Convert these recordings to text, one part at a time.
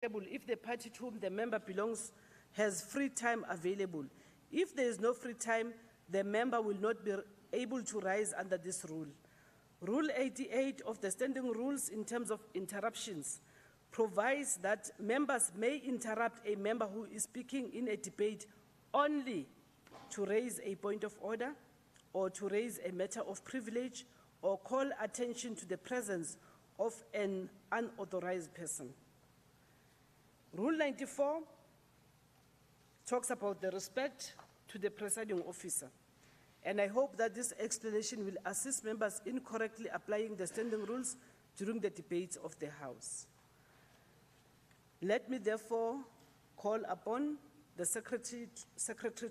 if the party to whom the member belongs has free time available. If there is no free time, the member will not be able to rise under this rule. Rule 88 of the standing rules in terms of interruptions provides that members may interrupt a member who is speaking in a debate only to raise a point of order or to raise a matter of privilege or call attention to the presence of an unauthorized person. Rule 94 talks about the respect to the presiding officer. And I hope that this explanation will assist members in correctly applying the standing rules during the debates of the House. Let me therefore call upon the Secretary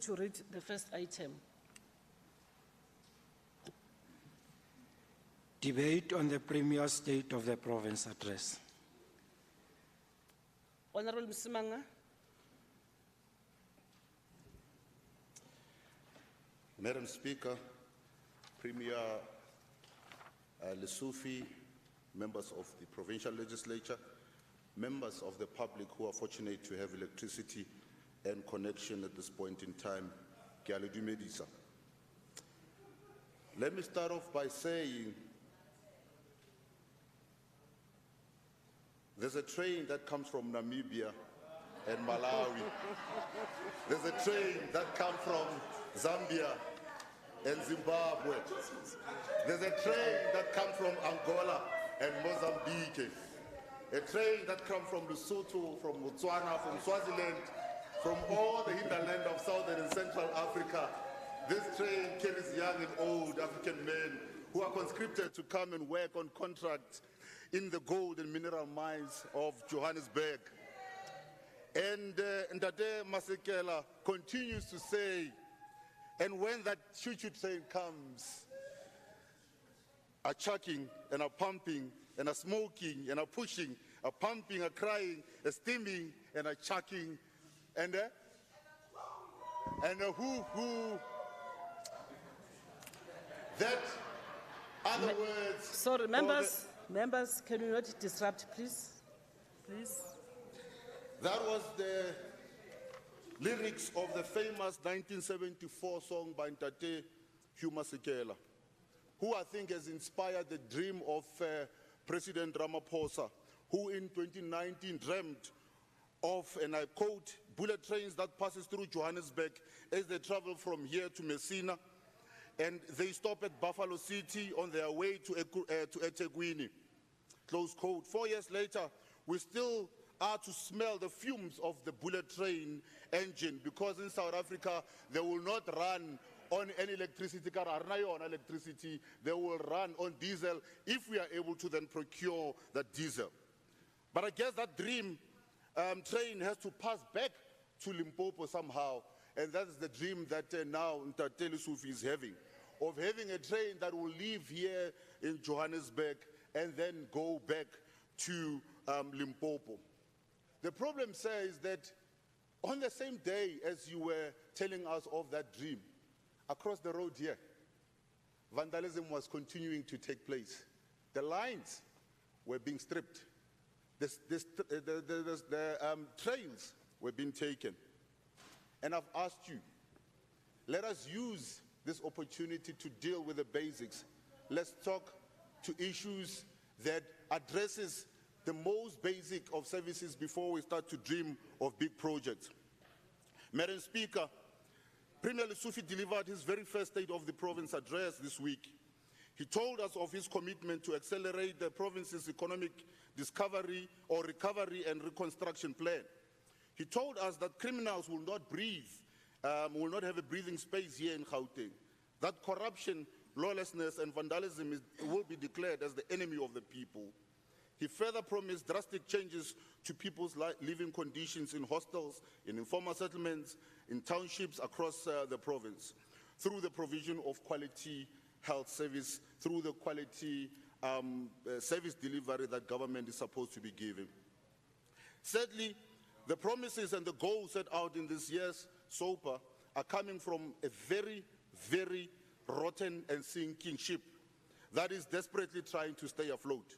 to read the first item. Debate on the Premier State of the Province Address. Honorable Msimanga. Madam Speaker, Premier Lesufi, members of the Provincial Legislature, members of the public who are fortunate to have electricity and connection at this point in time, ke a le dumedisa. Let me start off by saying there's a train that comes from Namibia and Malawi. There's a train that comes from Zambia and Zimbabwe. There's a train that comes from Angola and Mozambique. A train that comes from Lesotho, from Botswana, from Swaziland, from all the hinterland of Southern and Central Africa. This train carries young and old African men who are conscripted to come and work on contract in the gold and mineral mines of Johannesburg. And Ndade Masekela continues to say, and when that choo-choo train comes, a chucking and a pumping and a smoking and a pushing, a pumping, a crying, a steaming and a chucking, and a hoo-hoo. That, other words... Sorry, members, can you not disrupt, please? Please. That was the lyrics of the famous 1974 song by Ntate Hugh Masekela, who I think has inspired the dream of President Ramaphosa, who in 2019 dreamt of, and I quote, bullet trains that passes through Johannesburg as they travel from here to Messina, and they stop at Buffalo City on their way to eThekwini, close quote. 4 years later, we still are to smell the fumes of the bullet train engine, because in South Africa, they will not run on any electricity, electricity, they will run on diesel if we are able to then procure that diesel. But I guess that dream train has to pass back to Limpopo somehow, and that is the dream that now Ntate Lesufi is having, of having a train that will leave here in Johannesburg and then go back to Limpopo. The problem says that on the same day as you were telling us of that dream, across the road here, vandalism was continuing to take place. The lines were being stripped. The trails were being taken. And I've asked you, let us use this opportunity to deal with the basics. Let's talk to issues that addresses the most basic of services before we start to dream of big projects. Madam Speaker, Premier Lesufi delivered his very first State of the Province address this week. He told us of his commitment to accelerate the province's economic recovery and reconstruction plan. He told us that criminals will not breathe, will not have a breathing space here in Gauteng. That corruption, lawlessness, and vandalism will be declared as the enemy of the people. He further promised drastic changes to people's living conditions in hostels, in informal settlements, in townships across the province, through the provision of quality health service, through the quality service delivery that government is supposed to be giving. Sadly, the promises and the goals set out in this year's SOPA are coming from a very, very rotten and sinking ship that is desperately trying to stay afloat.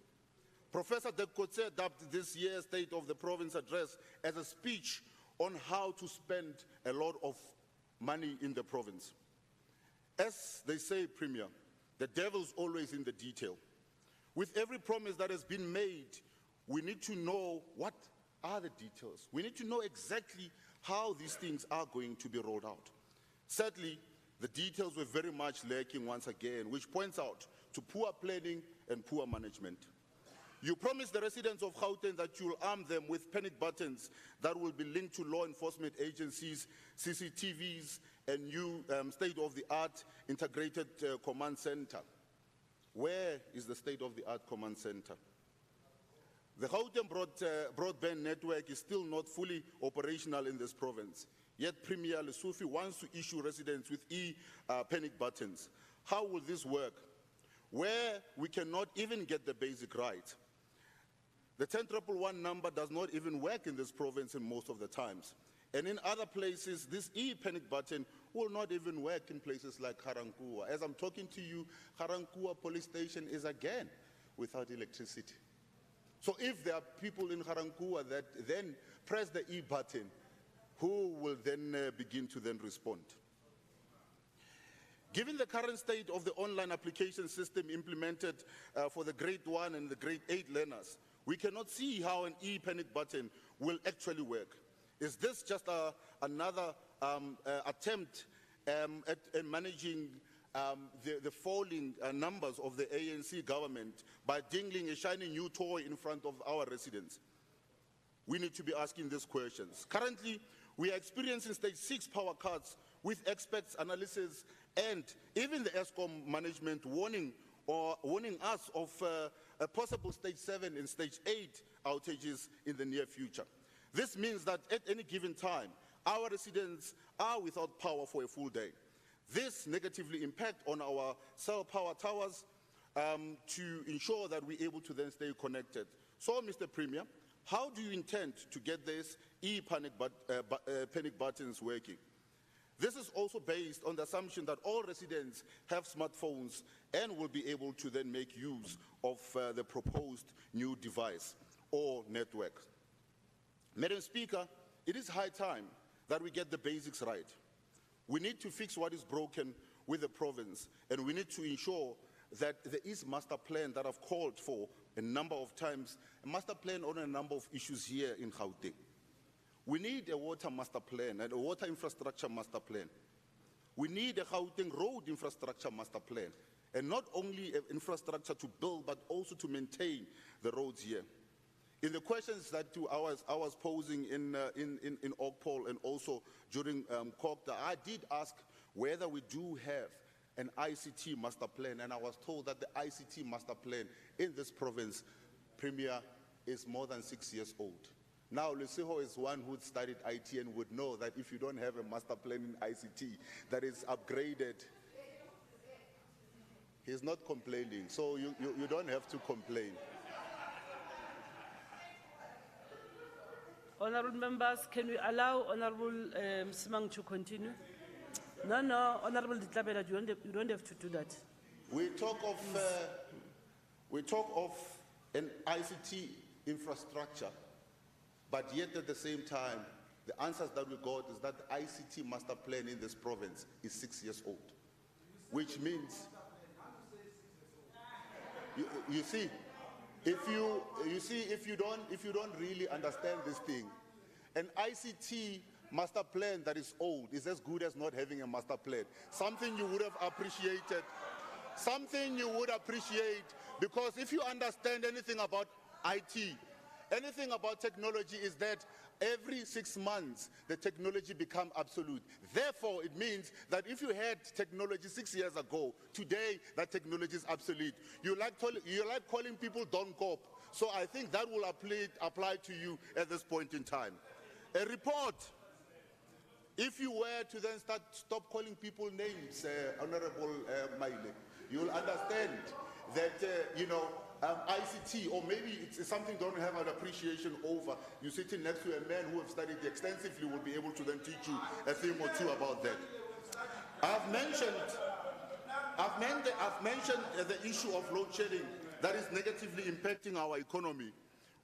Professor Dekotse dubbed this year's State of the Province address as a speech on how to spend a lot of money in the province. As they say, Premier, the devil's always in the detail. With every promise that has been made, we need to know what are the details. We need to know exactly how these things are going to be rolled out. Sadly, the details were very much lacking once again, which points out to poor planning and poor management. You promised the residents of Gauteng that you'll arm them with panic buttons that will be linked to law enforcement agencies, CCTVs, and new state-of-the-art integrated command center. Where is the state-of-the-art command center? The Gauteng broadband network is still not fully operational in this province. Yet Premier Lesufi wants to issue residents with panic buttons. How will this work? Where we cannot even get the basic right. The 10,111 number does not even work in this province in most of the times. And in other places, this panic button will not even work in places like Garankuwa. As I'm talking to you, Garankuwa police station is again without electricity. So if there are people in Garankuwa that then press the button, who will then begin to then respond? Given the current state of the online application system implemented for the grade 1 and the grade 8 learners, we cannot see how an panic button will actually work. Is this just another attempt at managing the falling numbers of the ANC government by dangling a shiny new toy in front of our residents? We need to be asking these questions. Currently, we are experiencing stage 6 power cuts with experts' analysis and even the ESCOM management warning us of a possible stage 7 and stage 8 outages in the near future. This means that at any given time, our residents are without power for a full day. This negatively impacts on our cell power towers to ensure that we're able to then stay connected. So, Mr. Premier, how do you intend to get this panic buttons working? This is also based on the assumption that all residents have smartphones and will be able to then make use of the proposed new device or network. Madam Speaker, it is high time that we get the basics right. We need to fix what is broken with the province, and we need to ensure that there is master plan that I've called for a number of times, a master plan on a number of issues here in Gauteng. We need a water master plan and a water infrastructure master plan. We need a Gauteng road infrastructure master plan, and not only infrastructure to build, but also to maintain the roads here. In the questions that I was posing in Okpol and also during COGTA, I did ask whether we do have an ICT master plan, and I was told that the ICT master plan in this province, Premier, is more than 6 years old. Now, Lesufi is one who studied IT and would know that if you don't have a master plan in ICT that is upgraded, he's not complaining, so you don't have to complain. Honourable members, can we allow Honourable Simang to continue? No, Honourable Ditlabela, you don't have to do that. We talk of an ICT infrastructure, but yet at the same time, the answers that we got is that the ICT master plan in this province is 6 years old, which means, you see, if you don't really understand this thing, an ICT master plan that is old is as good as not having a master plan. Something you would have appreciated. Something you would appreciate, because if you understand anything about IT, anything about technology, is that every 6 months the technology becomes absolute. Therefore, it means that if you had technology 6 years ago, today that technology is obsolete. You like calling people Don Cop. So I think that will apply to you at this point in time. A report. If you were to then stop calling people names, Honorable Maile, you'll understand that, ICT, or maybe it's something you don't have an appreciation over. You're sitting next to a man who have studied extensively, will be able to then teach you a thing or two about that. I've mentioned the issue of load shedding that is negatively impacting our economy.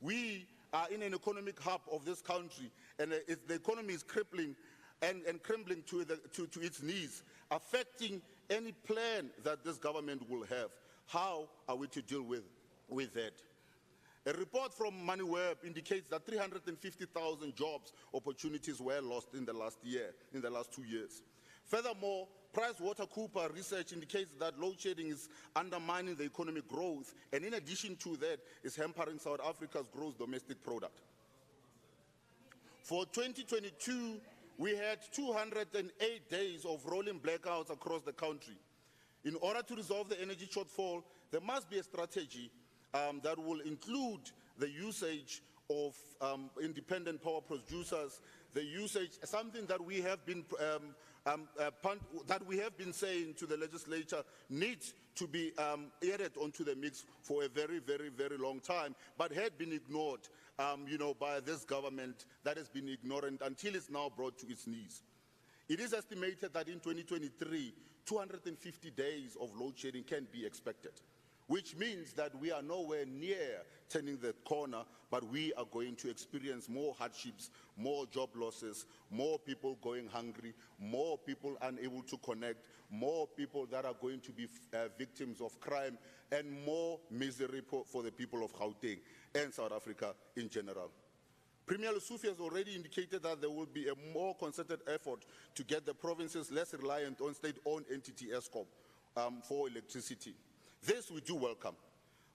We are in an economic hub of this country, and the economy is crippling and crumbling to its knees, affecting any plan that this government will have. How are we to deal with that? A report from MoneyWeb indicates that 350,000 jobs opportunities were lost in the last 2 years. Furthermore, PricewaterhouseCoopers research indicates that load shedding is undermining the economic growth, and in addition to that, is hampering South Africa's gross domestic product. For 2022, we had 208 days of rolling blackouts across the country. In order to resolve the energy shortfall, there must be a strategy that will include the usage of independent power producers, the usage, something that we have been saying to the legislature needs to be added onto the mix for a very, very, very long time, but had been ignored, by this government that has been ignorant until it's now brought to its knees. It is estimated that in 2023, 250 days of load shedding can be expected, which means that we are nowhere near turning the corner, but we are going to experience more hardships, more job losses, more people going hungry, more people unable to connect, more people that are going to be victims of crime, and more misery for the people of Gauteng and South Africa in general. Premier Lesufi has already indicated that there will be a more concerted effort to get the provinces less reliant on state-owned entity Eskom for electricity. This we do welcome,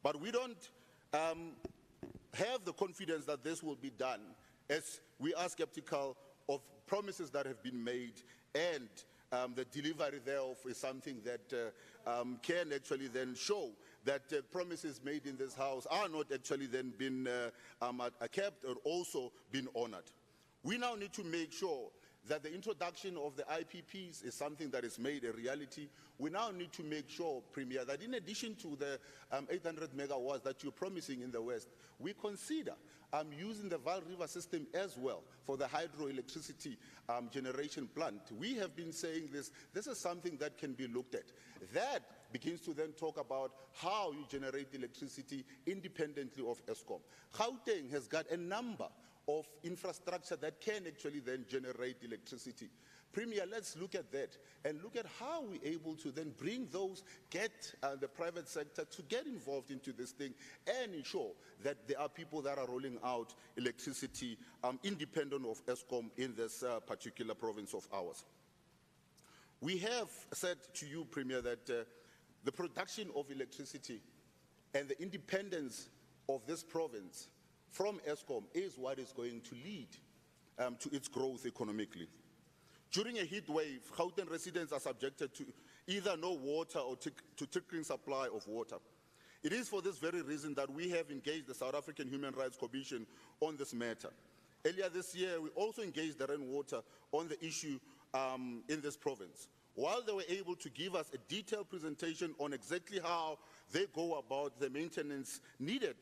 but we don't have the confidence that this will be done, as we are skeptical of promises that have been made, and the delivery thereof is something that can actually then show that promises made in this house are not actually then been kept or also been honored. We now need to make sure that the introduction of the IPPs is something that is made a reality. We now need to make sure, Premier, that in addition to the 800 megawatts that you're promising in the West, we consider using the Vaal River system as well for the hydroelectricity generation plant. We have been saying this is something that can be looked at. That begins to then talk about how you generate electricity independently of Eskom. Gauteng has got a number of infrastructure that can actually then generate electricity. Premier, let's look at that and look at how we're able to then bring those, get the private sector to get involved into this thing and ensure that there are people that are rolling out electricity independent of Eskom in this particular province of ours. We have said to you, Premier, that the production of electricity and the independence of this province from Eskom is what is going to lead to its growth economically. During a heat wave, Gauteng residents are subjected to either no water or to trickling supply of water. It is for this very reason that we have engaged the South African Human Rights Commission on this matter. Earlier this year, we also engaged the Rainwater on the issue in this province. While they were able to give us a detailed presentation on exactly how they go about the maintenance needed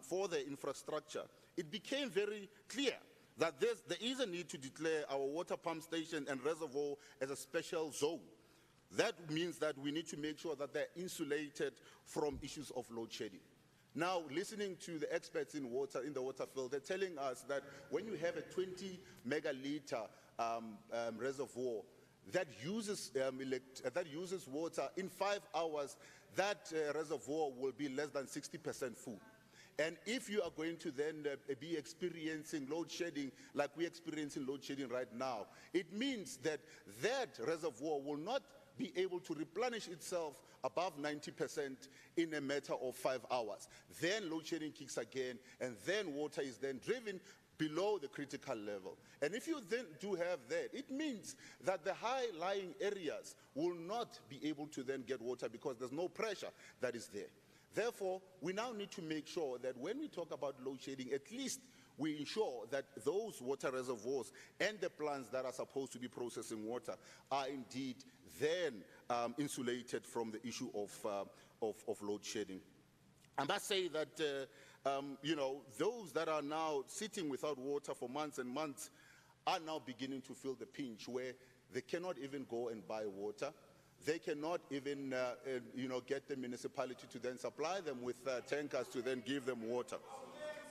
for the infrastructure, it became very clear that there is a need to declare our water pump station and reservoir as a special zone. That means that we need to make sure that they're insulated from issues of load shedding. Now, listening to the experts in the water field, they're telling us that when you have a 20 megaliter reservoir that uses water in 5 hours, that reservoir will be less than 60% full. And if you are going to then be experiencing load shedding like we're experiencing load shedding right now, it means that that reservoir will not be able to replenish itself above 90% in a matter of 5 hours. Then load shedding kicks again, and then water is then driven below the critical level. And if you then do have that, it means that the high-lying areas will not be able to then get water because there's no pressure that is there. Therefore, we now need to make sure that when we talk about load shedding, at least we ensure that those water reservoirs and the plants that are supposed to be processing water are indeed then insulated from the issue of load shedding. I must say that, those that are now sitting without water for months and months are now beginning to feel the pinch where they cannot even go and buy water. they cannot even get the municipality to then supply them with tankers to then give them water.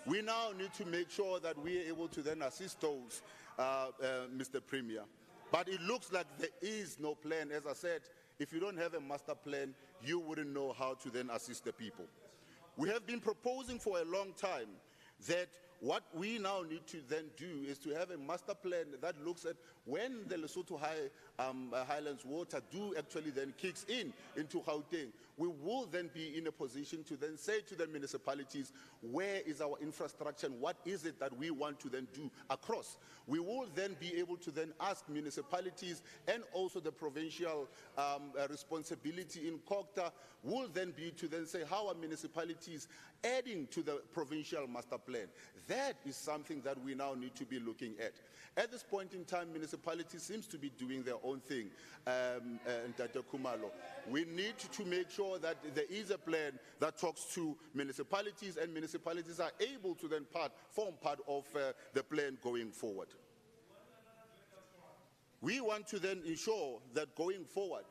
We now need to make sure that we are able to then assist those, Mr. Premier. But it looks like there is no plan. As I said, if you don't have a master plan, you wouldn't know how to then assist the people. We have been proposing for a long time that what we now need to then do is to have a master plan that looks at when the Lesotho Highlands water do actually then kicks into Gauteng, we will then be in a position to then say to the municipalities, where is our infrastructure and what is it that we want to then do across? We will then be able to then ask municipalities and also the provincial responsibility in Kokta will then be to then say how are municipalities adding to the provincial master plan. That is something that we now need to be looking at. At this point in time, municipalities seems to be doing their own thing, Ntate Khumalo. We need to make sure that there is a plan that talks to municipalities, and municipalities are able to then form part of the plan going forward. We want to then ensure that going forward,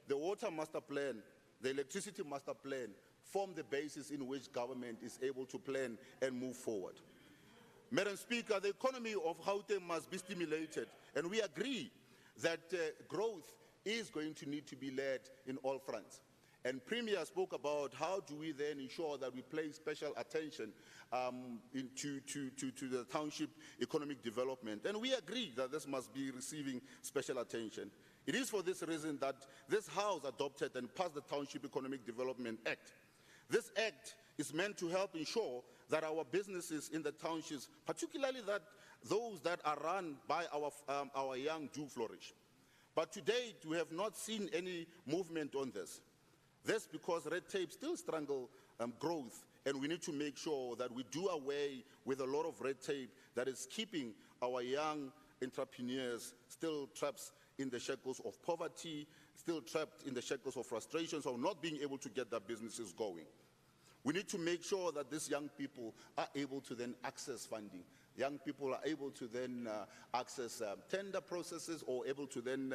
the water master plan, the electricity master plan, form the basis in which government is able to plan and move forward. Madam Speaker, the economy of Gauteng must be stimulated, and we agree that growth is going to need to be led in all fronts. And Premier spoke about how do we then ensure that we place special attention to the township economic development. And we agree that this must be receiving special attention. It is for this reason that this House adopted and passed the Township Economic Development Act. This act is meant to help ensure that our businesses in the townships, particularly that those that are run by our young, do flourish. But to date, we have not seen any movement on this. That's because red tape still strangles growth, and we need to make sure that we do away with a lot of red tape that is keeping our young entrepreneurs still trapped in the shackles of poverty, still trapped in the shackles of frustrations of not being able to get their businesses going. We need to make sure that these young people are able to then access funding. Young people are able to then access tender processes or able to then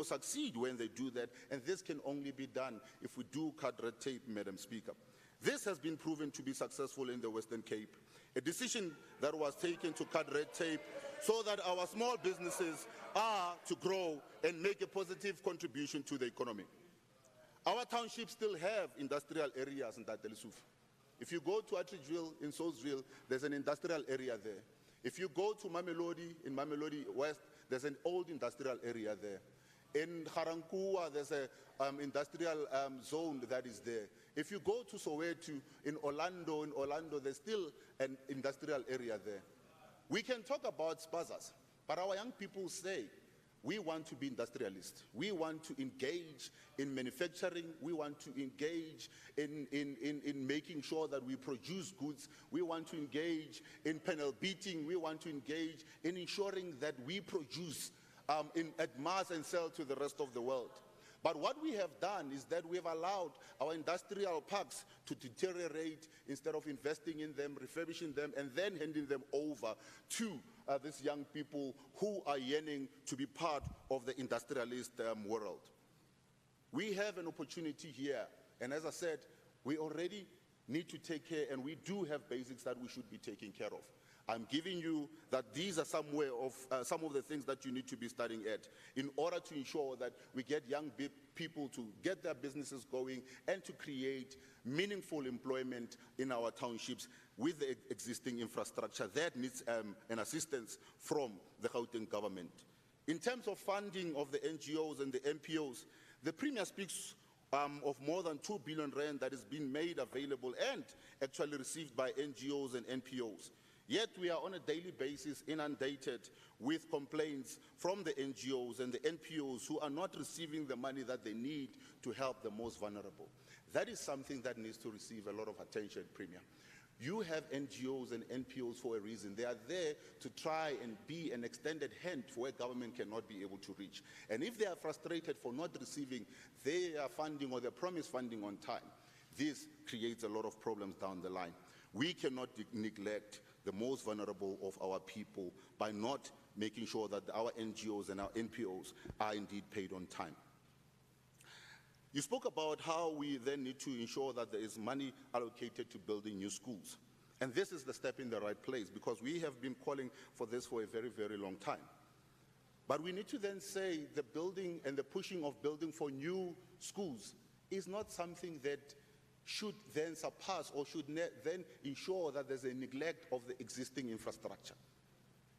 succeed when they do that. And this can only be done if we do cut red tape, Madam Speaker. This has been proven to be successful in the Western Cape. A decision that was taken to cut red tape so that our small businesses are to grow and make a positive contribution to the economy. Our townships still have industrial areas in that Lesufi. If you go to Atteridgeville in Salisbury, there's an industrial area there. If you go to Mamelodi, in Mamelodi West, there's an old industrial area there. In Garankuwa, there's an industrial zone that is there. If you go to Soweto, in Orlando, there's still an industrial area there. We can talk about spazas, but our young people say, we want to be industrialists. We want to engage in manufacturing. We want to engage in making sure that we produce goods. We want to engage in panel beating. We want to engage in ensuring that we produce at mass and sell to the rest of the world. But what we have done is that we have allowed our industrial parks to deteriorate instead of investing in them, refurbishing them, and then handing them over to these young people who are yearning to be part of the industrialist world. We have an opportunity here, and as I said, we already need to take care, and we do have basics that we should be taking care of. I'm giving you that these are some of the things that you need to be studying at in order to ensure that we get young people to get their businesses going and to create meaningful employment in our townships with the existing infrastructure that needs an assistance from the Gauteng government. In terms of funding of the NGOs and the NPOs, the Premier speaks of more than 2 billion rand that is being made available and actually received by NGOs and NPOs. Yet we are on a daily basis inundated with complaints from the NGOs and the NPOs who are not receiving the money that they need to help the most vulnerable. That is something that needs to receive a lot of attention, Premier. You have NGOs and NPOs for a reason. They are there to try and be an extended hand where government cannot be able to reach. And if they are frustrated for not receiving their funding or their promised funding on time, this creates a lot of problems down the line. We cannot neglect the most vulnerable of our people by not making sure that our NGOs and our NPOs are indeed paid on time. You spoke about how we then need to ensure that there is money allocated to building new schools. And this is the step in the right place, because we have been calling for this for a very, very long time. But we need to then say the building and the pushing of building for new schools is not something that should then surpass or should then ensure that there's a neglect of the existing infrastructure.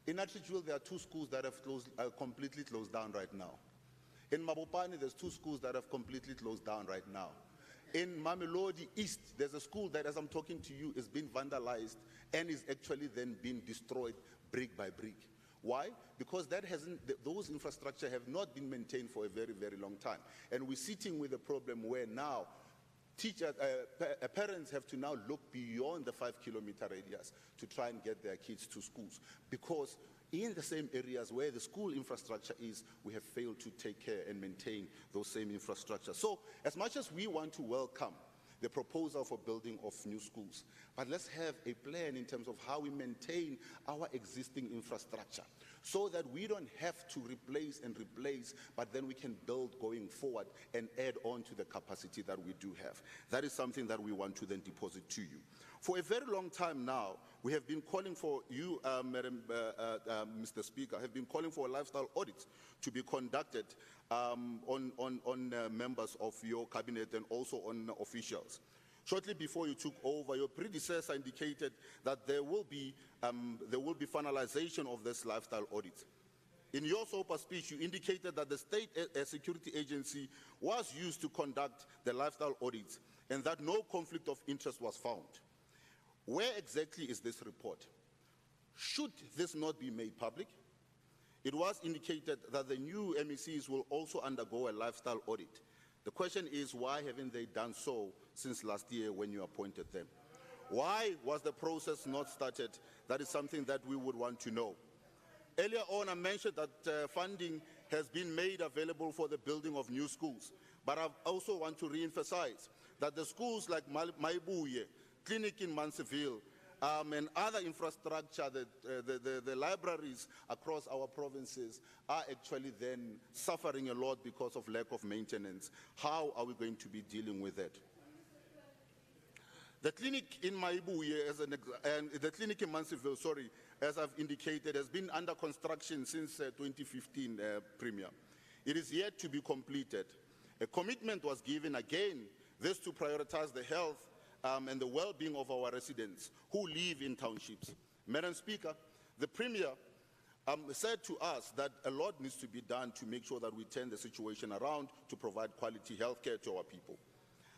In Atteridgeville, there are 2 schools that have completely closed down right now. In Mabopane, there's 2 schools that have completely closed down right now. In Mamelodi East, there's a school that, as I'm talking to you, is being vandalized and is actually then being destroyed brick by brick. Why? Because those infrastructure have not been maintained for a very, very long time. And we're sitting with a problem where now parents have to now look beyond the 5-kilometer radius to try and get their kids to schools, because in the same areas where the school infrastructure is, we have failed to take care and maintain those same infrastructure. So as much as we want to welcome the proposal for building of new schools, but let's have a plan in terms of how we maintain our existing infrastructure so that we don't have to replace, but then we can build going forward and add on to the capacity that we do have. That is something that we want to then deposit to you. For a very long time now, we have been calling for you, Mr. Speaker, have been calling for a lifestyle audit to be conducted on members of your cabinet and also on officials. Shortly before you took over, your predecessor indicated that there will be finalization of this lifestyle audit. In your SOPA speech, you indicated that the State Security Agency was used to conduct the lifestyle audits and that no conflict of interest was found. Where exactly is this report? Should this not be made public? It was indicated that the new MECs will also undergo a lifestyle audit. The question is, why haven't they done so since last year when you appointed them? Why was the process not started? That is something that we would want to know. Earlier on, I mentioned that funding has been made available for the building of new schools. But I also want to re-emphasize that the schools like Maibuye, Clinic in Mansfield, and other infrastructure, the libraries across our provinces are actually then suffering a lot because of lack of maintenance. How are we going to be dealing with that? The clinic in Maibuye, and the clinic in Mansfield, as I've indicated, has been under construction since 2015, Premier. It is yet to be completed. A commitment was given again, this to prioritize the health and the well-being of our residents who live in townships. Madam Speaker, the Premier said to us that a lot needs to be done to make sure that we turn the situation around to provide quality health care to our people.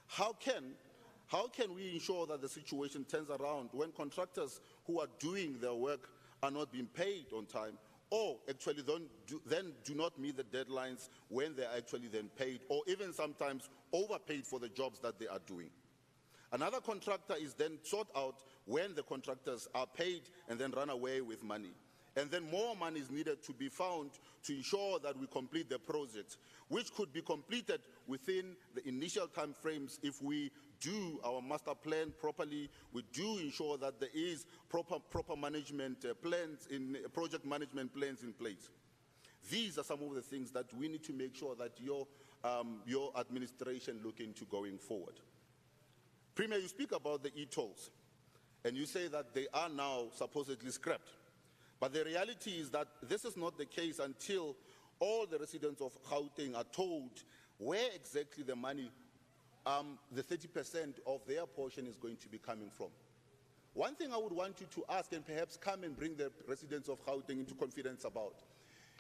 How can we ensure that the situation turns around when contractors who are doing their work are not being paid on time, or actually then do not meet the deadlines when they are actually then paid, or even sometimes overpaid for the jobs that they are doing? Another contractor is then sought out when the contractors are paid and then run away with money. And then more money is needed to be found to ensure that we complete the project, which could be completed within the initial time frames if we do our master plan properly. We do ensure that there is proper management plans, project management plans in place. These are some of the things that we need to make sure that your administration look into going forward. Premier, you speak about the e-tolls, and you say that they are now supposedly scrapped. But the reality is that this is not the case until all the residents of Gauteng are told where exactly the money, the 30% of their portion is going to be coming from. One thing I would want you to ask, and perhaps come and bring the residents of Gauteng into confidence about,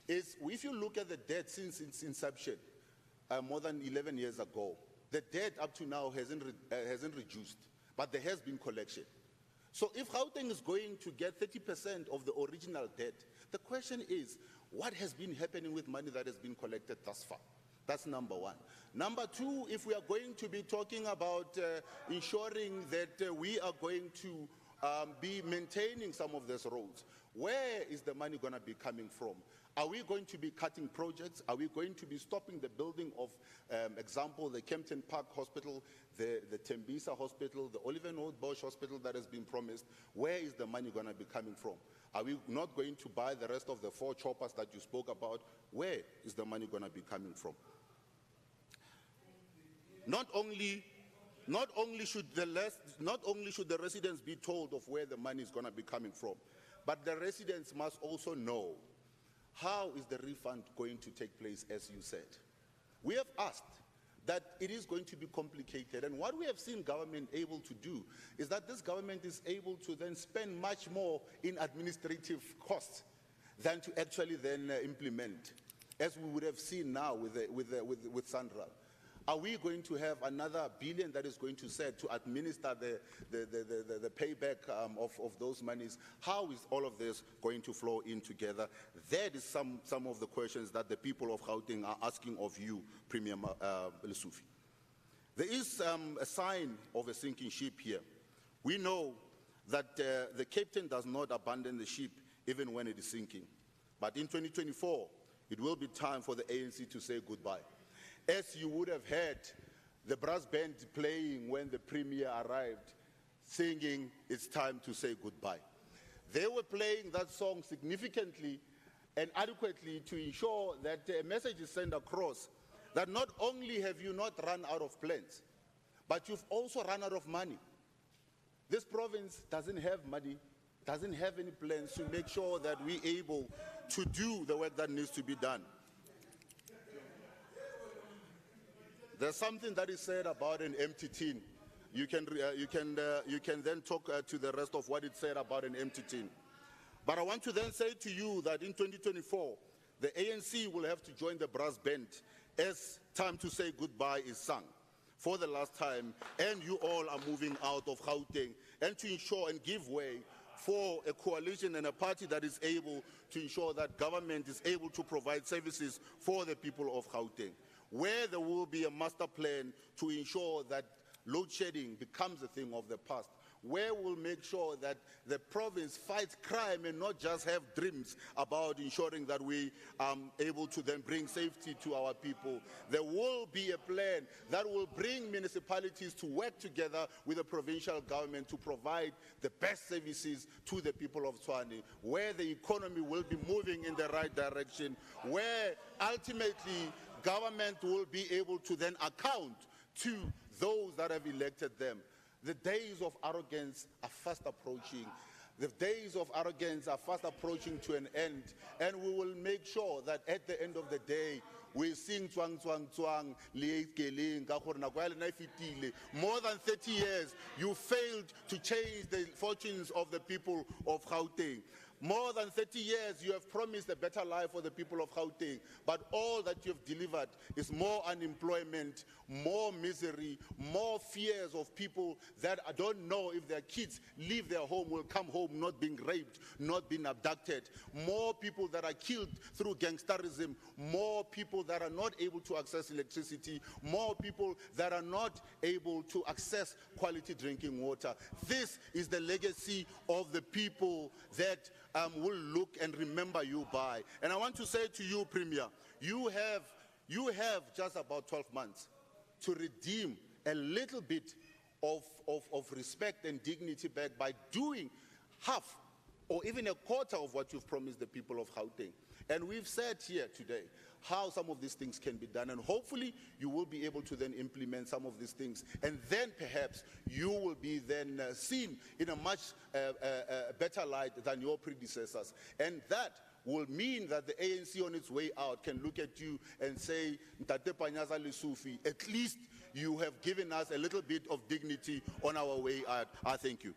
is if you look at the debt since its inception, more than 11 years ago, the debt up to now hasn't reduced, but there has been collection. So if Gauteng is going to get 30% of the original debt, the question is, what has been happening with money that has been collected thus far? That's number one. Number two, if we are going to be talking about ensuring that we are going to be maintaining some of these roads, where is the money going to be coming from? Are we going to be cutting projects? Are we going to be stopping the building of, example, the Kempton Park Hospital, the Tembisa Hospital, the Oliver North Bosch Hospital that has been promised? Where is the money going to be coming from? Are we not going to buy the rest of the 4 choppers that you spoke about? Where is the money going to be coming from? not only should the residents be told of where the money is going to be coming from, but the residents must also know how is the refund going to take place, as you said. We have asked that it is going to be complicated, and what we have seen government able to do is that this government is able to then spend much more in administrative costs than to actually then implement, as we would have seen now with Sandra. Are we going to have another billion that is going to set to administer the payback of those monies? How is all of this going to flow in together? That is some of the questions that the people of Gauteng are asking of you, Premier Lesufi. There is a sign of a sinking ship here. We know that the captain does not abandon the ship even when it is sinking. But in 2024, it will be time for the ANC to say goodbye. As you would have heard the brass band playing when the Premier arrived, singing, "It's time to say goodbye." They were playing that song significantly and adequately to ensure that a message is sent across that not only have you not run out of plans, but you've also run out of money. This province doesn't have money, doesn't have any plans to make sure that we're able to do the work that needs to be done. There's something that is said about an empty tin. You can then talk to the rest of what it said about an empty tin. But I want to then say to you that in 2024, the ANC will have to join the brass band as time to say goodbye is sung for the last time, and you all are moving out of Gauteng, and to ensure and give way for a coalition and a party that is able to ensure that government is able to provide services for the people of Gauteng, where there will be a master plan to ensure that load shedding becomes a thing of the past, where we'll make sure that the province fights crime and not just have dreams about ensuring that we are able to then bring safety to our people. There will be a plan that will bring municipalities to work together with the provincial government to provide the best services to the people of Tshwane, where the economy will be moving in the right direction, where ultimately government will be able to then account to those that have elected them. The days of arrogance are fast approaching. The days of arrogance are fast approaching to an end, and we will make sure that at the end of the day, we sing twang twang twang liyekeleng ka gore nako ya lena e fetile. More than 30 years, you failed to change the fortunes of the people of Gauteng. More than 30 years, you have promised a better life for the people of Gauteng, but all that you have delivered is more unemployment, more misery, more fears of people that don't know if their kids leave their home, will come home not being raped, not being abducted, more people that are killed through gangsterism, more people that are not able to access electricity, more people that are not able to access quality drinking water. This is the legacy of the people that will look and remember you by. And I want to say to you, Premier, you have just about 12 months to redeem a little bit of respect and dignity back by doing half or even a quarter of what you've promised the people of Gauteng. And we've said here today how some of these things can be done, and hopefully you will be able to then implement some of these things, and then perhaps you will be then seen in a much better light than your predecessors. And that will mean that the ANC on its way out can look at you and say, Ntate Panyaza Lesufi, at least you have given us a little bit of dignity on our way out. I thank you.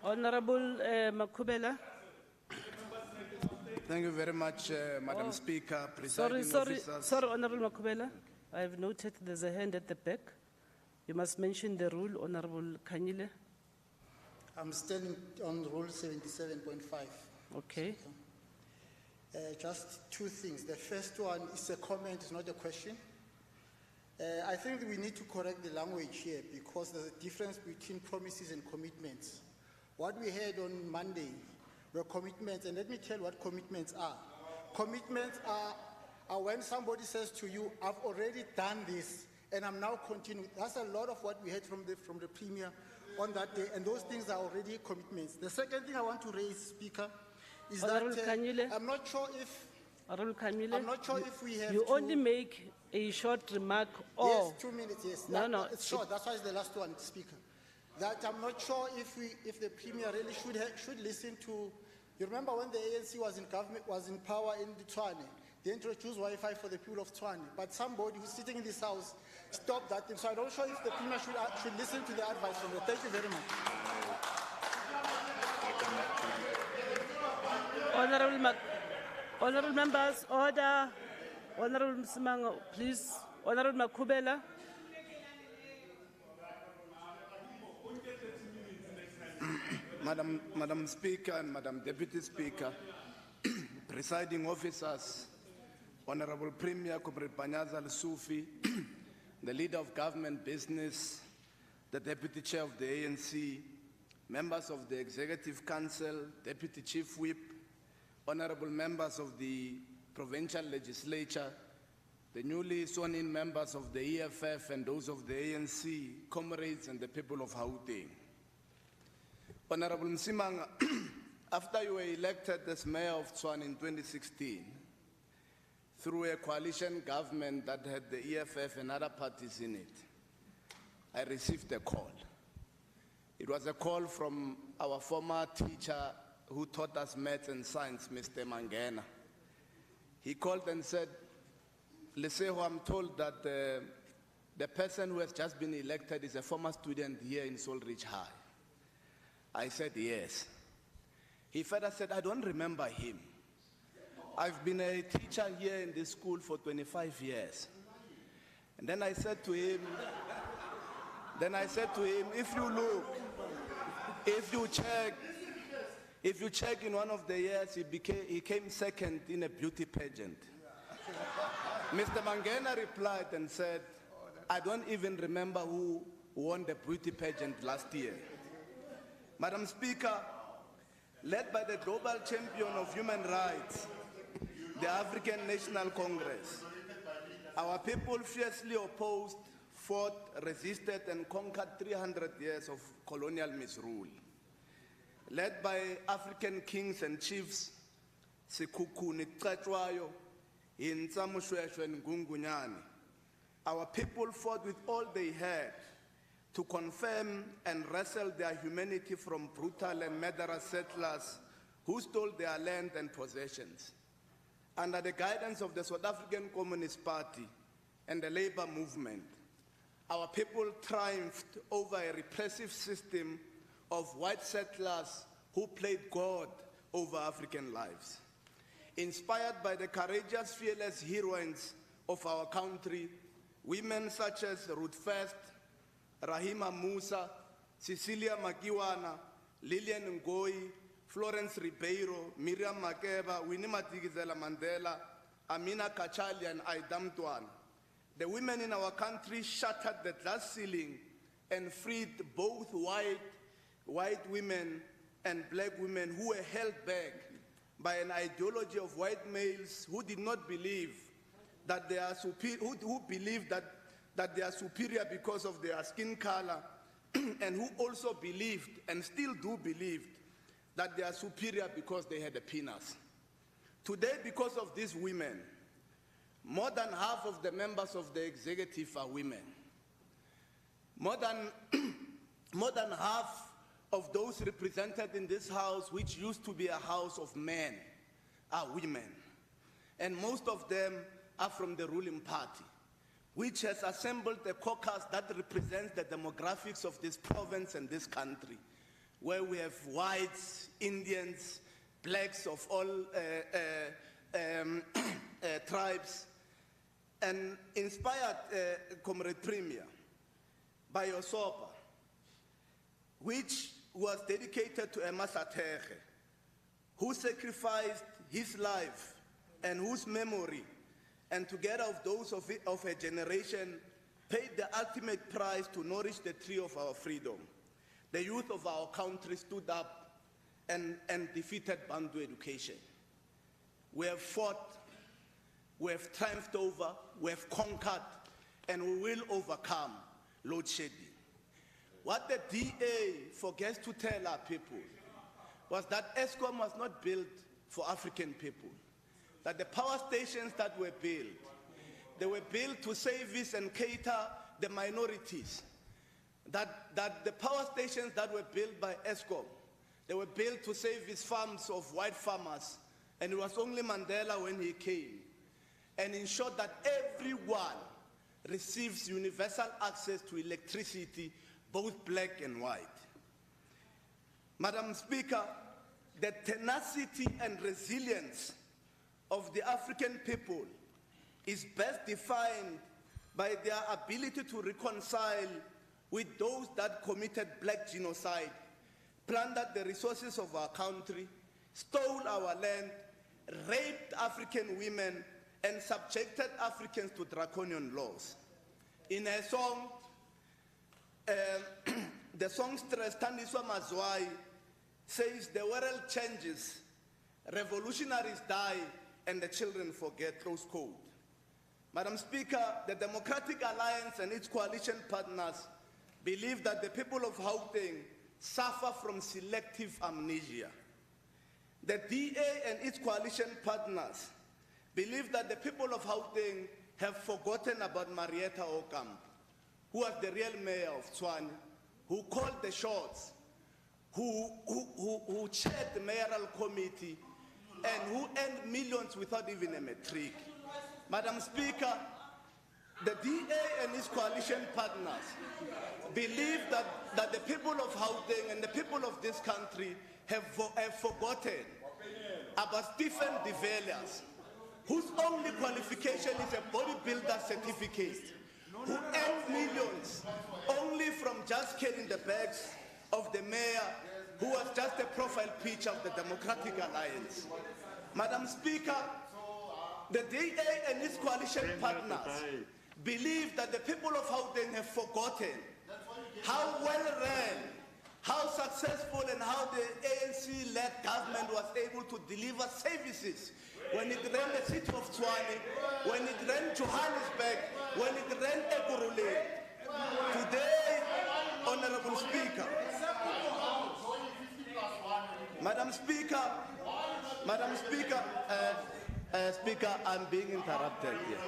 Honorable Makubela. Thank you very much, Madam Speaker, presiding Sorry, officers. Honorable Makubela. I have noted there's a hand at the back. You must mention the rule, Honorable Kanyile. I'm standing on Rule 77.5. Okay. Just two things. The first one is a comment, it's not a question. I think we need to correct the language here because there's a difference between promises and commitments. What we heard on Monday were commitments, and let me tell what commitments are. Commitments are when somebody says to you, I've already done this, and I'm now continuing. That's a lot of what we heard from the Premier on that day, and those things are already commitments. The second thing I want to raise, Speaker, is that I'm not sure if Honorable Camille, I'm not sure if we have you to- only make a short remark or. Yes, 2 minutes, yes. No, no, It's short, that's why it's the last one, Speaker. That I'm not sure if the Premier really should listen to, you remember when the ANC was in government, was in power in the Tshwane, they introduced Wi-Fi for the people of Tshwane, but somebody who's sitting in this house stopped that thing. So I'm not sure if the Premier should listen to the advice from them. Thank you very much. Honorable members, order. Honorable Msimango, please. Honorable Makubela. Madam Speaker and Madam Deputy Speaker, presiding officers, Honorable Premier Comrade Panyaza Lesufi, the leader of government business, the Deputy Chair of the ANC, members of the Executive Council, Deputy Chief Whip, honorable members of the Provincial Legislature, the newly sworn-in members of the EFF and those of the ANC, comrades and the people of Gauteng. Honorable Msimanga, after you were elected as mayor of Tshwane in 2016, through a coalition government that had the EFF and other parties in it, I received a call. It was a call from our former teacher who taught us maths and science, Mr. Mangena. He called and said, Leseho, I'm told that the person who has just been elected is a former student here in Solridge High. I said, yes. He further said, I don't remember him. I've been a teacher here in this school for 25 years. And then I said to him, if you look, if you check in one of the years, he came second in a beauty pageant. Mr. Mangena replied and said, I don't even remember who won the beauty pageant last year. Madam Speaker, led by the global champion of human rights, the African National Congress, our people fiercely opposed, fought, resisted, and conquered 300 years of colonial misrule. Led by African kings and chiefs, Sekhukhune Cetshwayo, Hintsa Moshweshwe and Gungunyane, our people fought with all they had to confirm and wrestle their humanity from brutal and murderous settlers who stole their land and possessions. Under the guidance of the South African Communist Party and the labor movement, our people triumphed over a repressive system of white settlers who played God over African lives. Inspired by the courageous, fearless heroines of our country, women such as Ruth First, Rahima Musa, Cecilia Makiwana, Lillian Ngoyi, Florence Ribeiro, Miriam Makeba, Winnie Madikizela Mandela, Amina Kachali, and Aida Mtwana. The women in our country shattered the glass ceiling and freed both white women and black women who were held back by an ideology of white males who did not believe that they are superior, who believed that they are superior because of their skin color, and who also believed and still do believe that they are superior because they had a penis. Today, because of these women, more than half of the members of the executive are women. More than half of those represented in this house, which used to be a house of men, are women. And most of them are from the ruling party, which has assembled a caucus that represents the demographics of this province and this country, where we have whites, Indians, blacks of all tribes, and inspired, Comrade Premier, by your SOPA, which was dedicated to Emma Saterge, who sacrificed his life and whose memory, and together of those of a generation, paid the ultimate price to nourish the tree of our freedom. The youth of our country stood up and defeated Bantu education. We have fought, we have triumphed over, we have conquered, and we will overcome load shedding. What the DA forgets to tell our people was that ESCOM was not built for African people. that the power stations that were built, they were built to service and cater the minorities. That the power stations that were built by ESCOM, they were built to service farms of white farmers, and it was only Mandela when he came and ensured that everyone receives universal access to electricity, both black and white. Madam Speaker, the tenacity and resilience of the African people is best defined by their ability to reconcile with those that committed black genocide, plundered the resources of our country, stole our land, raped African women, and subjected Africans to draconian laws. In a song, the songstress Thandiswa Mazwai says, "The world changes, revolutionaries die, and the children forget," close quote. Madam Speaker, the Democratic Alliance and its coalition partners believe that the people of Gauteng suffer from selective amnesia. The DA and its coalition partners believe that the people of Gauteng have forgotten about Marietta Ocampo, who was the real mayor of Tshwane, who called the shots, who chaired the mayoral committee, and who earned millions without even a matric. Madam Speaker, the DA and its coalition partners believe that the people of Gauteng and the people of this country have forgotten about Stephen de Villiers, whose only qualification is a bodybuilder certificate, who earned millions only from just carrying the bags of the mayor, who was just a profile picture of the Democratic Alliance. Madam Speaker, the DA and its coalition partners believe that the people of Gauteng have forgotten how well ran, how successful, and how the ANC-led government was able to deliver services when it ran the city of Tshwane, when it ran Johannesburg, when it ran Ekurhuleni. Today, Honorable Speaker, Madam Speaker, Speaker, I'm being interrupted here.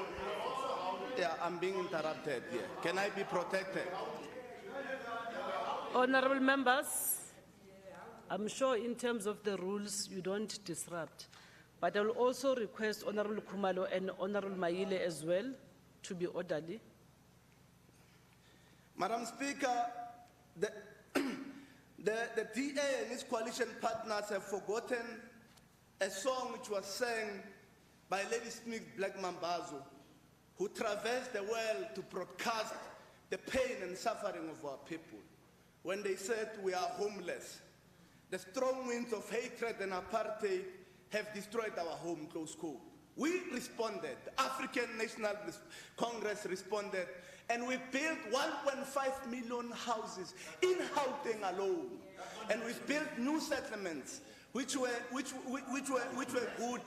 Yeah, I'm being interrupted here. Can I be protected? Honorable members, I'm sure in terms of the rules, you don't disrupt. But I will also request Honorable Khumalo and Honorable Maile as well to be orderly. Madam Speaker, the DA and its coalition partners have forgotten a song which was sang by Lady Smith Black Mambazo, who traversed the world to broadcast the pain and suffering of our people. When they said we are homeless, the strong winds of hatred and apartheid have destroyed our home, close quote. We responded, the African National Congress responded, and we built 1.5 million houses in Gauteng alone. And we built new settlements which were good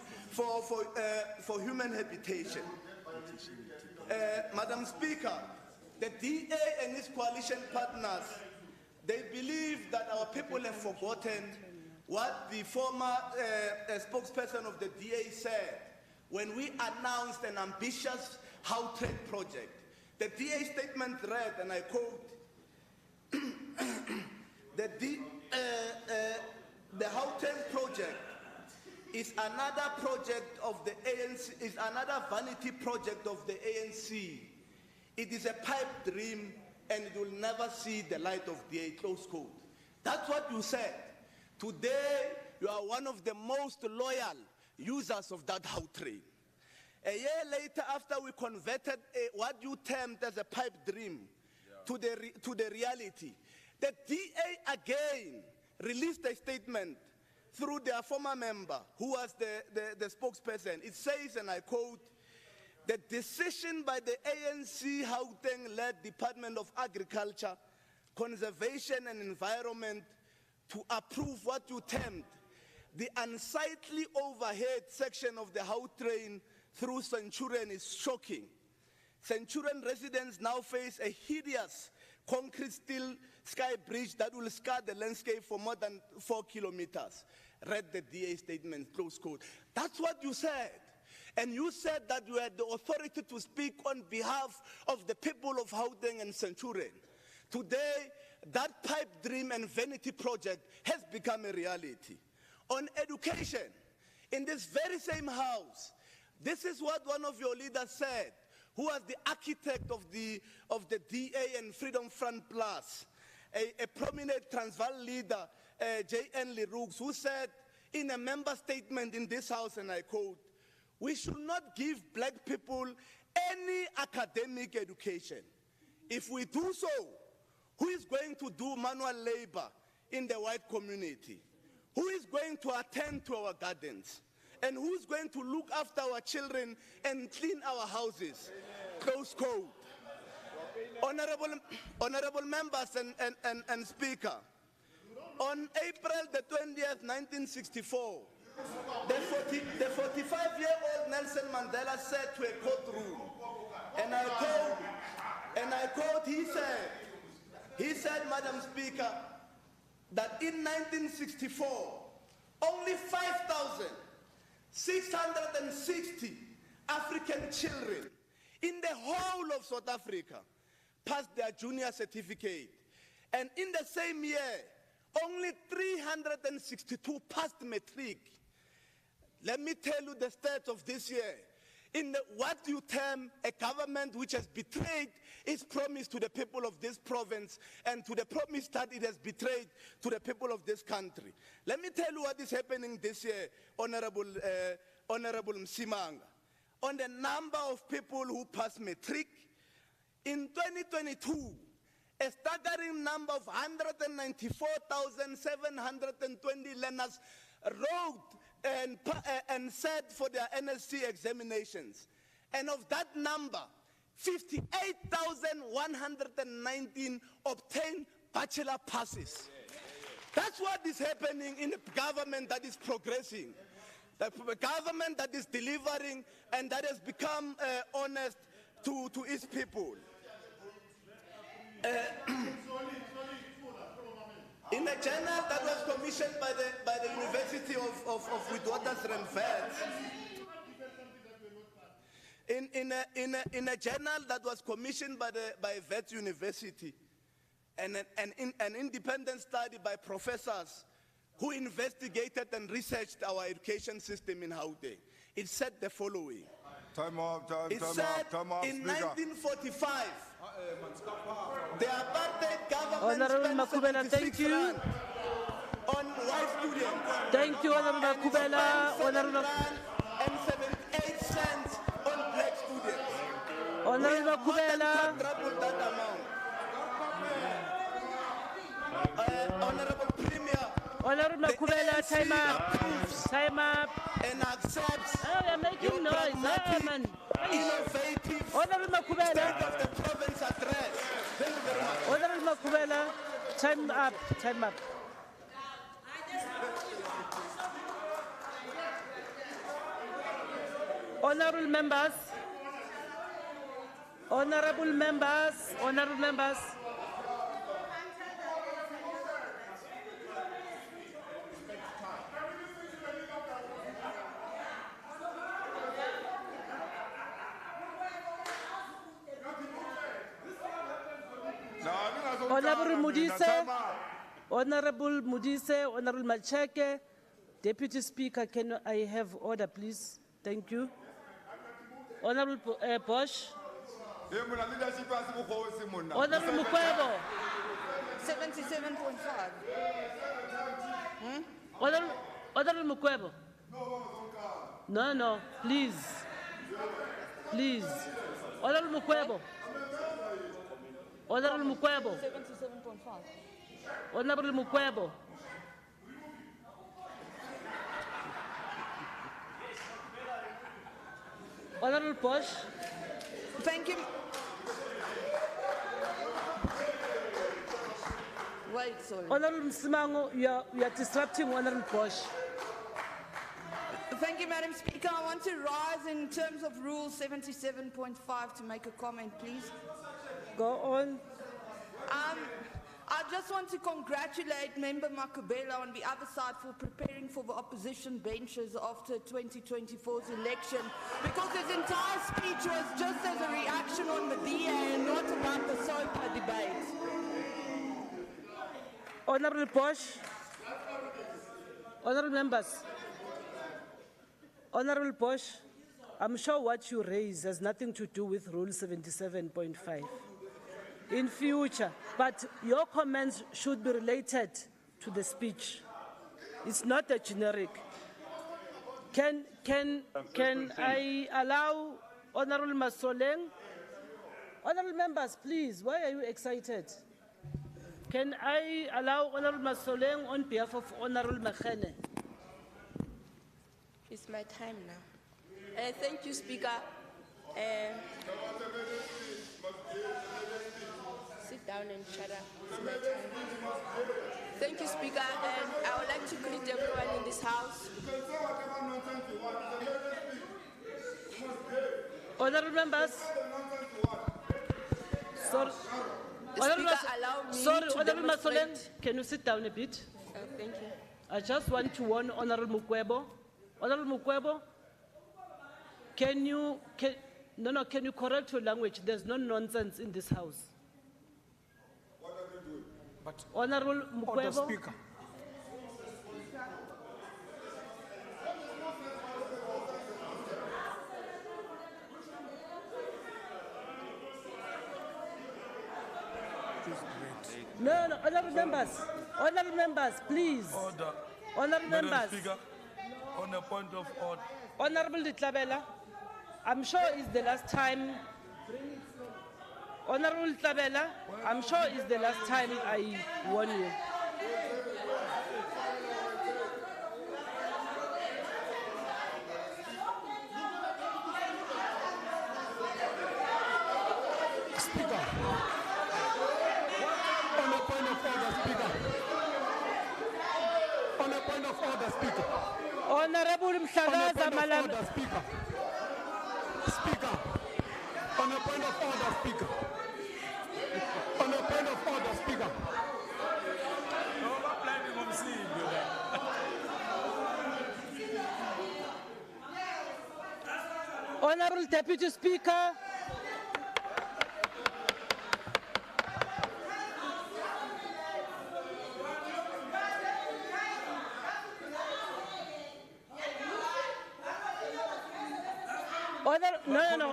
for human habitation. Madam Speaker, the DA and its coalition partners, they believe that our people have forgotten what the former spokesperson of the DA said when we announced an ambitious Gauteng project. The DA statement read, and I quote, the Gauteng project is another project of the ANC, is another vanity project of the ANC. It is a pipe dream and it will never see the light of day, close quote. That's what you said. Today, you are one of the most loyal users of that Gauteng. A year later, after we converted what you termed as a pipe dream to the reality, the DA again released a statement through their former member, who was the spokesperson. It says, and I quote, "The decision by the ANC Gauteng-led Department of Agriculture, Conservation and Environment to approve what you termed the unsightly overhead section of the Gauteng through Centurion is shocking. Centurion residents now face a hideous concrete steel sky bridge that will scar the landscape for more than 4 kilometers. Read the DA statement, close quote. That's what you said. and you said that you had the authority to speak on behalf of the people of Gauteng and Centurion. Today, that pipe dream and vanity project has become a reality. On education, in this very same house, this is what one of your leaders said, who was the architect of the DA and Freedom Front Plus, a prominent Transvaal leader, J.N. Leroux, who said in a member statement in this house, and I quote, "We should not give black people any academic education. If we do so, who is going to do manual labor in the white community? Who is going to attend to our gardens? And who is going to look after our children and clean our houses?" Close quote. Honorable members and Speaker, on April the 20th, 1964, the 45-year-old Nelson Mandela said to a courtroom, and I quote, he said, Madam Speaker, that in 1964, only 5,660 African children in the whole of South Africa passed their junior certificate. And in the same year, only 362 passed matric. Let me tell you the stats of this year. In what you term a government which has betrayed its promise to the people of this province and to the promise that it has betrayed to the people of this country. Let me tell you what is happening this year, Honorable Msimanga. On the number of people who pass matric, in 2022, a staggering number of 194,720 learners wrote and sat for their NSC examinations. And of that number, 58,119 obtained bachelor passes. That's what is happening in a government that is progressing, a government that is delivering and that has become honest to its people. In a journal that was commissioned by the University of Witwatersrand, in a journal that was commissioned by Wits University, and an independent study by professors who investigated and researched our education system in Gauteng, it said the following. It said in 1945, the apartheid government spent 76 rand on white students. Thank you, Honorable Makubela. And 78 cents on black students. Honorable Makubela. Quadruple that amount. Honorable Premier. Honorable Makubela, time up. Time up. And accepts Oh, you're making noise. Oh, man. innovative Honorable Makubela. state of the province address. Thank you very much. Honorable Makubela, time up. Time up. Honorable members. Honorable members. Honorable members. Honorable Mudise, Honorable Mudise, Honorable Macheke, Deputy Speaker, can I have order, please? Thank you. Honorable Bosch. Honorable Mukwebo. 77.5. Honorable Mukwebo. No, please. Please. Honorable Mukwebo. Honorable Mukwebo. 77.5. Honorable Mukwebo. Honorable Bosch. Thank you. Wait, sorry. Honorable Msimango, you are disrupting Honorable Bosch. Thank you, Madam Speaker. I want to rise in terms of Rule 77.5 to make a comment, please. Go on. I just want to congratulate Member Makubela on the other side for preparing for the opposition benches after 2024's election, because his entire speech was just as a reaction on the DA and not about the SOPA debate. Honorable Bosch, honorable members, Honorable Bosch, I'm sure what you raise has nothing to do with Rule 77.5 in future, but your comments should be related to the speech. It's not a generic. Can I allow Honorable Masoleng? Honorable members, please, why are you excited? Can I allow Honorable Masoleng on behalf of Honorable Makhene? It's my time now. Thank you, Speaker. Sit down and shut up. It's my time. Thank you, Speaker. And I would like to greet everyone in this house. Honorable members. Sorry. Honorable Masoleng, can you sit down a bit? Thank you. I just want to warn Honorable Mukwebo. Honorable Mukwebo, can you correct your language? There's no nonsense in this house. What are they doing? But Honorable Order, Mukwebo. Speaker. No, honorable members, please. Order. Honorable Madam members. Speaker, on a point of order. Honorable Ditlabela, I'm sure it's the last time. Honorable Ditlabela, I'm sure it's the last time I warn you. Speaker. On a point of order, Speaker. On a point of order, Speaker. Honorable On a Mhlagaza point of Malam. order, Speaker. Speaker. On a point of order, Speaker. On a point of order, Speaker. Honorable Deputy Speaker.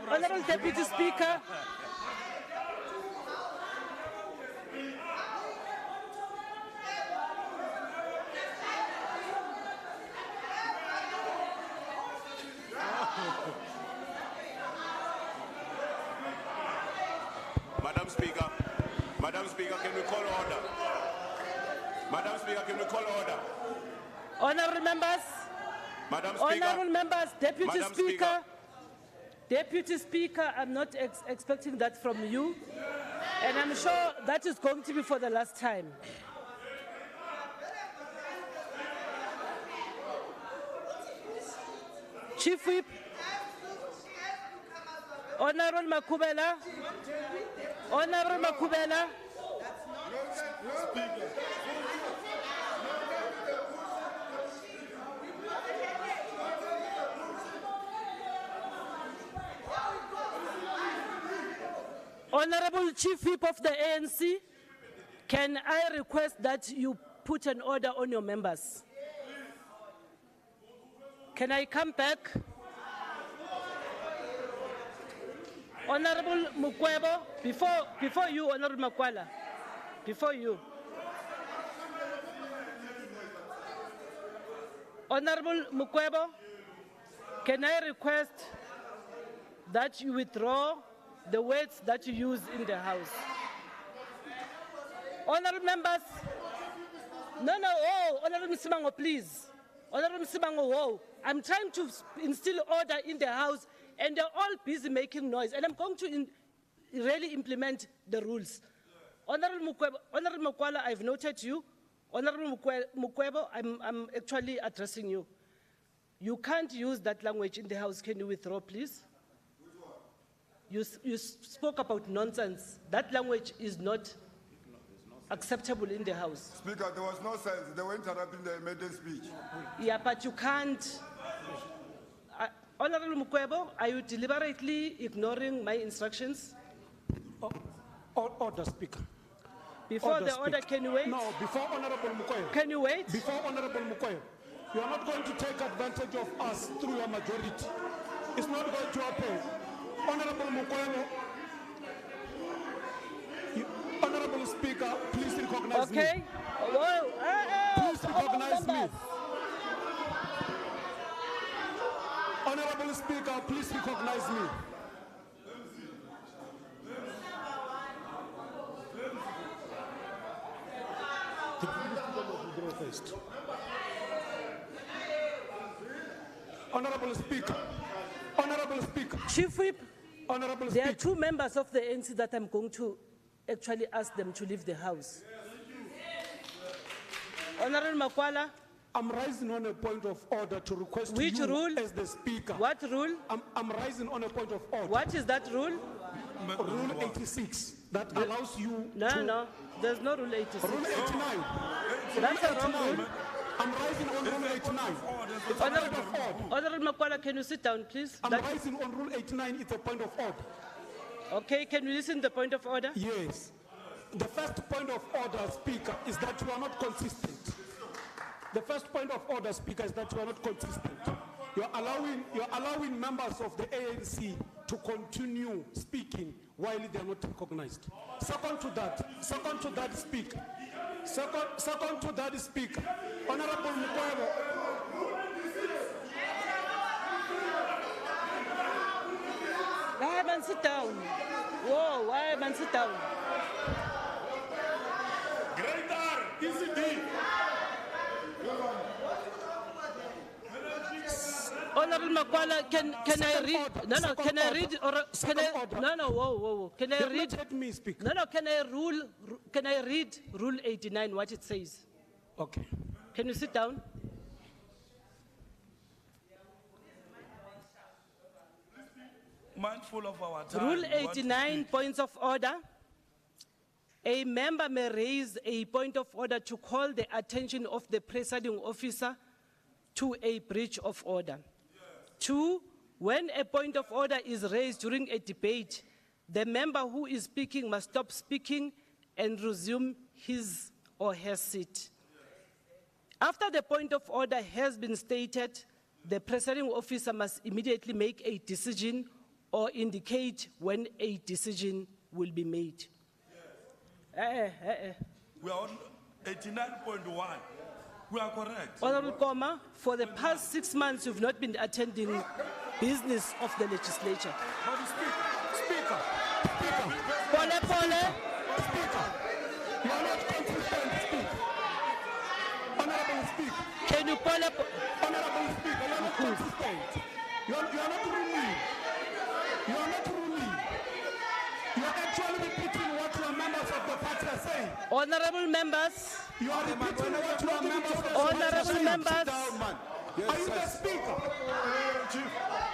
Honorable Deputy Speaker. Madam Speaker, can we call order? Madam Speaker, can we call order? Honorable members. Madam Speaker. Honorable members, Deputy Madam Speaker. Speaker. Deputy Speaker, I'm not expecting that from you. And I'm sure that is going to be for the last time. Chief Whip. Honorable Makubela. Honorable Makubela. Honorable Chief Whip of the ANC, can I request that you put an order on your members? Can I come back? Honorable Mukwebo, before you, Honorable Makwala, before you. Honorable Mukwebo, can I request that you withdraw the words that you use in the House? Honorable members, Honorable Msimango, please. Honorable Msimango, whoa. I'm trying to instill order in the House and they're all busy making noise and I'm going to really implement the rules. Honorable Mukwala, I've noted you. Honorable Mukwebo, I'm actually addressing you. You can't use that language in the House. Can you withdraw, please? You spoke about nonsense. That language is not. acceptable in the House. Speaker, there was no sense. They were interrupting the maiden speech. Yeah, but you can't. Honorable Mukwebo, are you deliberately ignoring my instructions? Order, Speaker. Before Order, the order, Speaker. can you wait? No, before Honorable Mukwebo. Can you wait? Before Honorable Mukwebo. You are not going to take advantage of us through your majority. It's not going to happen. Honorable Mukwebo. Honorable Speaker, please recognize me. Okay. Whoa. Please recognize me. Honorable Speaker, please recognize me. Honorable Speaker. Honorable Speaker. Chief Whip, Honorable there are Speaker. two members of the ANC that I'm going to actually ask them to leave the House. Honorable Makwala, I'm rising on a point of order to request which you rule? as the Speaker. What rule? I'm rising on a point of order. What is that rule? Rule 86 that allows you No, to... no, there's no rule 86. Rule 89. That's a wrong rule. I'm rising on Rule 89. It's a point of order. Honorable Makwala, can you sit down, please? I'm rising on Rule 89. It's a point of order. Okay, can you listen to the point of order? Yes. The first point of order, Speaker, is that you are not consistent. The first point of order, Speaker, is that you are not consistent. You're allowing members of the ANC to continue speaking while they are not recognized. Second to that, Speaker. Second to that, Speaker. Honorable Mukwebo. Why man sit down? Whoa, why man sit down? Greater ECD. Honorable Makwala, can I read? Order. No, Second can I order. read? Or can Second I? order. No, whoa. Can I You have read? not let me speak. No, can I read Rule 89, what it says? Okay. Can you sit down? Mindful of our time. Rule we want to 89, speak. points of order. A member may raise a point of order to call the attention of the presiding officer to a breach of order. 2, when a point of order is raised during a debate, the member who is speaking must stop speaking and resume his or her seat. After the point of order has been stated, the presiding officer must immediately make a decision or indicate when a decision will be made. We are on 89.1. We are correct. Honorable Koma, for the past 6 months, you've not been attending business of the legislature. Speaker. Pole. Speaker. You are not consistent, Speaker. Honorable Speaker. Can you pole? Honorable Speaker, you are not consistent. You are not ruling. You are not ruling. You are actually repeating what your members of the party are saying. Honorable members. You are repeating what your members of the party are Honorable saying. members. Are you the Speaker?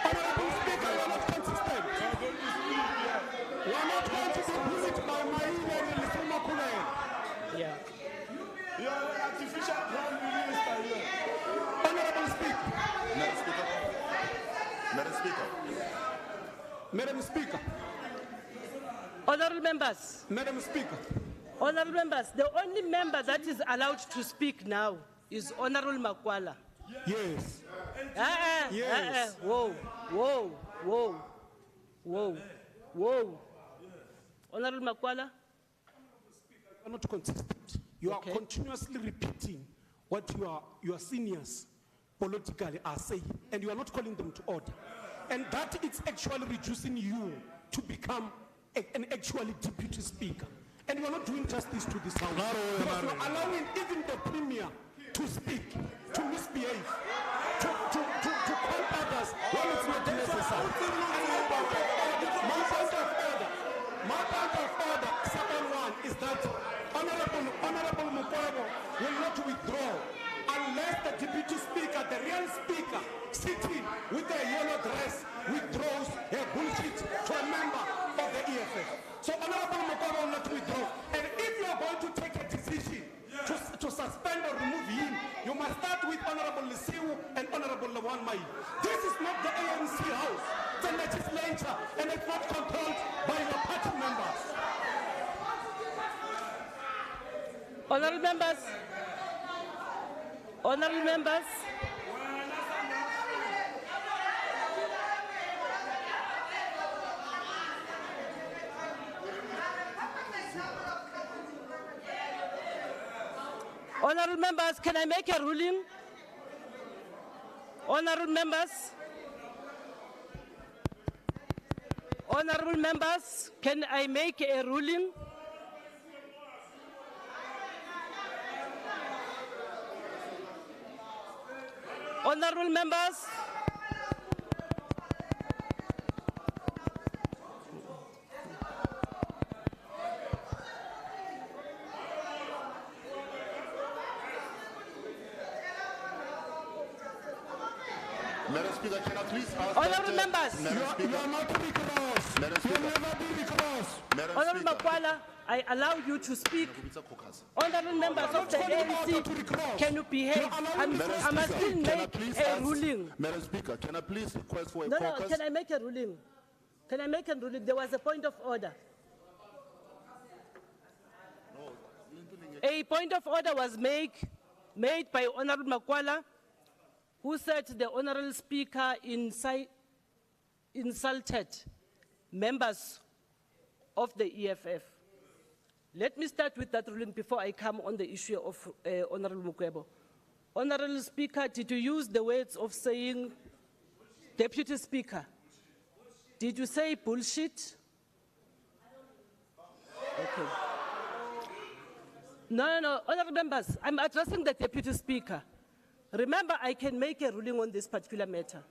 Honorable Speaker, you are not consistent. You are not going to be bullied by my email and Lesufi. Yeah. You are an artificial prime minister here. Honorable Speaker. Madam Speaker. Honorable members. Madam Speaker. Honorable members, the only member that is allowed to speak now is Honorable Makwala. Yes. Yes. Whoa. Honorable Makwala. You are not consistent. You are continuously repeating what your seniors politically are saying, and you are not calling them to order. And that is actually reducing you to become an actually deputy speaker. And you are not doing justice to this house. Because you are allowing even the premier to speak, to misbehave, to call others when it's not necessary. My point of order, second one, is that Honorable Mukwebo will not withdraw unless the deputy speaker, the real speaker, sitting with a yellow dress, withdraws her bullshit to a member of the EFF. So Honorable Mukwebo will not withdraw. And if you are going to take a members. Honorable members. Honorable members, can I make a ruling? Honorable members. Honorable members, can I make a ruling? Honorable members. Madam Speaker, can I please ask Honorable members. You are not recourse. Madam You will Speaker. never be recourse. Madam Honorable Speaker. Makwala, I allow you to speak. Honorable members of the ANC, can you behave? I must still make a ruling. Madam Speaker, can I please request for a No, caucus? can I make a ruling? Can I make a ruling? There was a point of order. A point of order was made by Honorable Makwala, who said the Honorable Speaker insulted members of the EFF. Let me start with that ruling before I come on the issue of Honorable Mukwebo. Honorable Speaker, did you use the words of saying, Deputy Speaker, did you say bullshit? Okay. No, honorable members, I'm addressing the Deputy Speaker. Remember, I can make a ruling on this particular matter.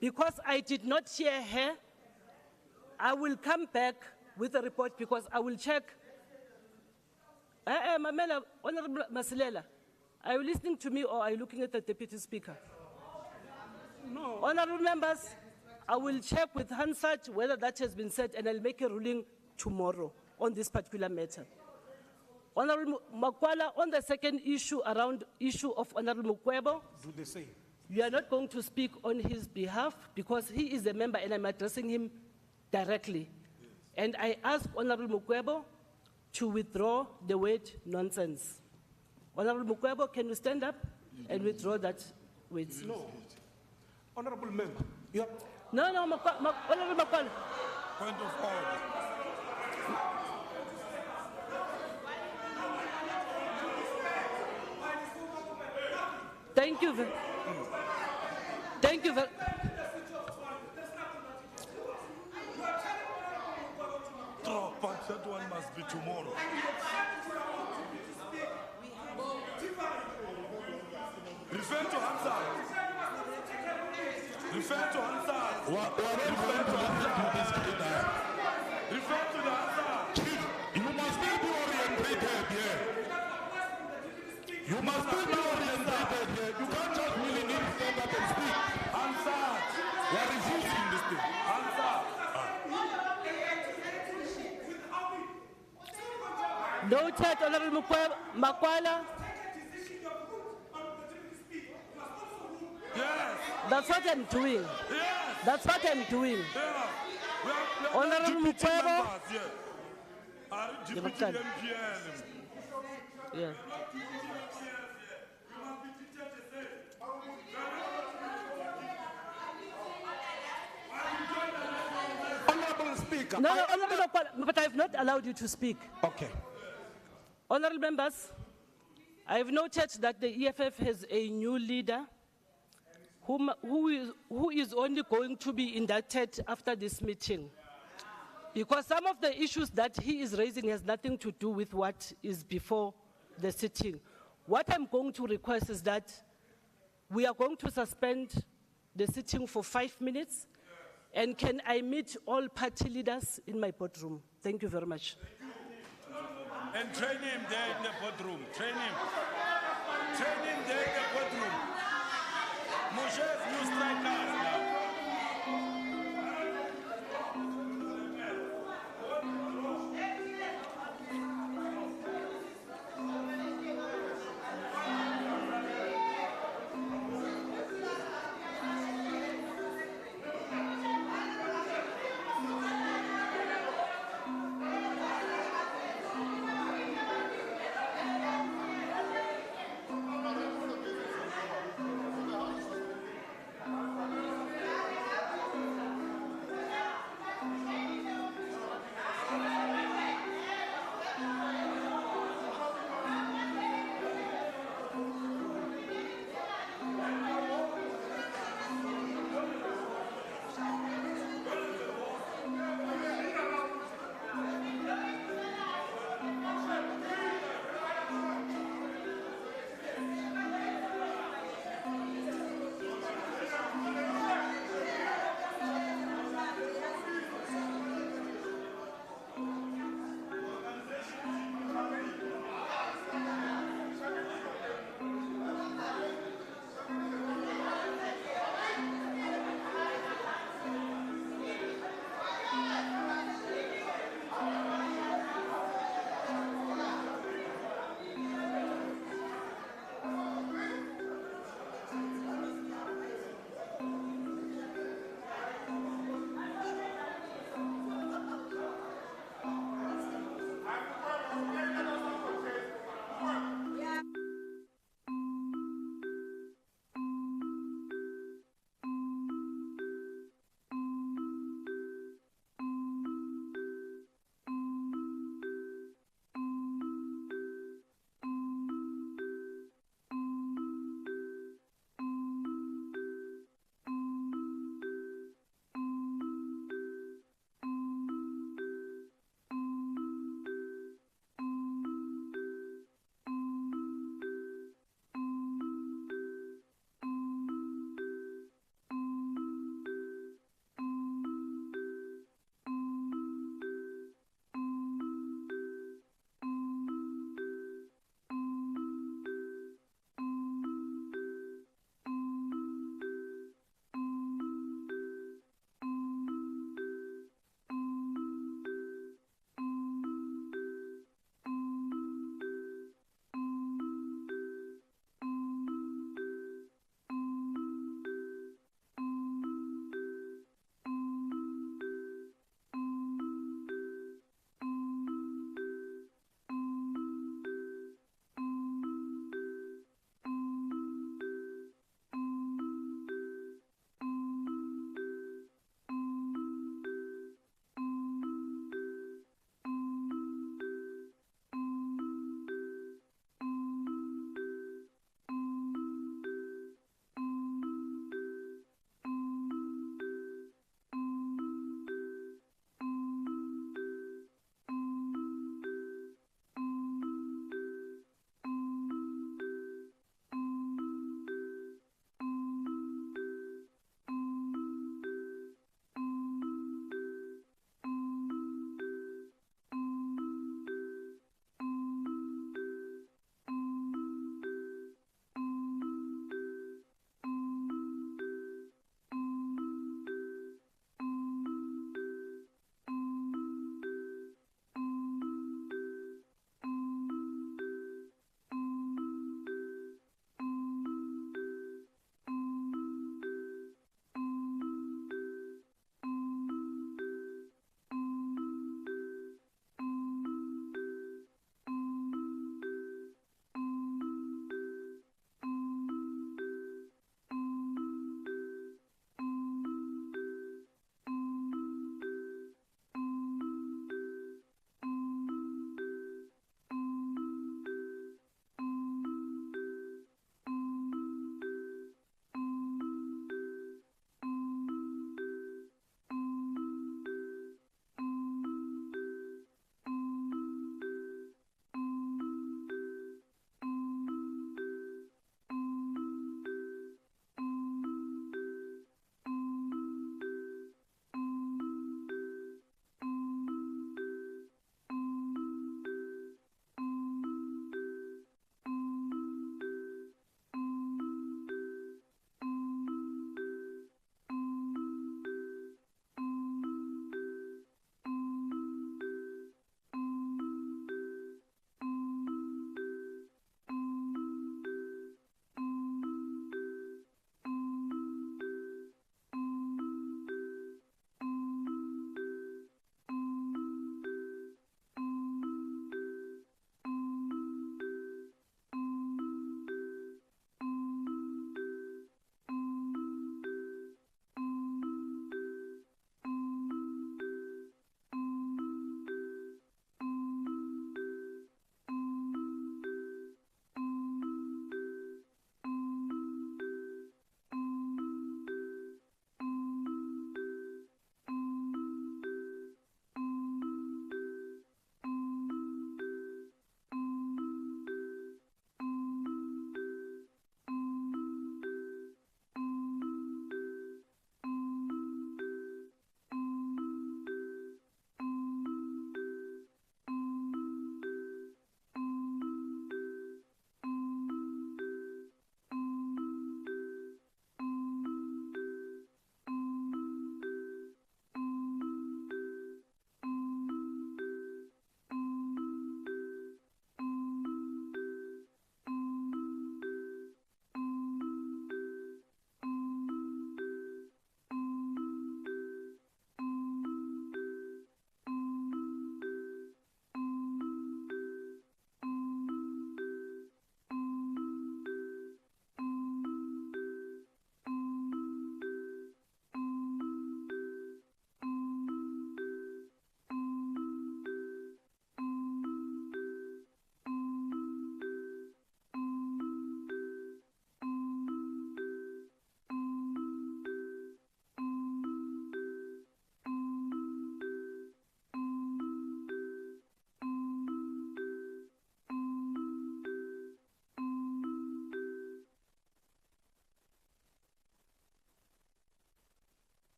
Because I did not hear her, I will come back with a report because I will check. Mamela, Honorable Masilela, are you listening to me or are you looking at the Deputy Speaker? No. Honorable members, I will check with Hansard whether that has been said and I'll make a ruling tomorrow on this particular matter. Honorable Makwala, on the second issue around issue of Honorable Mukwebo, Do the same. you are not going to speak on his behalf because he is a member and I'm addressing him directly. And I ask Honorable Mukwebo to withdraw the word nonsense. Honorable Mukwebo, can you stand up and withdraw that word? No. Honorable member, you are, No, Honorable Makwala. Point of order. Thank you. Thank you. Oh, but that one must be tomorrow. Refer to Hamza. Refer to Hamza. Refer to the Hamza. You must still be orientated here. You must still be orientated here. You can't just really need to stand up and speak. Hamza. We are refusing this thing. Hamza. Noted, Honorable Makwala. Yes. That's what I'm doing. Yes. That's what I'm doing. Yeah. We are Honorable deputy Mukwebo. members here. Deputy Yabakani. MPL. Yeah. Honorable Speaker. No, Honorable Makwala, but I have not allowed you to speak. Okay. Honorable members, I have noted that the EFF has a new leader who is only going to be inducted after this meeting. Because some of the issues that he is raising has nothing to do with what is before the sitting. What I'm going to request is that we are going to suspend the sitting for 5 minutes. And can I meet all party leaders in my boardroom? Thank you very much. And train him there in the boardroom. Train him. Train him there in the boardroom. Moshe's new strikers now.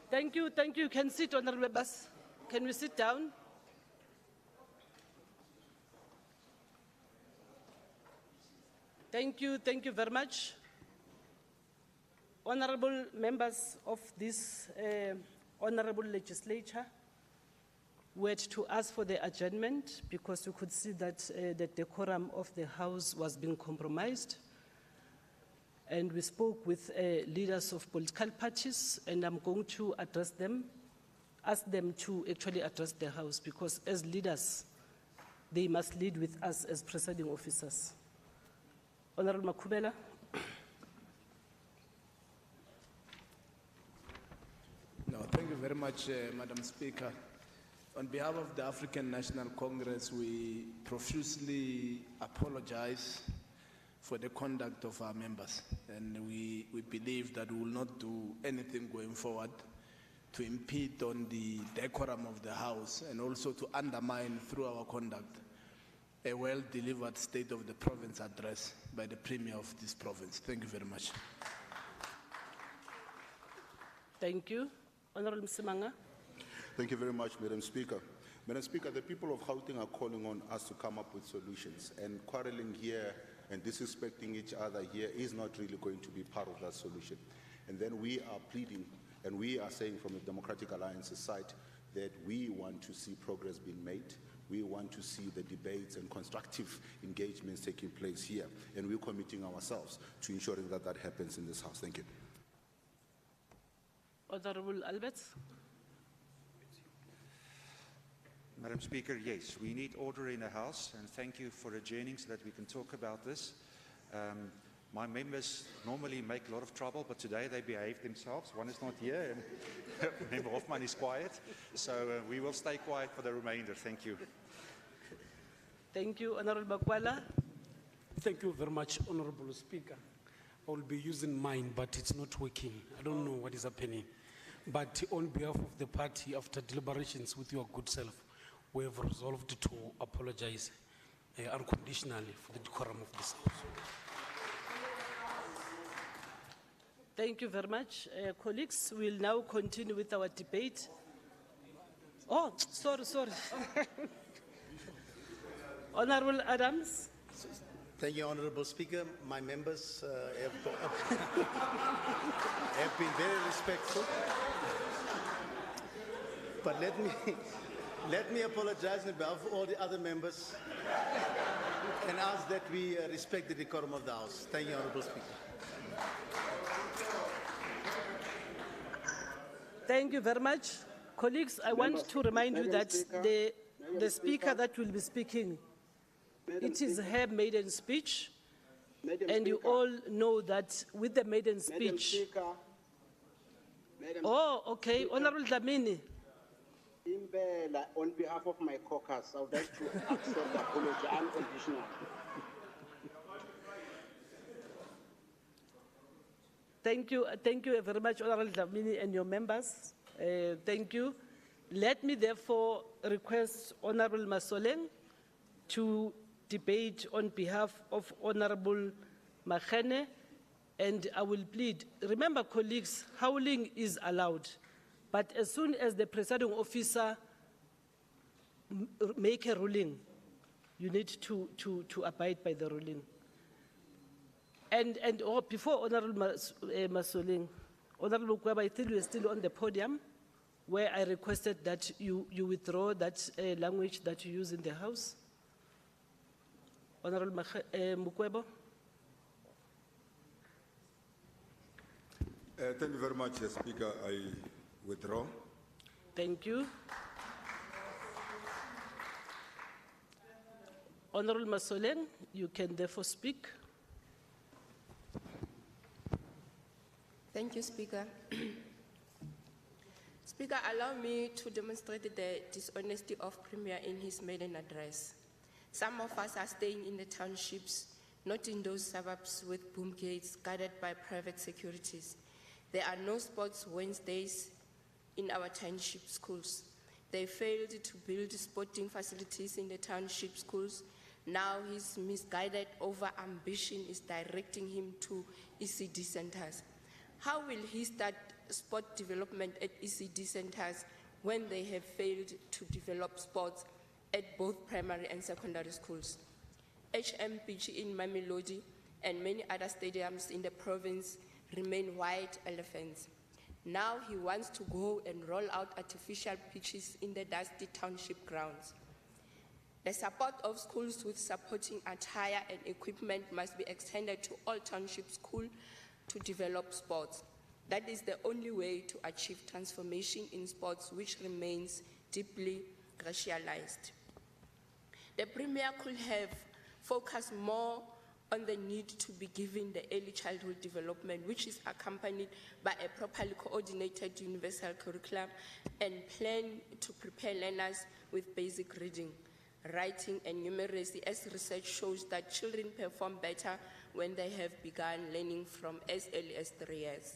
Thank you. You can sit, Honorable members. Can we sit down? Thank you very much. Honorable members of this honorable legislature, we had to ask for the adjournment because we could see that the decorum of the House was being compromised. And we spoke with leaders of political parties, and I'm going to address them, ask them to actually address the House, because as leaders, they must lead with us as presiding officers. Honorable Makubela. No, thank you very much, Madam Speaker. On behalf of the African National Congress, we profusely apologize for the conduct of our members. And we believe that we will not do anything going forward to impede on the decorum of the House and also to undermine through our conduct a well-delivered State of the Province address by the Premier of this province. Thank you very much. Thank you. Honorable Msimanga. Thank you very much, Madam Speaker. Madam Speaker, the people of Gauteng are calling on us to come up with solutions, and quarreling here and disrespecting each other here is not really going to be part of that solution. And then we are pleading, and we are saying from the Democratic Alliance's side that we want to see progress being made. We want to see the debates and constructive engagements taking place here, and we're committing ourselves to ensuring that that happens in this House. Thank you. Honorable Alberts. Madam Speaker, yes, we need order in the House, and thank you for adjourning so that we can talk about this. My members normally make a lot of trouble, but today they behaved themselves. One is not here, and Member Hoffman is quiet. So we will stay quiet for the remainder. Thank you. Thank you. Honorable Bakwala. Thank you very much, Honorable Speaker. I will be using mine, but it's not working. I don't know what is happening. But on behalf of the party, after deliberations with your good self, we have resolved to apologize unconditionally for the decorum of this House. Thank you very much. Colleagues, we'll now continue with our debate. Oh, sorry. Honorable Adams. Thank you, Honorable Speaker. My members have been very respectful. But let me apologize on behalf of all the other members and ask that we respect the decorum of the House. Thank you, Honorable Speaker. Thank you very much. Colleagues, I want to remind you that the speaker that will be speaking, it is her maiden speech, and you all know that with the maiden speech. Oh, okay. Honorable Dlamini. On behalf of my caucus, I would like to accept the apology unconditionally. Thank you very much, Honorable Dlamini and your members. Thank you. Let me therefore request Honorable Masoleng to debate on behalf of Honorable Magene, and I will plead. Remember, colleagues, howling is allowed, but as soon as the presiding officer make a ruling, you need to abide by the ruling. And before Honorable Masoleng, Honorable Kweba, I think you are still on the podium, where I requested that you withdraw that language that you use in the House. Honorable Mukwebo. Thank you very much, Speaker. I withdraw. Thank you. Honorable Masoleng, you can therefore speak. Thank you, Speaker. Speaker, allow me to demonstrate the dishonesty of Premier in his maiden address. Some of us are staying in the townships not in those suburbs with boom gates guarded by private securities. There are no sports Wednesdays in our township schools. They failed to build sporting facilities in the township schools. Now his misguided over-ambition is directing him to ECD centers. How will he start sport development at ECD centers when they have failed to develop sports at both primary and secondary schools? HMPG in Mamelodi and many other stadiums in the province remain white elephants. Now he wants to go and roll out artificial pitches in the dusty township grounds. The support of schools with supporting attire and equipment must be extended to all township schools to develop sports. That is the only way to achieve transformation in sports, which remains deeply racialized. The Premier could have focused more on the need to be given the early childhood development, which is accompanied by a properly coordinated universal curriculum and plan to prepare learners with basic reading, writing, and numeracy, as research shows that children perform better when they have begun learning from as early as 3 years.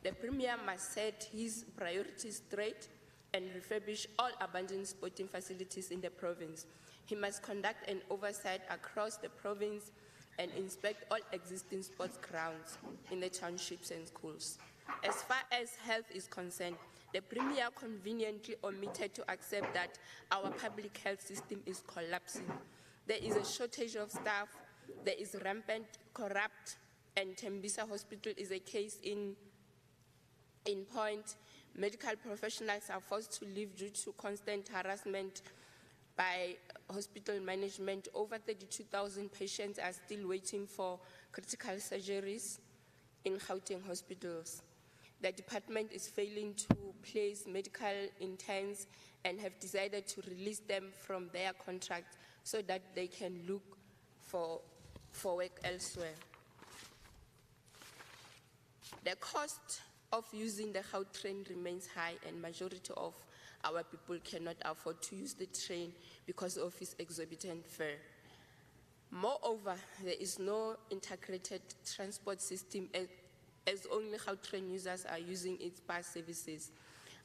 The Premier must set his priorities straight and refurbish all abandoned sporting facilities in the province. He must conduct an oversight across the province and inspect all existing sports grounds in the townships and schools. As far as health is concerned, the Premier conveniently omitted to accept that our public health system is collapsing. There is a shortage of staff, there is rampant corrupt, and Tembisa Hospital is a case in point. Medical professionals are forced to leave due to constant harassment by hospital management. Over 32,000 patients are still waiting for critical surgeries in Gauteng hospitals. The department is failing to place medical interns and have decided to release them from their contract so that they can look for work elsewhere. The cost of using the Gautrain remains high, and majority of our people cannot afford to use the train because of its exorbitant fare. Moreover, there is no integrated transport system as only Gautrain users are using its bus services.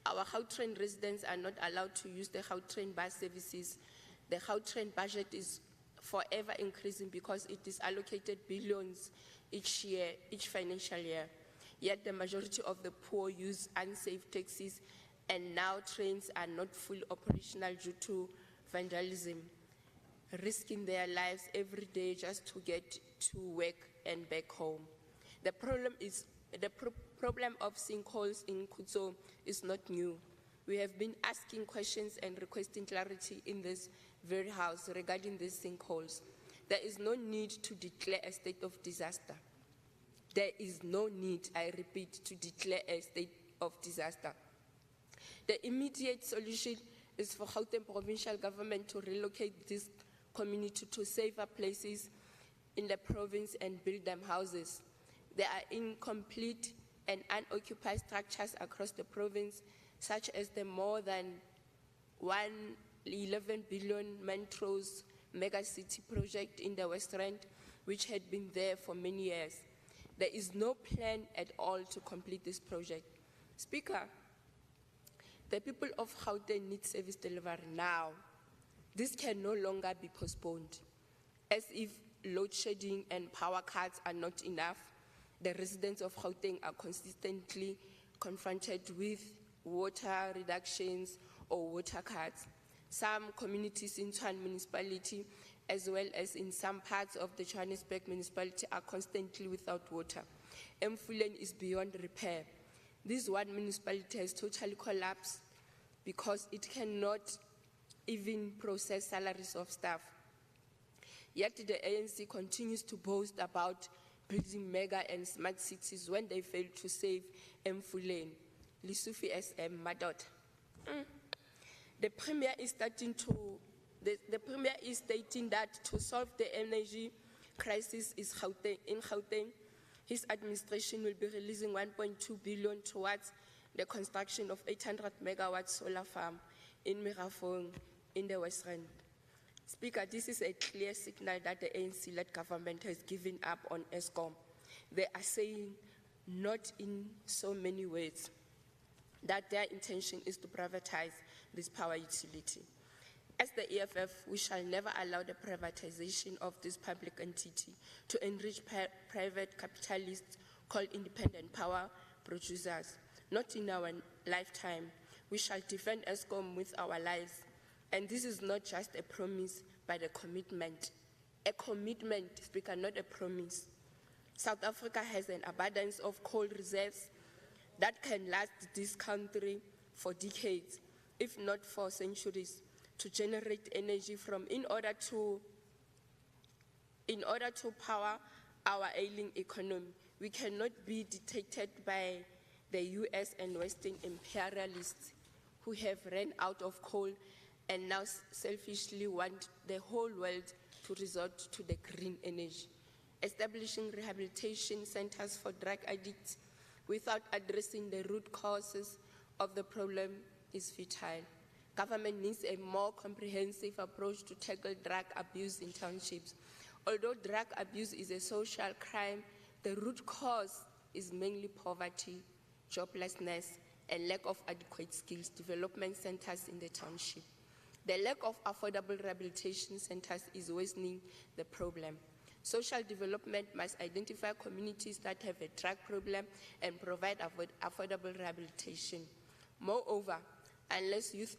Our Gautrain residents are not allowed to use the Gautrain bus services. The Gautrain budget is forever increasing because it is allocated billions each year, each financial year. Yet the majority of the poor use unsafe taxis, and now trains are not fully operational due to vandalism, risking their lives every day just to get to work and back home. The problem of sinkholes in Kutso is not new. We have been asking questions and requesting clarity in this very house regarding these sinkholes. There is no need to declare a state of disaster. There is no need, I repeat, to declare a state of disaster. The immediate solution is for Gauteng Provincial Government to relocate this community to safer places in the province and build them houses. There are incomplete and unoccupied structures across the province, such as the more than 11 billion Montrose megacity project in the West Rand, which had been there for many years. There is no plan at all to complete this project. Speaker, the people of Gauteng need service delivery now. This can no longer be postponed. As if load shedding and power cuts are not enough, the residents of Gauteng are consistently confronted with water reductions or water cuts. Some communities in Tshwane municipality, as well as in some parts of the Johannesburg municipality, are constantly without water. Mfuleni is beyond repair. This one municipality has totally collapsed because it cannot even process salaries of staff. Yet the ANC continues to boast about building mega and smart cities when they fail to save Mfuleni. Lesufi SM, my daughter. The Premier is stating that to solve the energy crisis in Gauteng, his administration will be releasing 1.2 billion towards the construction of 800 megawatt solar farm in Mirafong in the West Rand. Speaker, this is a clear signal that the ANC-led government has given up on Eskom. They are saying, not in so many words, that their intention is to privatize this power utility. As the EFF, we shall never allow the privatization of this public entity to enrich private capitalists called independent power producers. Not in our lifetime. We shall defend Eskom with our lives. And this is not just a promise, but a commitment. A commitment, Speaker, not a promise. South Africa has an abundance of coal reserves that can last this country for decades, if not for centuries, to generate energy from in order to power our ailing economy. We cannot be dictated by the US and Western imperialists who have ran out of coal and now selfishly want the whole world to resort to the green energy. Establishing rehabilitation centers for drug addicts without addressing the root causes of the problem is futile. Government needs a more comprehensive approach to tackle drug abuse in townships. Although drug abuse is a social crime, the root cause is mainly poverty, joblessness, and lack of adequate skills development centers in the township. The lack of affordable rehabilitation centers is worsening the problem. Social development must identify communities that have a drug problem and provide affordable rehabilitation. Moreover, unless youth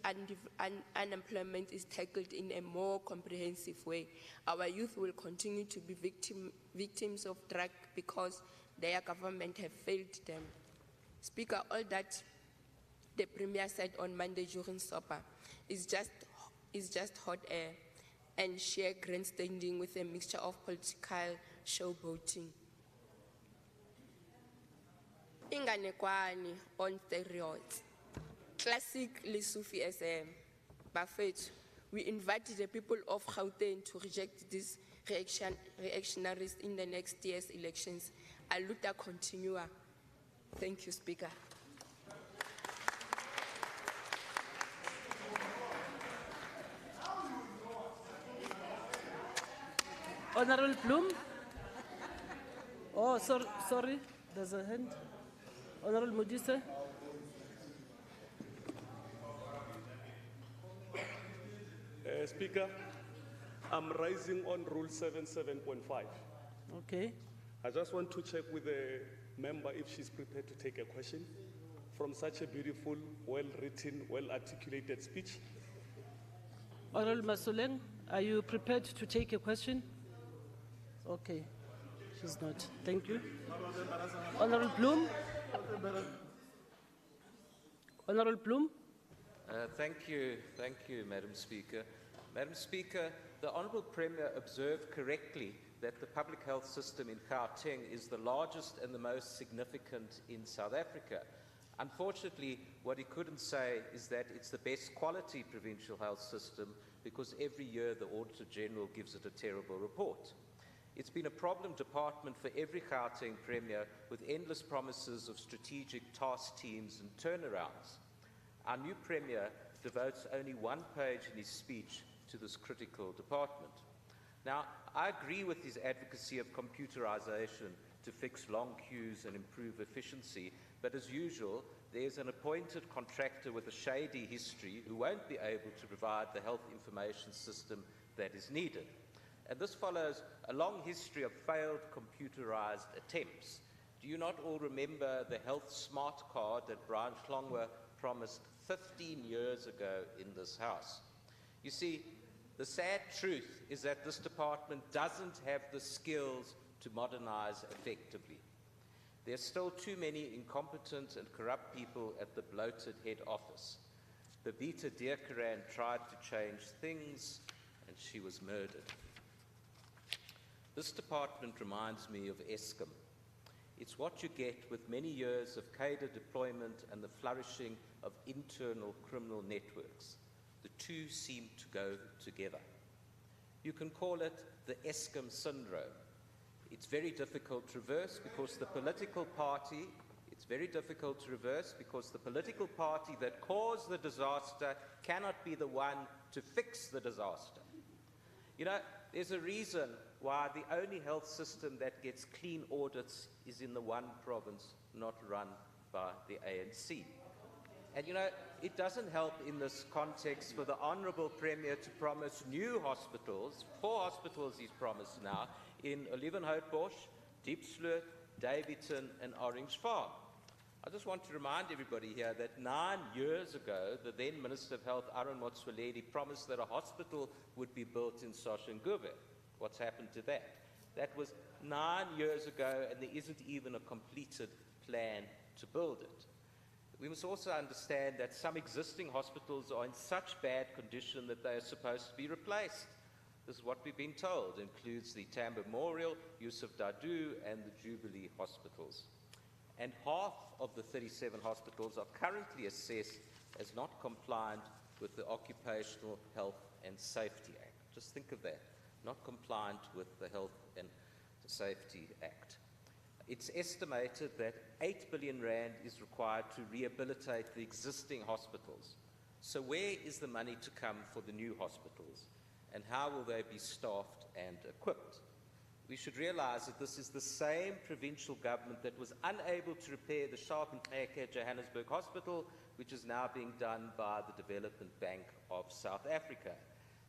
unemployment is tackled in a more comprehensive way, our youth will continue to be victims of drug because their government have failed them. Speaker, all that the Premier said on Monday during supper is just hot air and sheer grandstanding with a mixture of political showboating. Inganekwani on steroids. Classic Lesufi SM. Buffett, we invite the people of Gauteng to reject these reactionaries in the next year's elections. A luta continua. Thank you, Speaker. Honorable Bloom. Oh, sorry, there's a hand. Honorable Modise. Speaker, I'm rising on Rule 77.5. Okay. I just want to check with the member if she's prepared to take a question from such a beautiful, well-written, well-articulated speech. Honorable Masoleng, are you prepared to take a question? Okay, she's not. Thank you. Honorable Bloom. Honorable Bloom. Thank you, Madam Speaker. Madam Speaker, the Honourable Premier observed correctly that the public health system in Gauteng is the largest and the most significant in South Africa. Unfortunately, what he couldn't say is that it's the best quality provincial health system because every year the Auditor General gives it a terrible report. It's been a problem department for every Gauteng Premier with endless promises of strategic task teams and turnarounds. Our new Premier devotes only one page in his speech to this critical department. Now, I agree with his advocacy of computerization to fix long queues and improve efficiency, but as usual, there's an appointed contractor with a shady history who won't be able to provide the health information system that is needed. And this follows a long history of failed computerized attempts. Do you not all remember the health smart card that Brian Klongwa promised 15 years ago in this House? You see, the sad truth is that this department doesn't have the skills to modernize effectively. There are still too many incompetent and corrupt people at the bloated head office. Babita Deokaran tried to change things, and she was murdered. This department reminds me of Eskom. It's what you get with many years of cadre deployment and the flourishing of internal criminal networks. The two seem to go together. You can call it the Eskom syndrome. It's very difficult to reverse because the political party that caused the disaster cannot be the one to fix the disaster. You know, there's a reason why the only health system that gets clean audits is in the one province not run by the ANC. And you know, it doesn't help in this context for the Honourable Premier to promise new hospitals, 4 hospitals he's promised now, in Olivenhoutbosch, Diepsloot, Daveyton and Orange Farm. I just want to remind everybody here that 9 years ago, the then Minister of Health, Aaron Motsoaledi, promised that a hospital would be built in Soshanguve. What's happened to that? That was 9 years ago, and there isn't even a completed plan to build it. We must also understand that some existing hospitals are in such bad condition that they are supposed to be replaced. This is what we've been told. It includes the Tambo Memorial, Yusuf Dadoo, and the Jubilee hospitals. And half of the 37 hospitals are currently assessed as not compliant with the Occupational Health and Safety Act. Just think of that, not compliant with the Health and Safety Act. It's estimated that 8 billion rand is required to rehabilitate the existing hospitals. So where is the money to come for the new hospitals? And how will they be staffed and equipped? We should realize that this is the same provincial government that was unable to repair the Sharp and Klerk Johannesburg Hospital, which is now being done by the Development Bank of South Africa.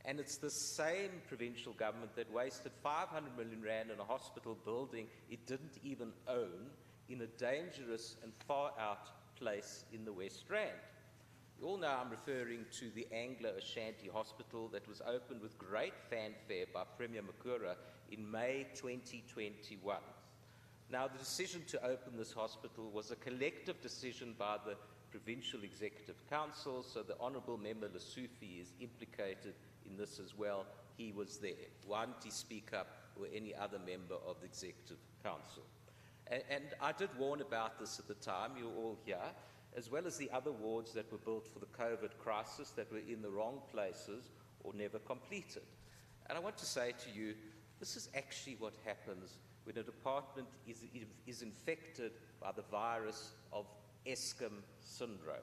And it's the same provincial government that wasted 500 million rand on a hospital building it didn't even own in a dangerous and far out place in the West Rand. You all know I'm referring to the Anglo-Ashanti Hospital that was opened with great fanfare by Premier Makura in May 2021. Now, the decision to open this hospital was a collective decision by the Provincial Executive Council, so the Honourable Member Lesufi is implicated in this as well. He was there. Why didn't he speak up, or any other member of the Executive Council? And I did warn about this at the time, you were all here, as well as the other wards that were built for the COVID crisis that were in the wrong places or never completed. And I want to say to you, this is actually what happens when a department is infected by the virus of Eskom syndrome.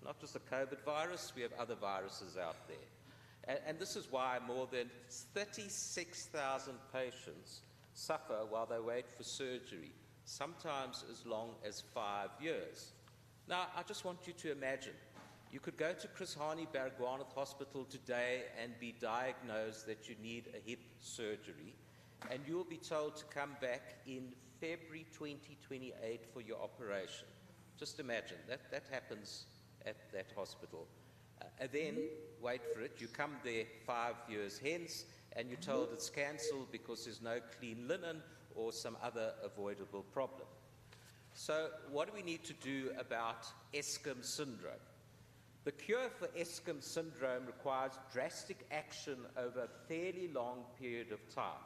Not just the COVID virus, we have other viruses out there. And this is why more than 36,000 patients suffer while they wait for surgery, sometimes as long as 5 years. Now, I just want you to imagine, you could go to Chris Hani Baragwanath Hospital today and be diagnosed that you need a hip surgery, and you'll be told to come back in February 2028 for your operation. Just imagine, that happens at that hospital. And then, wait for it, you come there 5 years hence, and you're told it's cancelled because there's no clean linen or some other avoidable problem. So what do we need to do about Eskom syndrome? The cure for Eskom syndrome requires drastic action over a fairly long period of time.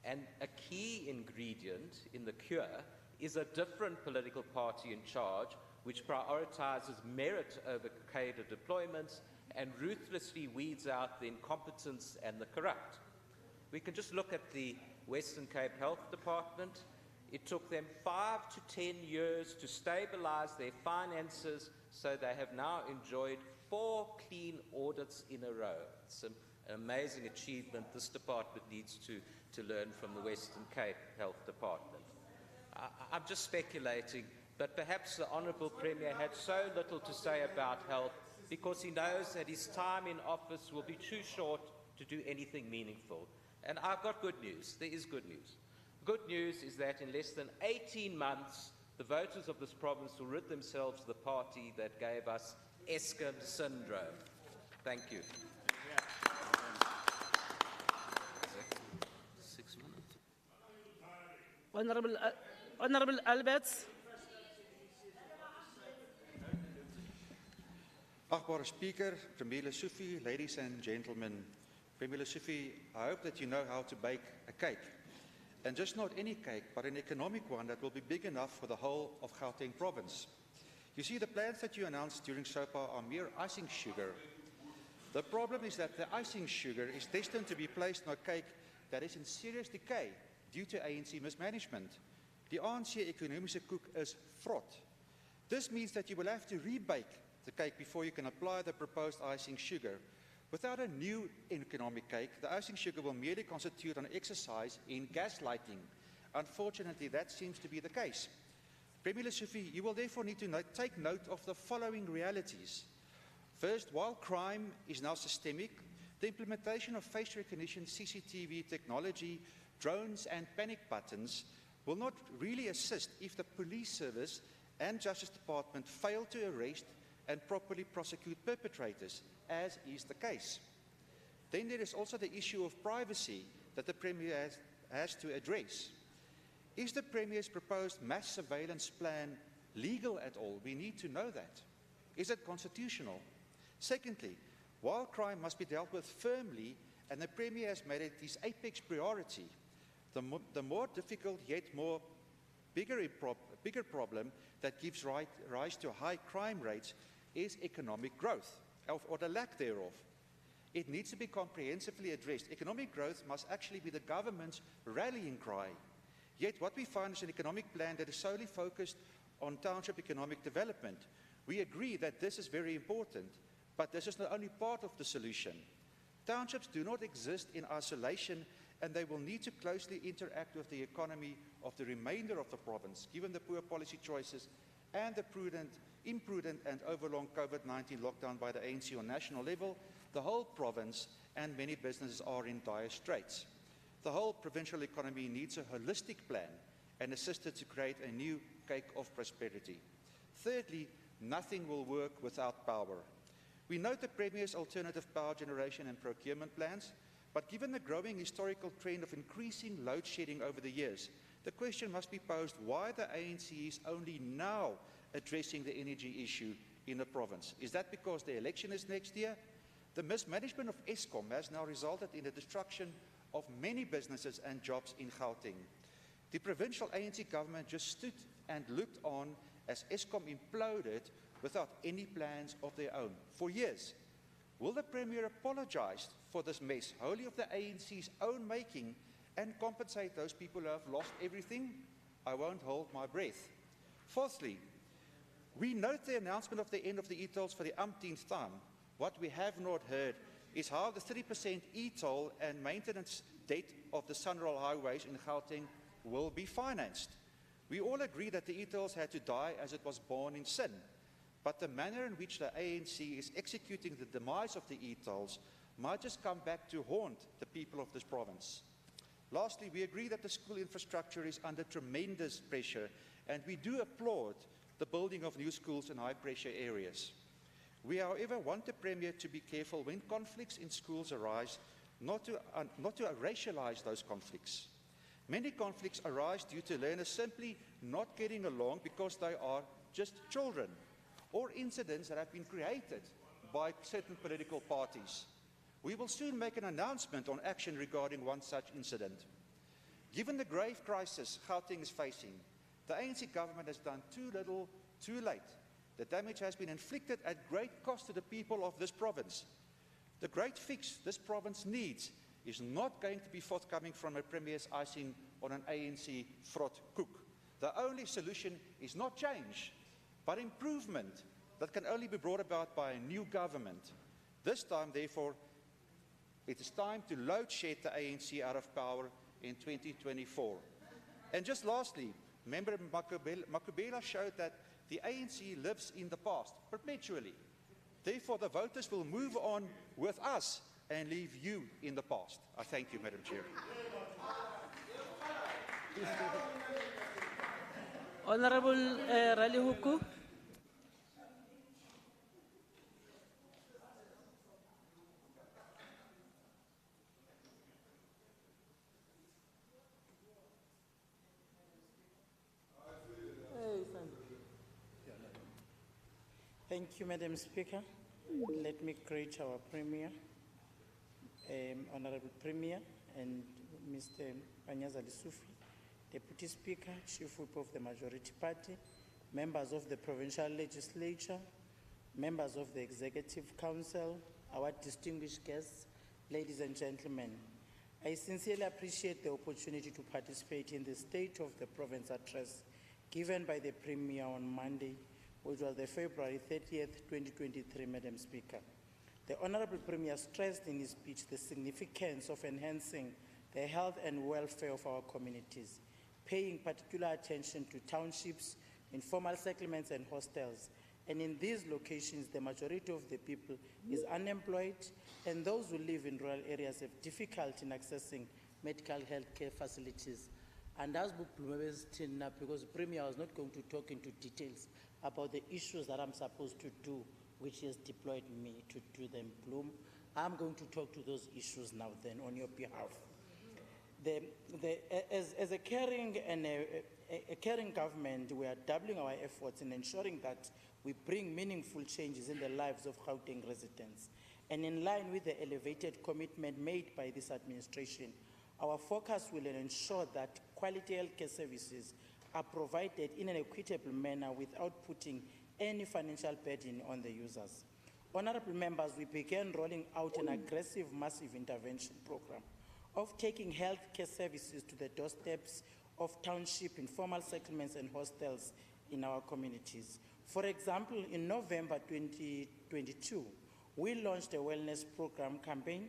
And a key ingredient in the cure is a different political party in charge which prioritizes merit over cadre deployments and ruthlessly weeds out the incompetents and the corrupt. We can just look at the Western Cape Health Department. It took them 5 to 10 years to stabilize their finances, so they have now enjoyed 4 clean audits in a row. It's an amazing achievement this department needs to learn from the Western Cape Health Department. I'm just speculating, but perhaps the Honourable Premier had so little to say about health because he knows that his time in office will be too short to do anything meaningful. And I've got good news. There is good news. Good news is that in less than 18 months, the voters of this province will rid themselves of the party that gave us Eskom syndrome. Thank you. 6 minutes. Honourable Alberts. Agbare Speaker, Premier Lesufi, ladies and gentlemen. Premier Lesufi, I hope that you know how to bake a cake. And just not any cake, but an economic one that will be big enough for the whole of Gauteng province. You see, the plans that you announced during SOPA are mere icing sugar. The problem is that the icing sugar is destined to be placed on a cake that is in serious decay due to ANC mismanagement. The ANC economische koek is vrot. This means that you will have to rebake the cake before you can apply the proposed icing sugar. Without a new economic cake, the icing sugar will merely constitute an exercise in gaslighting. Unfortunately, that seems to be the case. Premier Lesufi, you will therefore need to take note of the following realities. First, while crime is now systemic, the implementation of face recognition, CCTV technology, drones and panic buttons will not really assist if the police service and Justice Department fail to arrest and properly prosecute perpetrators, as is the case. Then there is also the issue of privacy that the Premier has to address. Is the Premier's proposed mass surveillance plan legal at all? We need to know that. Is it constitutional? Secondly, while crime must be dealt with firmly, and the Premier has made it his apex priority, the more difficult yet bigger problem that gives rise to high crime rates is economic growth, or the lack thereof. It needs to be comprehensively addressed. Economic growth must actually be the government's rallying cry. Yet what we find is an economic plan that is solely focused on township economic development. We agree that this is very important, but this is not only part of the solution. Townships do not exist in isolation, and they will need to closely interact with the economy of the remainder of the province, given the poor policy choices and the imprudent and overlong COVID-19 lockdown by the ANC on national level. The whole province and many businesses are in dire straits. The whole provincial economy needs a holistic plan and assisted to create a new cake of prosperity. Thirdly, nothing will work without power. We note the Premier's alternative power generation and procurement plans, but given the growing historical trend of increasing load shedding over the years, the question must be posed why the ANC is only now addressing the energy issue in the province. Is that because the election is next year? The mismanagement of Eskom has now resulted in the destruction of many businesses and jobs in Gauteng. The provincial ANC government just stood and looked on as Eskom imploded without any plans of their own for years. Will the Premier apologize for this mess, wholly of the ANC's own making, and compensate those people who have lost everything? I won't hold my breath. Fourthly, we note the announcement of the end of the e-tolls for the umpteenth time. What we have not heard is how the 30% e-toll and maintenance debt of the Sunroll highways in Gauteng will be financed. We all agree that the e-tolls had to die as it was born in sin, but the manner in which the ANC is executing the demise of the e-tolls might just come back to haunt the people of this province. Lastly, we agree that the school infrastructure is under tremendous pressure, and we do applaud the building of new schools in high-pressure areas. We, however, want the Premier to be careful when conflicts in schools arise, not to racialize those conflicts. Many conflicts arise due to learners simply not getting along because they are just children, or incidents that have been created by certain political parties. We will soon make an announcement on action regarding one such incident. Given the grave crisis Gauteng is facing, the ANC government has done too little, too late. The damage has been inflicted at great cost to the people of this province. The great fix this province needs is not going to be forthcoming from a Premier's icing on an ANC fraught cook. The only solution is not change, but improvement that can only be brought about by a new government. This time, therefore, it is time to load shed the ANC out of power in 2024. And just lastly, Member Makubela showed that the ANC lives in the past perpetually. Therefore, the voters will move on with us and leave you in the past. I thank you, Madam Chair. Honorable Ralihuku. Thank you, Madam Speaker. Let me greet our Premier, Honorable Premier, and Mr. Panyaza Lesufi, Deputy Speaker, Chief Whip of the Majority Party, members of the Provincial Legislature, members of the Executive Council, our distinguished guests, ladies and gentlemen. I sincerely appreciate the opportunity to participate in the State of the Province address given by the Premier on Monday, which was the February 30th, 2023, Madam Speaker. The Honorable Premier stressed in his speech the significance of enhancing the health and welfare of our communities, paying particular attention to townships, informal settlements and hostels. And in these locations, the majority of the people is unemployed, and those who live in rural areas have difficulty in accessing medical health care facilities. And as because the Premier was not going to talk into details about the issues that I'm supposed to do, which he has deployed me to do them, Bloom, I'm going to talk to those issues now then on your behalf. As a caring and a caring government, we are doubling our efforts in ensuring that we bring meaningful changes in the lives of Gauteng residents. And in line with the elevated commitment made by this administration, our focus will ensure that quality healthcare services are provided in an equitable manner without putting any financial burden on the users. Honorable members, we began rolling out an aggressive massive intervention program of taking healthcare services to the doorsteps of township, informal settlements and hostels in our communities. For example, in November 2022, we launched a wellness program campaign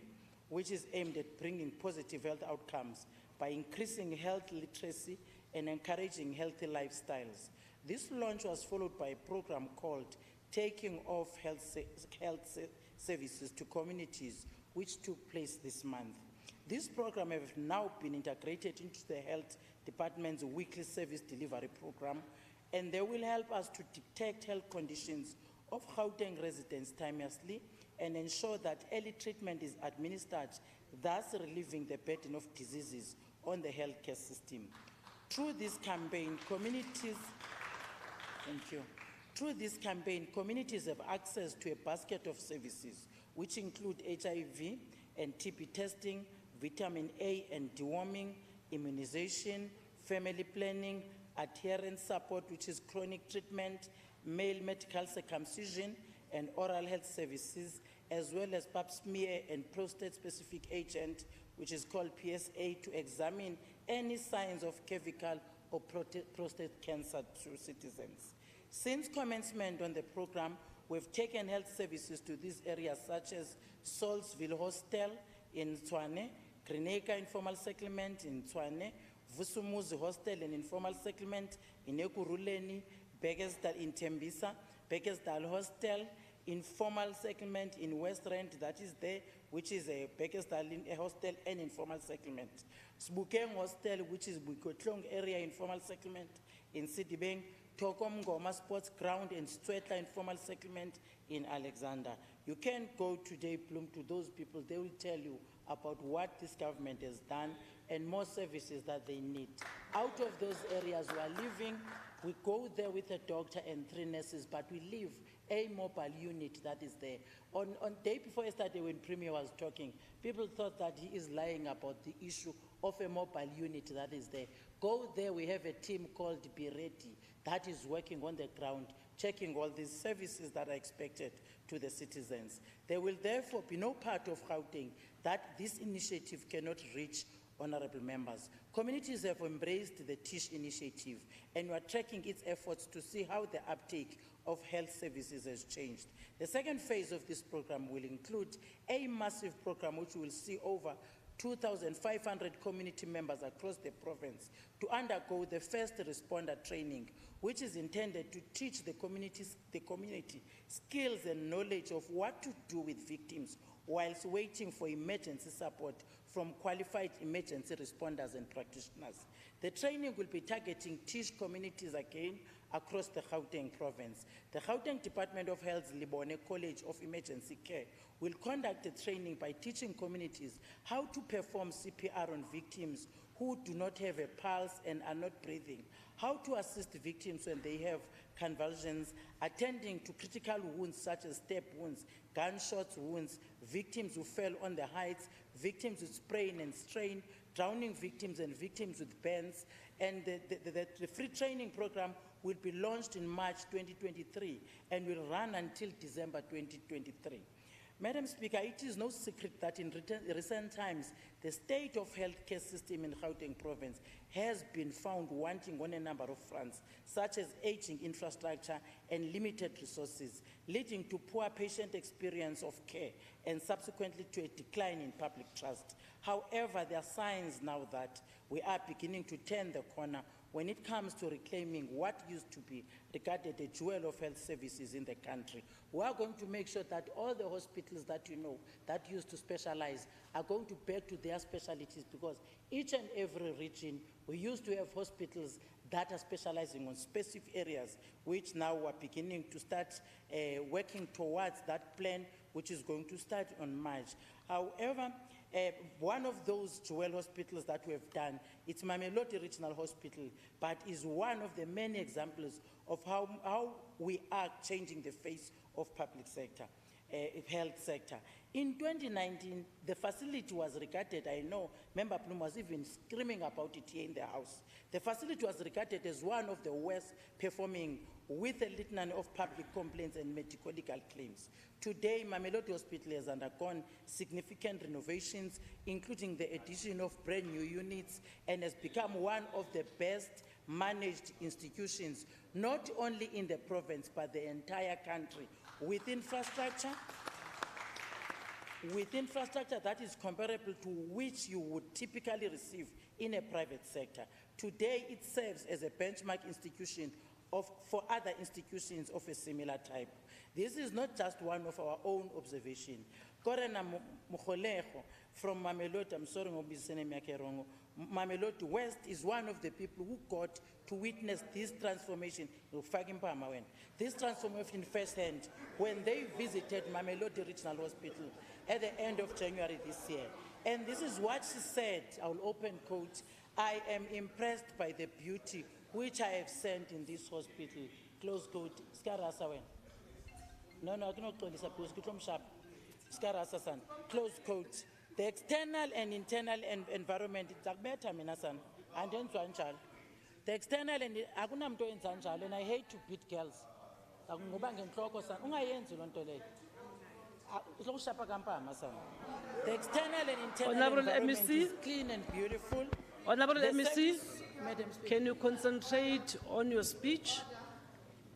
which is aimed at bringing positive health outcomes by increasing health literacy and encouraging healthy lifestyles. This launch was followed by a program called Taking Off Health Services to Communities, which took place this month. This program has now been integrated into the Health Department's weekly service delivery program, and they will help us to detect health conditions of Gauteng residents timelessly and ensure that early treatment is administered, thus relieving the burden of diseases on the healthcare system. Through this campaign, communities have access to a basket of services, which include HIV and TB testing, vitamin A and deworming, immunization, family planning, adherence support, which is chronic treatment, male medical circumcision, and oral health services, as well as pap smear and prostate-specific agent, which is called PSA, to examine any signs of cervical or prostate cancer to citizens. Since commencement on the program, we've taken health services to these areas such as Solsville Hostel in Tshwane, Greenacre Informal Settlement in Tshwane, Vusumuzi Hostel and Informal Settlement in Ekurhuleni, Bekesdal in Tembisa, Bekesdal Hostel, Informal Settlement in West Rand, that is there, which is a Bekesdal Hostel and Informal Settlement. Sbukeng Hostel, which is Bukotlong area Informal Settlement in Sidibeng, Tokom Goma Sports Ground and Stwetla Informal Settlement in Alexander. You can go today, Bloom, to those people. They will tell you about what this government has done and more services that they need. Out of those areas we are living, we go there with a doctor and 3 nurses, but we leave a mobile unit that is there. On day before yesterday when Premier was talking, people thought that he is lying about the issue of a mobile unit that is there. Go there, we have a team called Be Ready that is working on the ground, checking all these services that are expected to the citizens. There will therefore be no part of Gauteng that this initiative cannot reach, honorable members. Communities have embraced the TISH initiative, and we are tracking its efforts to see how the uptake of health services has changed. The second phase of this program will include a massive program which will see over 2,500 community members across the province to undergo the first responder training, which is intended to teach the community skills and knowledge of what to do with victims whilst waiting for emergency support from qualified emergency responders and practitioners. The training will be targeting TISH communities again across the Gauteng province. The Gauteng Department of Health's Libone College of Emergency Care will conduct the training by teaching communities how to perform CPR on victims who do not have a pulse and are not breathing, how to assist victims when they have convulsions, attending to critical wounds such as stab wounds, gunshots wounds, victims who fell on the heights, victims with sprain and strain, drowning victims and victims with burns. And the free training program will be launched in March 2023 and will run until December 2023. Madam Speaker, it is no secret that in recent times, the state of healthcare system in Gauteng province has been found wanting on a number of fronts, such as aging infrastructure and limited resources, leading to poor patient experience of care and subsequently to a decline in public trust. However, there are signs now that we are beginning to turn the corner when it comes to reclaiming what used to be regarded a jewel of health services in the country. We are going to make sure that all the hospitals that you know that used to specialize are going to back to their specialties, because each and every region, we used to have hospitals that are specializing on specific areas, which now we're beginning to start working towards that plan, which is going to start on March. However, one of those jewel hospitals that we have done, it's Mamelodi Regional Hospital, but is one of the many examples of how we are changing the face of public sector, health sector. In 2019, the facility was regarded, I know Member Plum was even screaming about it here in the House. The facility was regarded as one of the worst performing, with a litany of public complaints and medical legal claims. Today, Mamelodi Hospital has undergone significant renovations, including the addition of brand new units, and has become one of the best managed institutions, not only in the province, but the entire country, with infrastructure that is comparable to which you would typically receive in a private sector. Today, it serves as a benchmark institution for other institutions of a similar type. This is not just one of our own observations. Korena Mukholejo from Mamelodi, I'm sorry, Mamelodi West is one of the people who got to witness this transformation, this transformation firsthand when they visited Mamelodi Regional Hospital at the end of January this year. And this is what she said, I'll open quote, "I am impressed by the beauty which I have sent in this hospital," close quote. No, I cannot call this a close quote. The external and internal environment, the external and and I hate to beat girls. The external and internal Honourable environment MEC. is clean and beautiful. Honourable The MEC, service- Madam Speaker. can you concentrate on your speech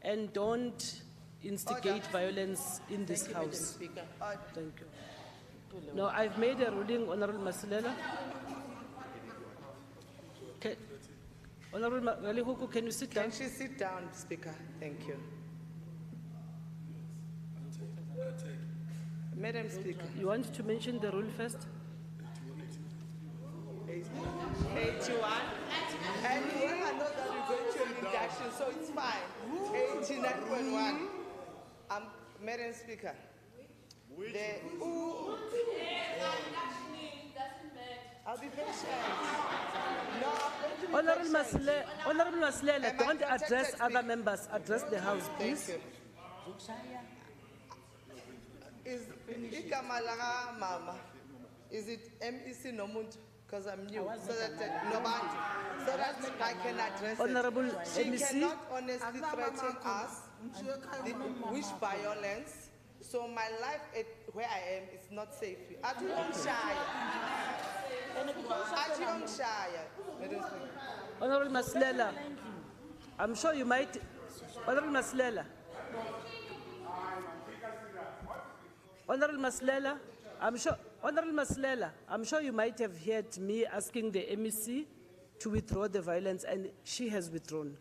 and don't instigate violence in this Thank you, Madam House? Speaker. Thank you. No, I've made a ruling, Honourable Masilela. Honourable Ralihuku, can you sit down? Can she sit down, Speaker? Thank you. Madam Speaker. You want to mention the rule first? 81. And I know that we're going to an induction, so it's fine. 89.1. Madam Speaker. I'll be patient. No, Honourable Masilela, don't address other members, address the House, please. Is Ikamalaga Mama? Is it MEC Nomuntu? Because I'm new, so that I can address Honourable it. She MEC. cannot honestly threaten us with violence. So my life where I am is not safe. Honourable Masilela, I'm sure you might. Honourable Masilela. Honourable Masilela, I'm sure you might have heard me asking the MEC to withdraw the violence, and she has withdrawn.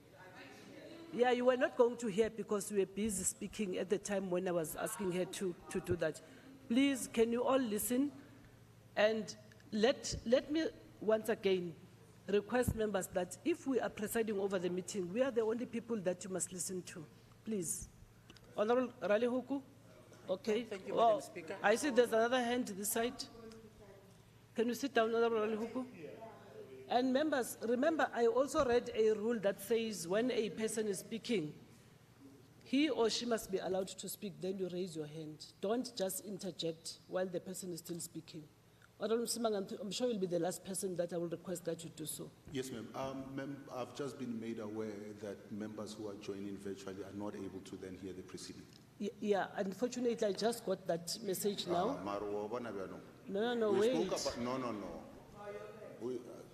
Yeah, you were not going to hear because we were busy speaking at the time when I was asking her to do that. Please, can you all listen? And let me once again request members that if we are presiding over the meeting, we are the only people that you must listen to. Please. Honourable Ralihuku? Okay. Thank you, Well, Madam Speaker. I see there's another hand this side. Can you sit down, Honourable Ralihuku? And members, remember, I also read a rule that says when a person is speaking, he or she must be allowed to speak, then you raise your hand. Don't just interject while the person is still speaking. Honourable Msimang, I'm sure you'll be the last person that I will request that you do so. Yes, ma'am. I've just been made aware that members who are joining virtually are not able to then hear the proceeding. Yeah, unfortunately, I just got that message now. No, We wait. spoke about, no.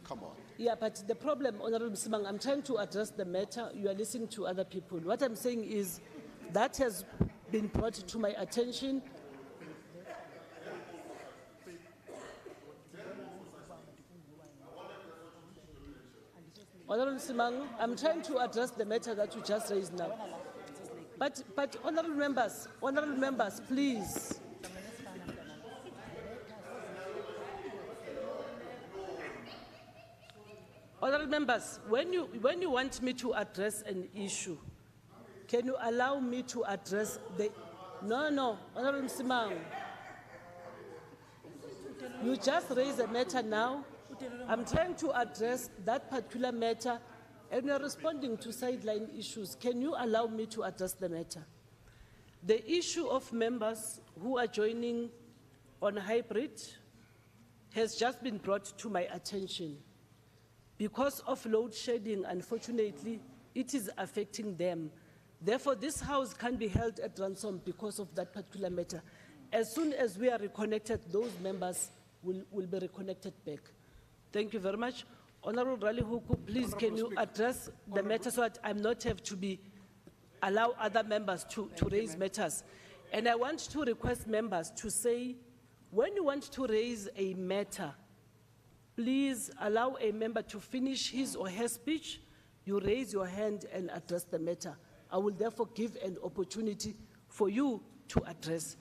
Come on. Yeah, but the problem, Honorable Msimang, I'm trying to address the matter. You are listening to other people. What I'm saying is that has been brought to my attention. Honorable Msimang, I'm trying to address the matter that you just raised now. But honorable members, please. Honorable members, when you want me to address an issue, can you allow me to address the... No, Honorable Msimang. You just raised a matter now. I'm trying to address that particular matter, and you're responding to sideline issues. Can you allow me to address the matter? The issue of members who are joining on hybrid has just been brought to my attention. Because of load shedding, unfortunately, it is affecting them. Therefore, this house can be held at ransom because of that particular matter. As soon as we are reconnected, those members will be reconnected back. Thank you very much. Honorable Rally Huku, please can you address the matter so that I'm not have to allow other members to raise matters. And I want to request members to say, when you want to raise a matter, please allow a member to finish his or her speech. You raise your hand and address the matter. I will therefore give an opportunity for you to address.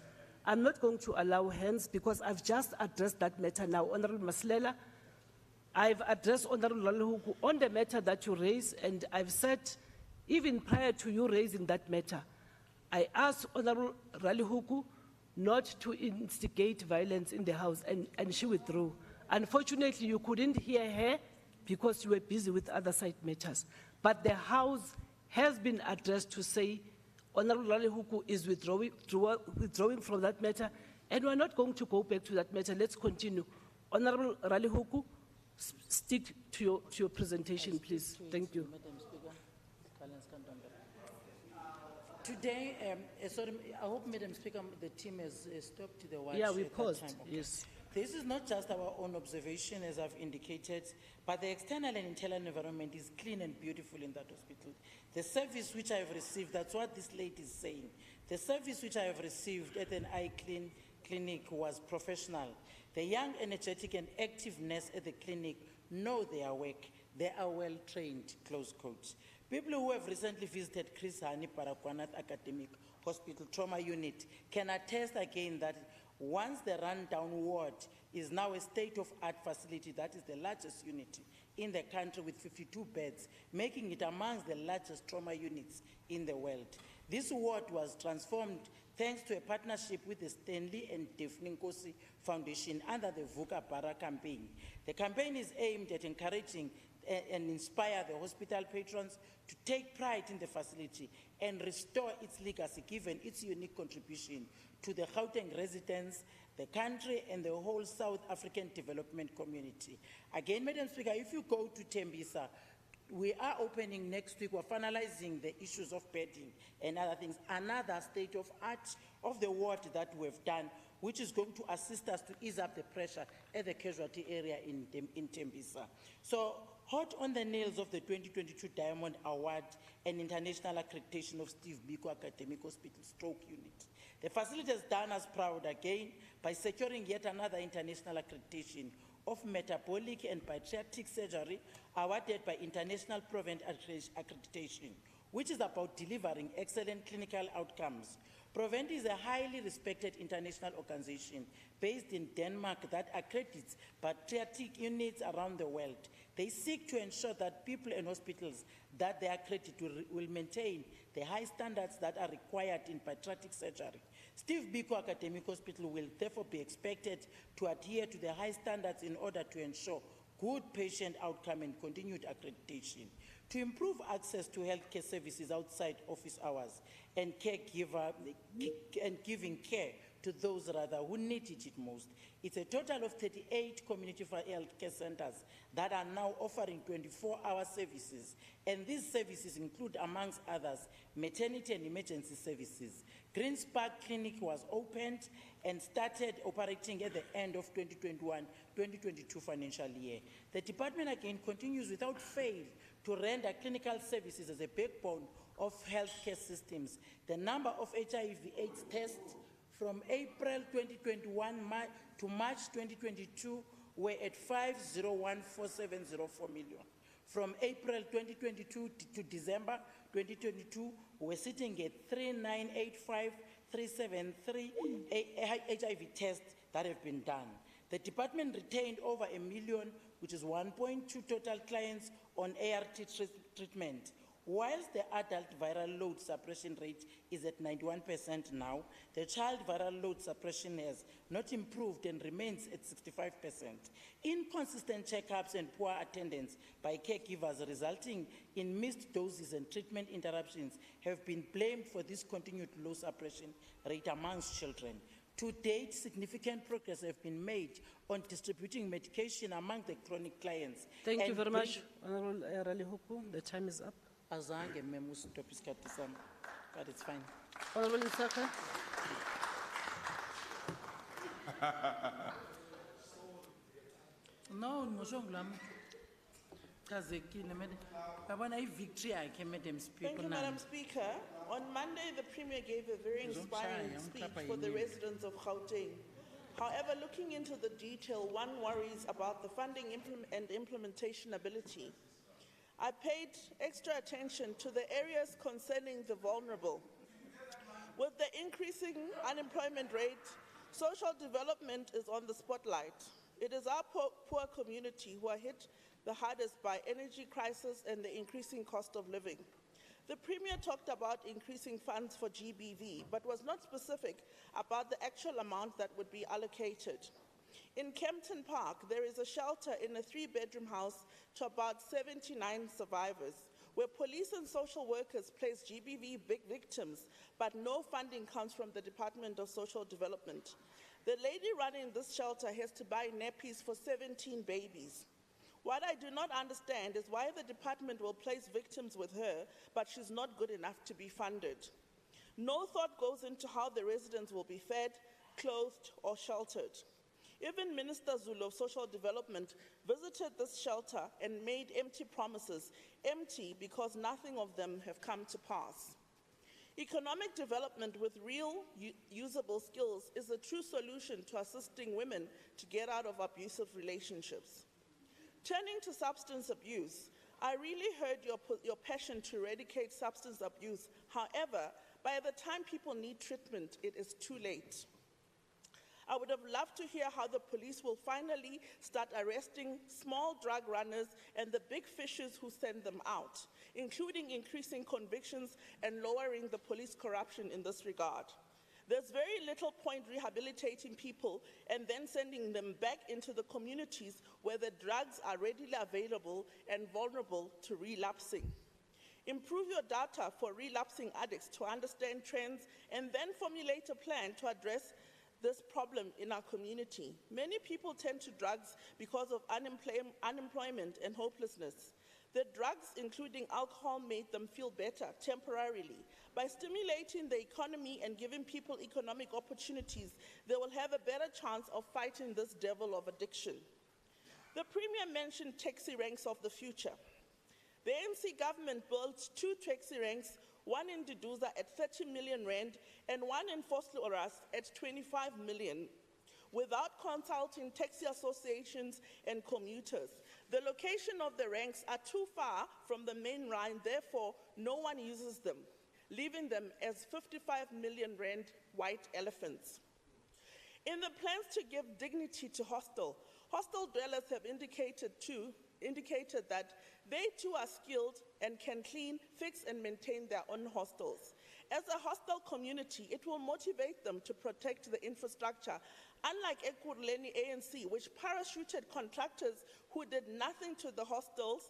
I'm not going to allow hands because I've just addressed that matter now. Honorable Maslela, I've addressed Honorable Ralihuku on the matter that you raised, and I've said, even prior to you raising that matter, I asked Honorable Ralihuku not to instigate violence in the House, and she withdrew. Unfortunately, you couldn't hear her because you were busy with other side matters. But the House has been addressed to say Honorable Ralihuku is withdrawing from that matter, and we're not going to go back to that matter. Let's continue. Honorable Ralihuku, stick to your presentation, please. Thank you. Madam Speaker, today, sorry, I hope, Madam Speaker, the team has stopped the watch. Yeah, we at that paused, time. Okay. yes. This is not just our own observation, as I've indicated, but the external and internal environment is clean and beautiful in that hospital. The service which I have received, that's what this lady is saying. The service which I have received at an eye clinic was professional. The young, energetic, and active nurse at the clinic know their work. They are well trained, close quote. People who have recently visited Chris Hani Parakwanat Academic Hospital Trauma Unit can attest again that once the rundown ward is now a state-of-art facility that is the largest unit in the country with 52 beds, making it amongst the largest trauma units in the world. This ward was transformed thanks to a partnership with the Stanley and Daphne Nkosi Foundation under the Vuka Bara campaign. The campaign is aimed at encouraging and inspire the hospital patrons to take pride in the facility and restore its legacy, given its unique contribution to the Gauteng residents, the country, and the whole South African development community. Again, Madam Speaker, if you go to Tembisa, we are opening next week, we're finalizing the issues of bedding and other things, another state of art of the ward that we've done, which is going to assist us to ease up the pressure at the casualty area in Tembisa. So, hot on the nails of the 2022 Diamond Award and international accreditation of Steve Biko Academic Hospital Stroke Unit. The facility has done us proud again by securing yet another international accreditation of metabolic and pediatric surgery awarded by International Provent Accreditation, which is about delivering excellent clinical outcomes. Provent is a highly respected international organization based in Denmark that accredits pediatric units around the world. They seek to ensure that people and hospitals that they accredit will maintain the high standards that are required in pediatric surgery. Steve Biko Academic Hospital will therefore be expected to adhere to the high standards in order to ensure good patient outcome and continued accreditation. To improve access to healthcare services outside office hours and giving care to those who need it most. It's a total of 38 community healthcare centers that are now offering 24-hour services, and these services include, amongst others, maternity and emergency services, Greens Park Clinic was opened and started operating at the end of 2021-2022 financial year. The department again continues without fail to render clinical services as a backbone of healthcare systems. The number of HIV/AIDS tests from April 2021 to March 2022 were at 501,4704 million. From April 2022 to December 2022, we're sitting at 3,985,373 HIV tests that have been done. The department retained over 1 million, which is 1.2 total clients on ART treatment. Whilst the adult viral load suppression rate is at 91% now, the child viral load suppression has not improved and remains at 65%. Inconsistent checkups and poor attendance by caregivers resulting in missed doses and treatment interruptions have been blamed for this continued low suppression rate amongst children. To date, significant progress has been made on distributing medication among the chronic clients. Thank you very much, Honorable Ralihuku. The time is up. Azange memo stop isikhathi sami, but it's fine. Honorable Isaka. No, ngishongulami. Chazekile madam. Yabona i-victory yakhe, Madam Speaker. Thank you, Madam Speaker. On Monday, the Premier gave a very inspiring speech for the residents of Gauteng. However, looking into the detail, one worries about the funding and implementation ability. I paid extra attention to the areas concerning the vulnerable. With the increasing unemployment rate, social development is on the spotlight. It is our poor community who are hit the hardest by energy crisis and the increasing cost of living. The Premier talked about increasing funds for GBV, but was not specific about the actual amount that would be allocated. In Kempton Park, there is a shelter in a 3-bedroom house to about 79 survivors, where police and social workers place GBV victims, but no funding comes from the Department of Social Development. The lady running this shelter has to buy nappies for 17 babies. What I do not understand is why the department will place victims with her, but she's not good enough to be funded. No thought goes into how the residents will be fed, clothed, or sheltered. Even Minister Zulu of Social Development visited this shelter and made empty promises, empty because nothing of them have come to pass. Economic development with real usable skills is a true solution to assisting women to get out of abusive relationships. Turning to substance abuse, I really heard your passion to eradicate substance abuse. However, by the time people need treatment, it is too late. I would have loved to hear how the police will finally start arresting small drug runners and the big fishers who send them out, including increasing convictions and lowering the police corruption in this regard. There's very little point rehabilitating people and then sending them back into the communities where the drugs are readily available and vulnerable to relapsing. Improve your data for relapsing addicts to understand trends and then formulate a plan to address this problem in our community. Many people turn to drugs because of unemployment and hopelessness. The drugs, including alcohol, made them feel better temporarily. By stimulating the economy and giving people economic opportunities, they will have a better chance of fighting this devil of addiction. The Premier mentioned taxi ranks of the future. The ANC government built 2 taxi ranks, one in Duduza at 30 million rand and one in Vosloorus at 25 million, without consulting taxi associations and commuters. The location of the ranks are too far from the main line, therefore no one uses them, leaving them as 55 million rand white elephants. In the plans to give dignity to hostel dwellers have indicated that they too are skilled and can clean, fix and maintain their own hostels. As a hostel community, it will motivate them to protect the infrastructure, unlike Ekurhuleni ANC, which parachuted contractors who did nothing to the hostels,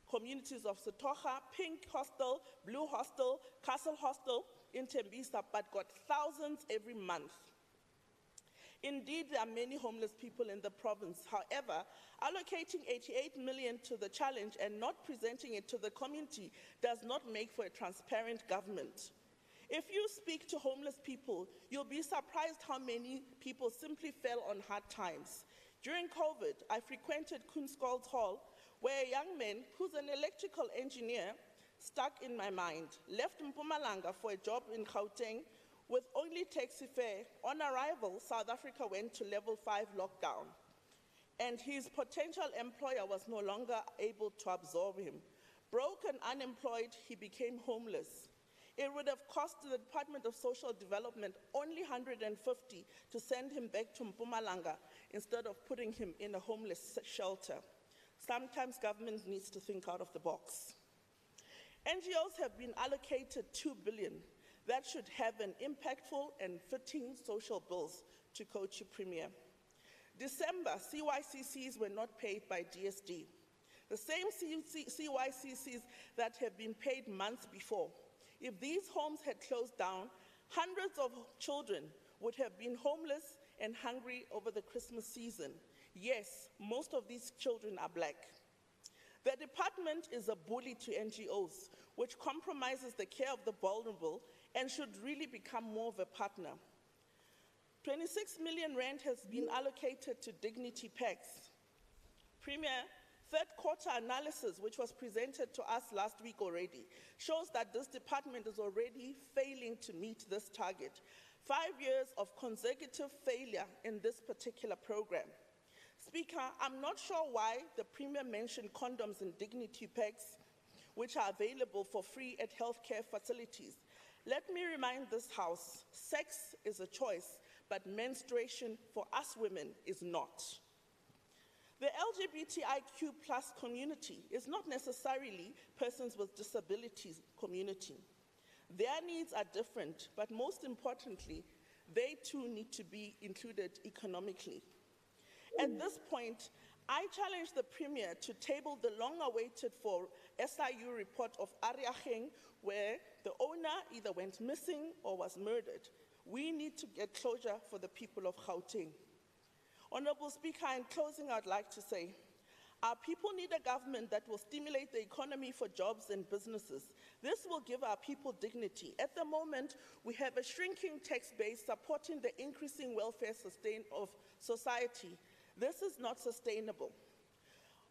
communities of Setoja, Pink Hostel, Blue Hostel, Castle Hostel in Tembisa, but got thousands every month. Indeed, there are many homeless people in the province. However, allocating 88 million to the challenge and not presenting it to the community does not make for a transparent government. If you speak to homeless people, you'll be surprised how many people simply fell on hard times. During COVID, I frequented Kunskold Hall, where a young man who's an electrical engineer, stuck in my mind, left Mpumalanga for a job in Gauteng with only taxi fare. On arrival, South Africa went to level 5 lockdown, and his potential employer was no longer able to absorb him. Broke and unemployed, he became homeless. It would have cost the Department of Social Development only 150 to send him back to Mpumalanga instead of putting him in a homeless shelter. Sometimes government needs to think out of the box. NGOs have been allocated 2 billion. That should have an impactful and fitting social bills to Kochi Premier. December, CYCCs were not paid by DSD. The same CYCCs that have been paid months before. If these homes had closed down, hundreds of children would have been homeless and hungry over the Christmas season. Yes, most of these children are black. The department is a bully to NGOs, which compromises the care of the vulnerable and should really become more of a partner. 26 million rand has been allocated to dignity packs. Premier, third quarter analysis, which was presented to us last week already, shows that this department is already failing to meet this target. 5 years of consecutive failure in this particular program. Speaker, I'm not sure why the Premier mentioned condoms and dignity packs, which are available for free at healthcare facilities. Let me remind this House, sex is a choice, but menstruation for us women is not. The LGBTIQ+ community is not necessarily persons with disabilities community. Their needs are different, but most importantly, they too need to be included economically. At this point, I challenge the Premier to table the long-awaited for SIU report of Ariacheng, where the owner either went missing or was murdered. We need to get closure for the people of Gauteng. Honorable Speaker, in closing, I'd like to say, our people need a government that will stimulate the economy for jobs and businesses. This will give our people dignity. At the moment, we have a shrinking tax base supporting the increasing welfare sustain of society. This is not sustainable.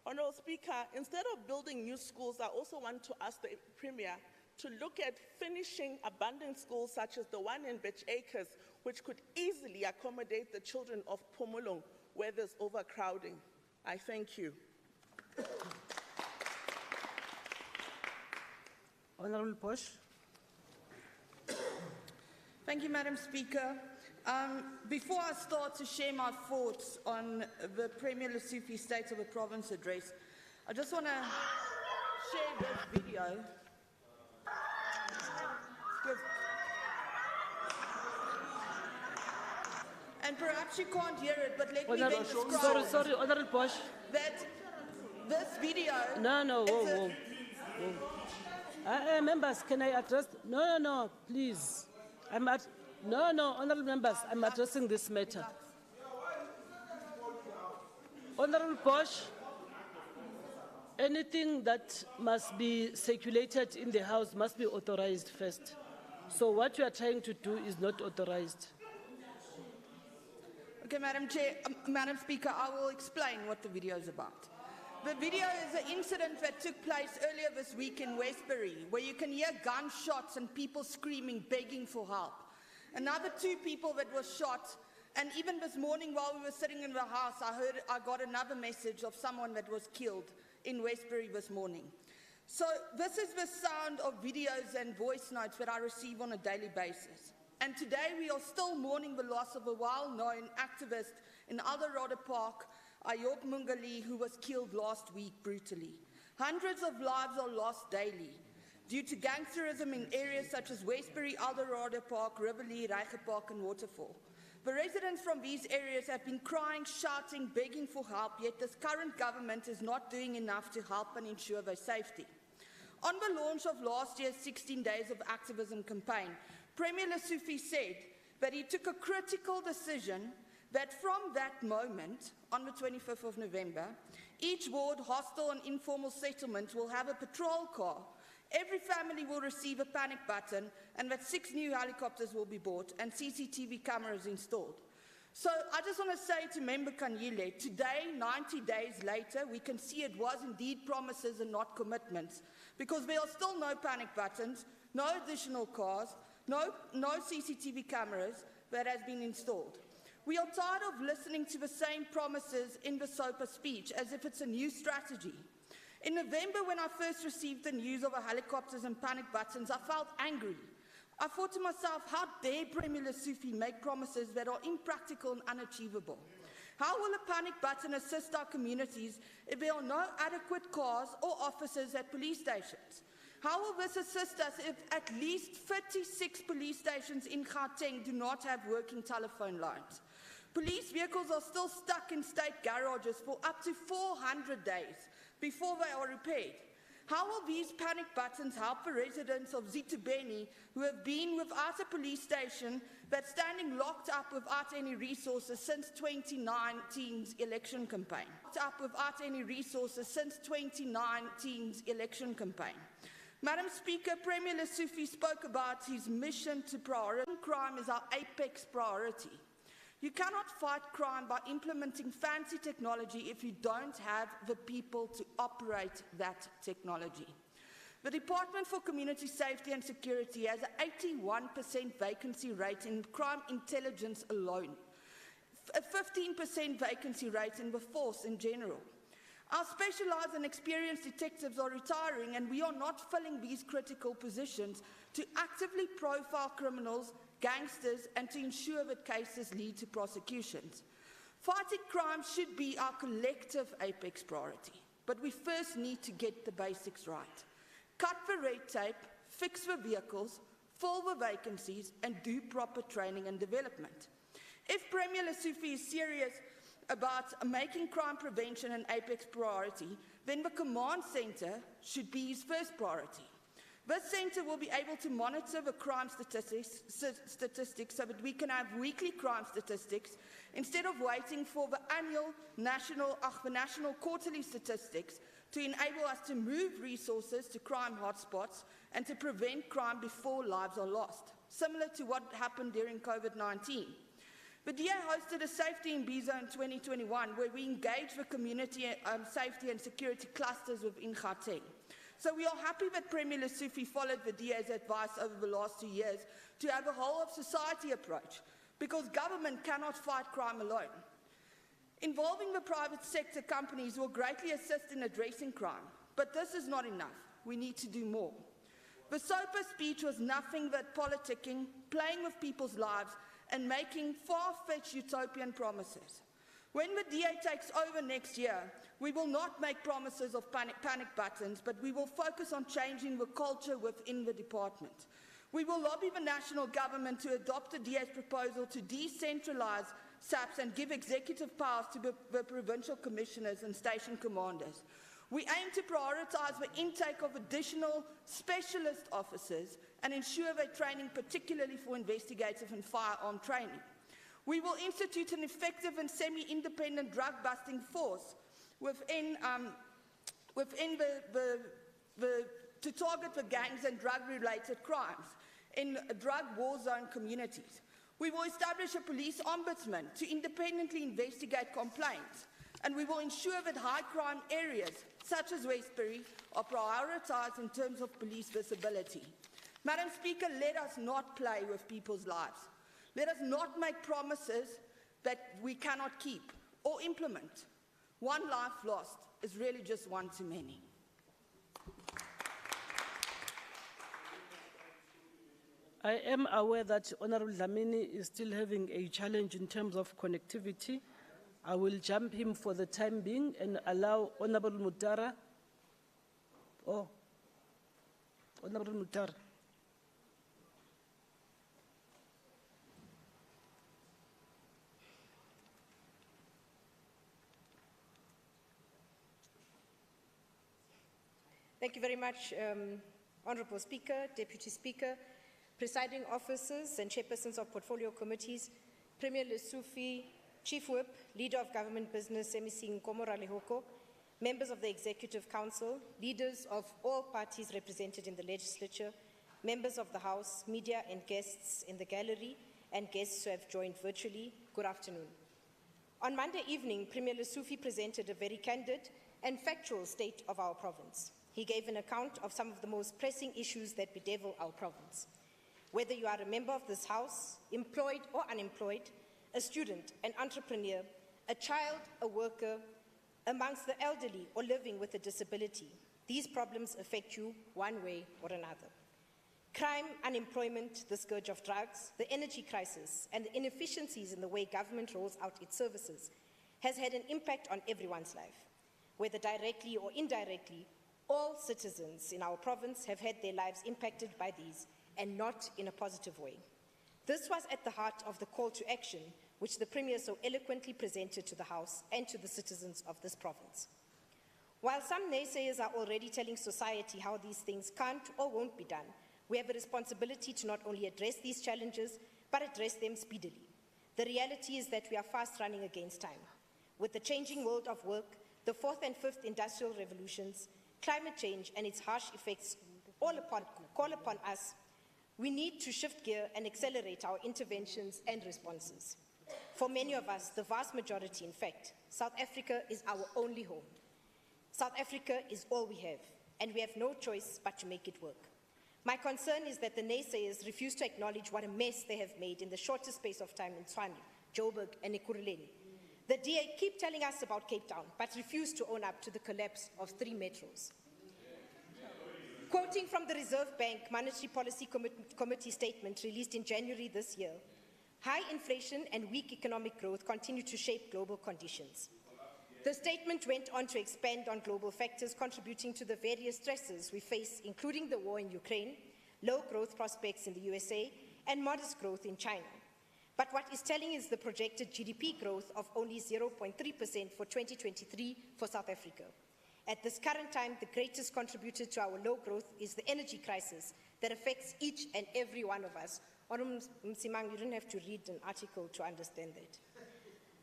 Honorable Speaker, instead of building new schools, I also want to ask the Premier to look at finishing abandoned schools such as the one in Betch Acres, which could easily accommodate the children of Pumulong, where there's overcrowding. I thank you. Honorable Bosch. Thank you, Madam Speaker. Before I start to share my thoughts on the Premier Lesufi State of the Province address, I just want to share this video. And perhaps you can't hear it, but let me then describe. Sorry, Honorable Bosch. That this video. No, whoa. Members, can I address? No, please. No, honorable members, I'm addressing this matter. Honorable Bosch, anything that must be circulated in the House must be authorized first. So what you are trying to do is not authorized. Okay, Madam Speaker, I will explain what the video is about. The video is an incident that took place earlier this week in Westbury, where you can hear gunshots and people screaming, begging for help. Another 2 people that were shot, and even this morning while we were sitting in the House, I got another message of someone that was killed in Westbury this morning. So this is the sound of videos and voice notes that I receive on a daily basis. And today we are still mourning the loss of a well-known activist in Alderode Park, Ayop Mungali, who was killed last week brutally. Hundreds of lives are lost daily due to gangsterism in areas such as Westbury, Alderode Park, Riverlea, Reiche Park and Waterfall. The residents from these areas have been crying, shouting, begging for help, yet this current government is not doing enough to help and ensure their safety. On the launch of last year's 16 Days of Activism campaign, Premier Lesufi said that he took a critical decision that from that moment, on the 25th of November, each ward, hostel and informal settlement will have a patrol car Every family will receive a panic button and that 6 new helicopters will be bought and CCTV cameras installed. So I just want to say to Member Kanyile, today, 90 days later, we can see it was indeed promises and not commitments, because there are still no panic buttons, no additional cars, no CCTV cameras that has been installed. We are tired of listening to the same promises in the SOPA speech as if it's a new strategy. In November, when I first received the news of the helicopters and panic buttons, I felt angry. I thought to myself, how dare Premier Lesufi make promises that are impractical and unachievable? How will a panic button assist our communities if there are no adequate cars or officers at police stations? How will this assist us if at least 36 police stations in Gauteng do not have working telephone lines? Police vehicles are still stuck in state garages for up to 400 days before they are repaired. How will these panic buttons help the residents of Zitubeni who have been without a police station that's standing locked up without any resources since 2019's election campaign? Madam Speaker, Premier Lesufi spoke about his mission to prioritize crime is our apex priority. You cannot fight crime by implementing fancy technology if you don't have the people to operate that technology. The Department for Community Safety and Security has an 81% vacancy rate in crime intelligence alone, a 15% vacancy rate in the force in general. Our specialized and experienced detectives are retiring, and we are not filling these critical positions to actively profile criminals, gangsters, and to ensure that cases lead to prosecutions. Fighting crime should be our collective apex priority, but we first need to get the basics right. Cut the red tape, fix the vehicles, fill the vacancies, and do proper training and development. If Premier Lesufi is serious about making crime prevention an apex priority, then the command centre should be his first priority. This centre will be able to monitor the crime statistics so that we can have weekly crime statistics instead of waiting for the national quarterly statistics to enable us to move resources to crime hotspots and to prevent crime before lives are lost, similar to what happened during COVID-19. The DA hosted a Safety in B-Zone 2021 where we engaged the community safety and security clusters within Gauteng. So we are happy that Premier Lesufi followed the DA's advice over the last 2 years to have a whole-of-society approach, because government cannot fight crime alone. Involving the private sector companies will greatly assist in addressing crime, but this is not enough. We need to do more. The SOPA speech was nothing but politicking, playing with people's lives, and making far-fetched utopian promises. When the DA takes over next year, we will not make promises of panic buttons, but we will focus on changing the culture within the department. We will lobby the national government to adopt the DA's proposal to decentralise SAPS and give executive powers to the provincial commissioners and station commanders. We aim to prioritise the intake of additional specialist officers and ensure their training, particularly for investigative and firearm training. We will institute an effective and semi-independent drug-busting force to target the gangs and drug-related crimes in drug war zone communities. We will establish a police ombudsman to independently investigate complaints, and we will ensure that high-crime areas, such as Westbury, are prioritised in terms of police visibility. Madam Speaker, let us not play with people's lives. Let us not make promises that we cannot keep or implement. One life lost is really just one too many. I am aware that Honourable Dlamini is still having a challenge in terms of connectivity. I will jump him for the time being and allow Honourable Mutara. Honourable Mutara. Thank you very much, Honourable Speaker, Deputy Speaker, Presiding Officers and Chairpersons of Portfolio Committees, Premier Lesufi, Chief Whip, Leader of Government Business, MEC Nkomora Lehoko, members of the Executive Council, leaders of all parties represented in the legislature, members of the House, media and guests in the gallery, and guests who have joined virtually, good afternoon. On Monday evening, Premier Lesufi presented a very candid and factual state of our province. He gave an account of some of the most pressing issues that bedevil our province. Whether you are a member of this House, employed or unemployed, a student, an entrepreneur, a child, a worker, amongst the elderly or living with a disability, these problems affect you one way or another. Crime, unemployment, the scourge of drugs, the energy crisis, and the inefficiencies in the way government rolls out its services has had an impact on everyone's life. Whether directly or indirectly, all citizens in our province have had their lives impacted by these, and not in a positive way. This was at the heart of the call to action which the Premier so eloquently presented to the House and to the citizens of this province. While some naysayers are already telling society how these things can't or won't be done, we have a responsibility to not only address these challenges, but address them speedily. The reality is that we are fast running against time. With the changing world of work, the fourth and fifth industrial revolutions, climate change and its harsh effects all call upon us, we need to shift gear and accelerate our interventions and responses. For many of us, the vast majority, in fact, South Africa is our only home. South Africa is all we have, and we have no choice but to make it work. My concern is that the naysayers refuse to acknowledge what a mess they have made in the shortest space of time in Tshwane, Joburg, and Ekurhuleni. The DA keep telling us about Cape Town, but refuse to own up to the collapse of 3 metros. Quoting from the Reserve Bank Monetary Policy Committee statement released in January this year, high inflation and weak economic growth continue to shape global conditions. The statement went on to expand on global factors contributing to the various stresses we face, including the war in Ukraine, low growth prospects in the USA, and modest growth in China. But what is telling is the projected GDP growth of only 0.3% for 2023 for South Africa. At this current time, the greatest contributor to our low growth is the energy crisis that affects each and every one of us. Msimang, you don't have to read an article to understand that.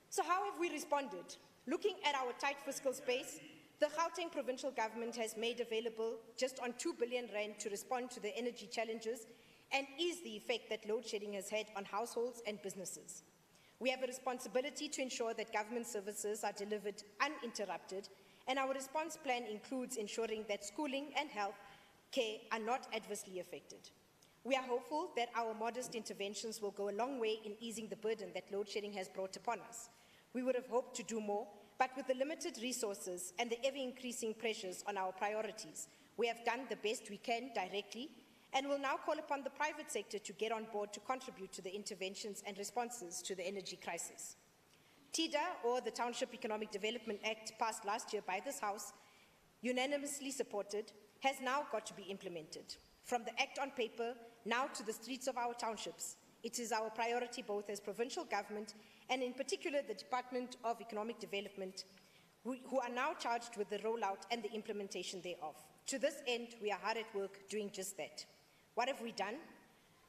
So how have we responded? Looking at our tight fiscal space, the Gauteng Provincial Government has made available just on 2 billion rand to respond to the energy challenges and ease the effect that load shedding has had on households and businesses. We have a responsibility to ensure that government services are delivered uninterrupted, and our response plan includes ensuring that schooling and health care are not adversely affected. We are hopeful that our modest interventions will go a long way in easing the burden that load shedding has brought upon us. We would have hoped to do more, but with the limited resources and the ever-increasing pressures on our priorities, we have done the best we can directly and will now call upon the private sector to get on board to contribute to the interventions and responses to the energy crisis. TIDA, or the Township Economic Development Act, passed last year by this House, unanimously supported, has now got to be implemented. From the act on paper now to the streets of our townships, it is our priority both as provincial government and in particular the Department of Economic Development, who are now charged with the rollout and the implementation thereof. To this end, we are hard at work doing just that. What have we done?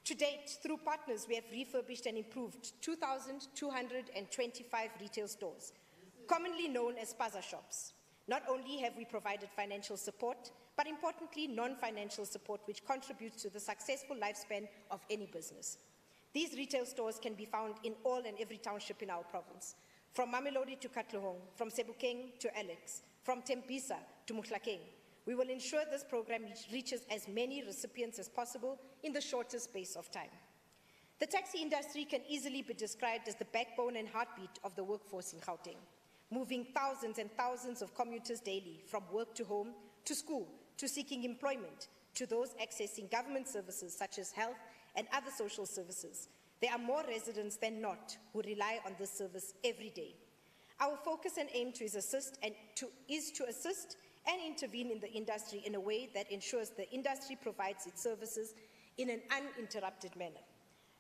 To date, through partners, we have refurbished and improved 2,225 retail stores, commonly known as spaza shops. Not only have we provided financial support, but importantly, non-financial support, which contributes to the successful lifespan of any business. These retail stores can be found in all and every township in our province, from Mamelodi to Katlehong, from Sebokeng to Alex, from Tembisa to Mohlakeng. We will ensure this program reaches as many recipients as possible in the shortest space of time. The taxi industry can easily be described as the backbone and heartbeat of the workforce in Gauteng, moving thousands and thousands of commuters daily from work to home, to school, to seeking employment, to those accessing government services such as health and other social services. There are more residents than not who rely on this service every day. Our focus and aim is to assist and intervene in the industry in a way that ensures the industry provides its services in an uninterrupted manner.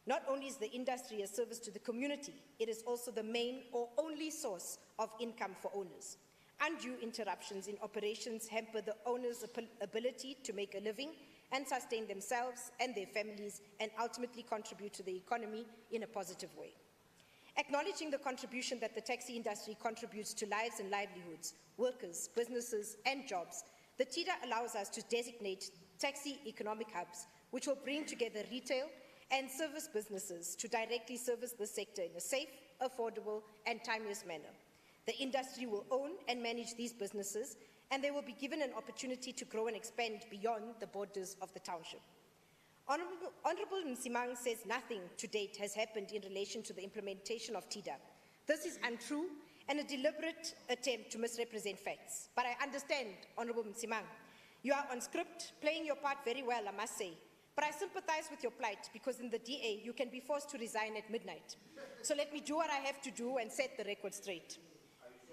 Not only is the industry a service to the community, it is also the main or only source of income for owners. Undue interruptions in operations hamper the owners' ability to make a living and sustain themselves and their families, and ultimately contribute to the economy in a positive way. Acknowledging the contribution that the taxi industry contributes to lives and livelihoods, workers, businesses, and jobs, the TIDA allows us to designate taxi economic hubs, which will bring together retail and service businesses to directly service the sector in a safe, affordable, and timeless manner. The industry will own and manage these businesses, and they will be given an opportunity to grow and expand beyond the borders of the township. Honorable Msimang says nothing to date has happened in relation to the implementation of TIDA. This is untrue and a deliberate attempt to misrepresent facts. But I understand, Honorable Msimang, you are on script, playing your part very well, I must say. But I sympathize with your plight because in the DA, you can be forced to resign at midnight. So let me do what I have to do and set the record straight.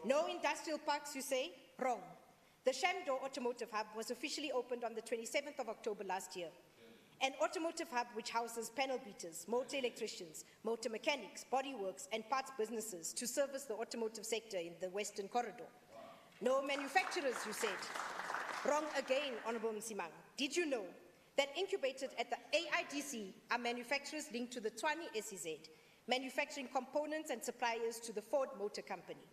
No industrial parks, you say? Wrong. The Shamdo Automotive Hub was officially opened on the 27th of October last year. An automotive hub which houses panel beaters, motor electricians, motor mechanics, bodyworks, and parts businesses to service the automotive sector in the Western Corridor. No manufacturers, you said. Wrong again, Honorable Msimang. Did you know that incubated at the AIDC are manufacturers linked to the Tshwane SEZ, manufacturing components and suppliers to the Ford Motor Company?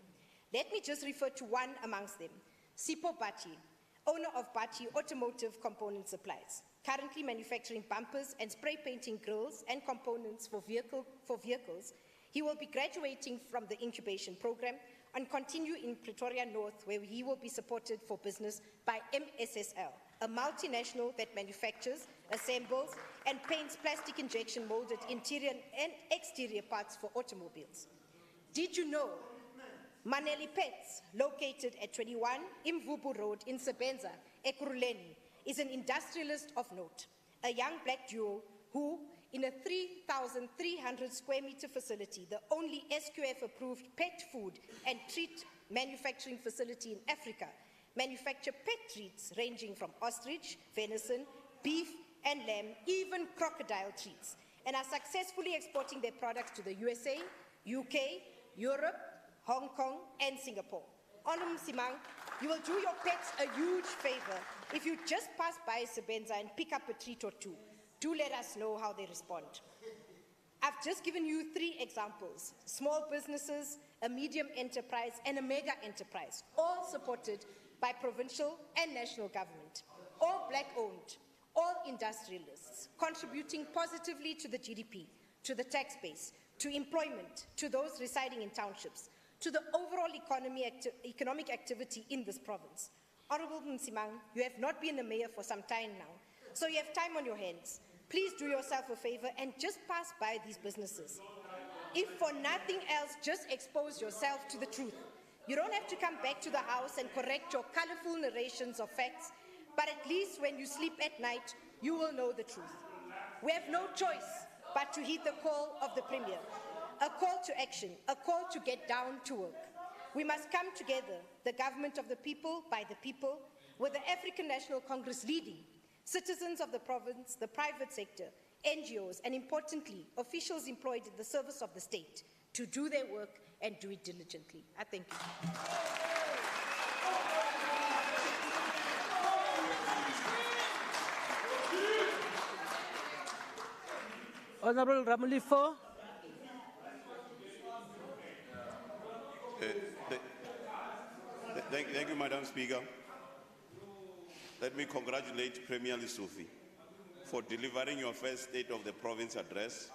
Let me just refer to one amongst them, Sipho Bati, owner of Bati Automotive Component Supplies, currently manufacturing bumpers and spray painting grills and components for vehicles. He will be graduating from the incubation program and continue in Pretoria North, where he will be supported for business by MSSL, a multinational that manufactures, assembles, and paints plastic injection molded interior and exterior parts for automobiles. Did you know Maneli Pets, located at 21 Imvubu Road in Sebenza, Ekurhuleni, is an industrialist of note, a young black duo who, in a 3,300 square meter facility, the only SQF-approved pet food and treat manufacturing facility in Africa, manufacture pet treats ranging from ostrich, venison, beef, and lamb, even crocodile treats, and are successfully exporting their products to the USA, UK, Europe, Hong Kong, and Singapore. Honorable Msimang, you will do your pets a huge favor if you just pass by Sebenza and pick up a treat or two. Do let us know how they respond. I've just given you 3 examples: small businesses, a medium enterprise, and a mega enterprise, all supported by provincial and national government, all black-owned, all industrialists, contributing positively to the GDP, to the tax base, to employment, to those residing in townships, to the overall economic activity in this province. Honorable Msimang, you have not been the mayor for some time now, so you have time on your hands. Please do yourself a favor and just pass by these businesses. If for nothing else, just expose yourself to the truth. You don't have to come back to the house and correct your colorful narrations of facts, but at least when you sleep at night, you will know the truth. We have no choice but to heed the call of the Premier, a call to action, a call to get down to work. We must come together, the government of the people, by the people, with the African National Congress leading, citizens of the province, the private sector, NGOs, and importantly, officials employed in the service of the state to do their work and do it diligently. I thank you. Honorable Ramulifo. Thank you, Madam Speaker. Let me congratulate Premier Lesufi for delivering your first State of the Province address.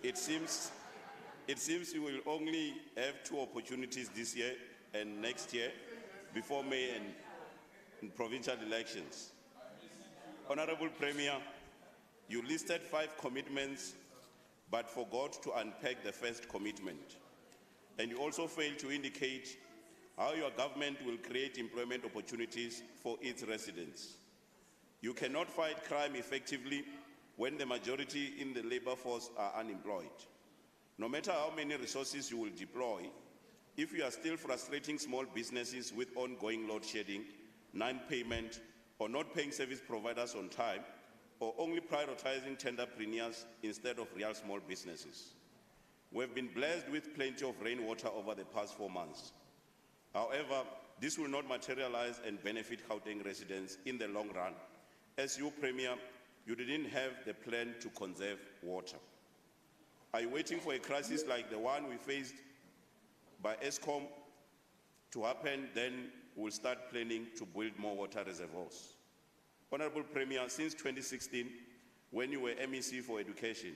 It seems you will only have 2 opportunities this year and next year before May and provincial elections. Honorable Premier, you listed 5 commitments but forgot to unpack the first commitment. And you also failed to indicate how your government will create employment opportunities for its residents. You cannot fight crime effectively when the majority in the labor force are unemployed. No matter how many resources you will deploy, if you are still frustrating small businesses with ongoing load shedding, non-payment, or not paying service providers on time, or only prioritizing tenderpreneurs instead of real small businesses. We have been blessed with plenty of rainwater over the past 4 months. However, this will not materialize and benefit Gauteng residents in the long run. As you, Premier, you didn't have the plan to conserve water. Are you waiting for a crisis like the one we faced by ESCOM to happen, then we'll start planning to build more water reservoirs? Honorable Premier, since 2016, when you were MEC for Education,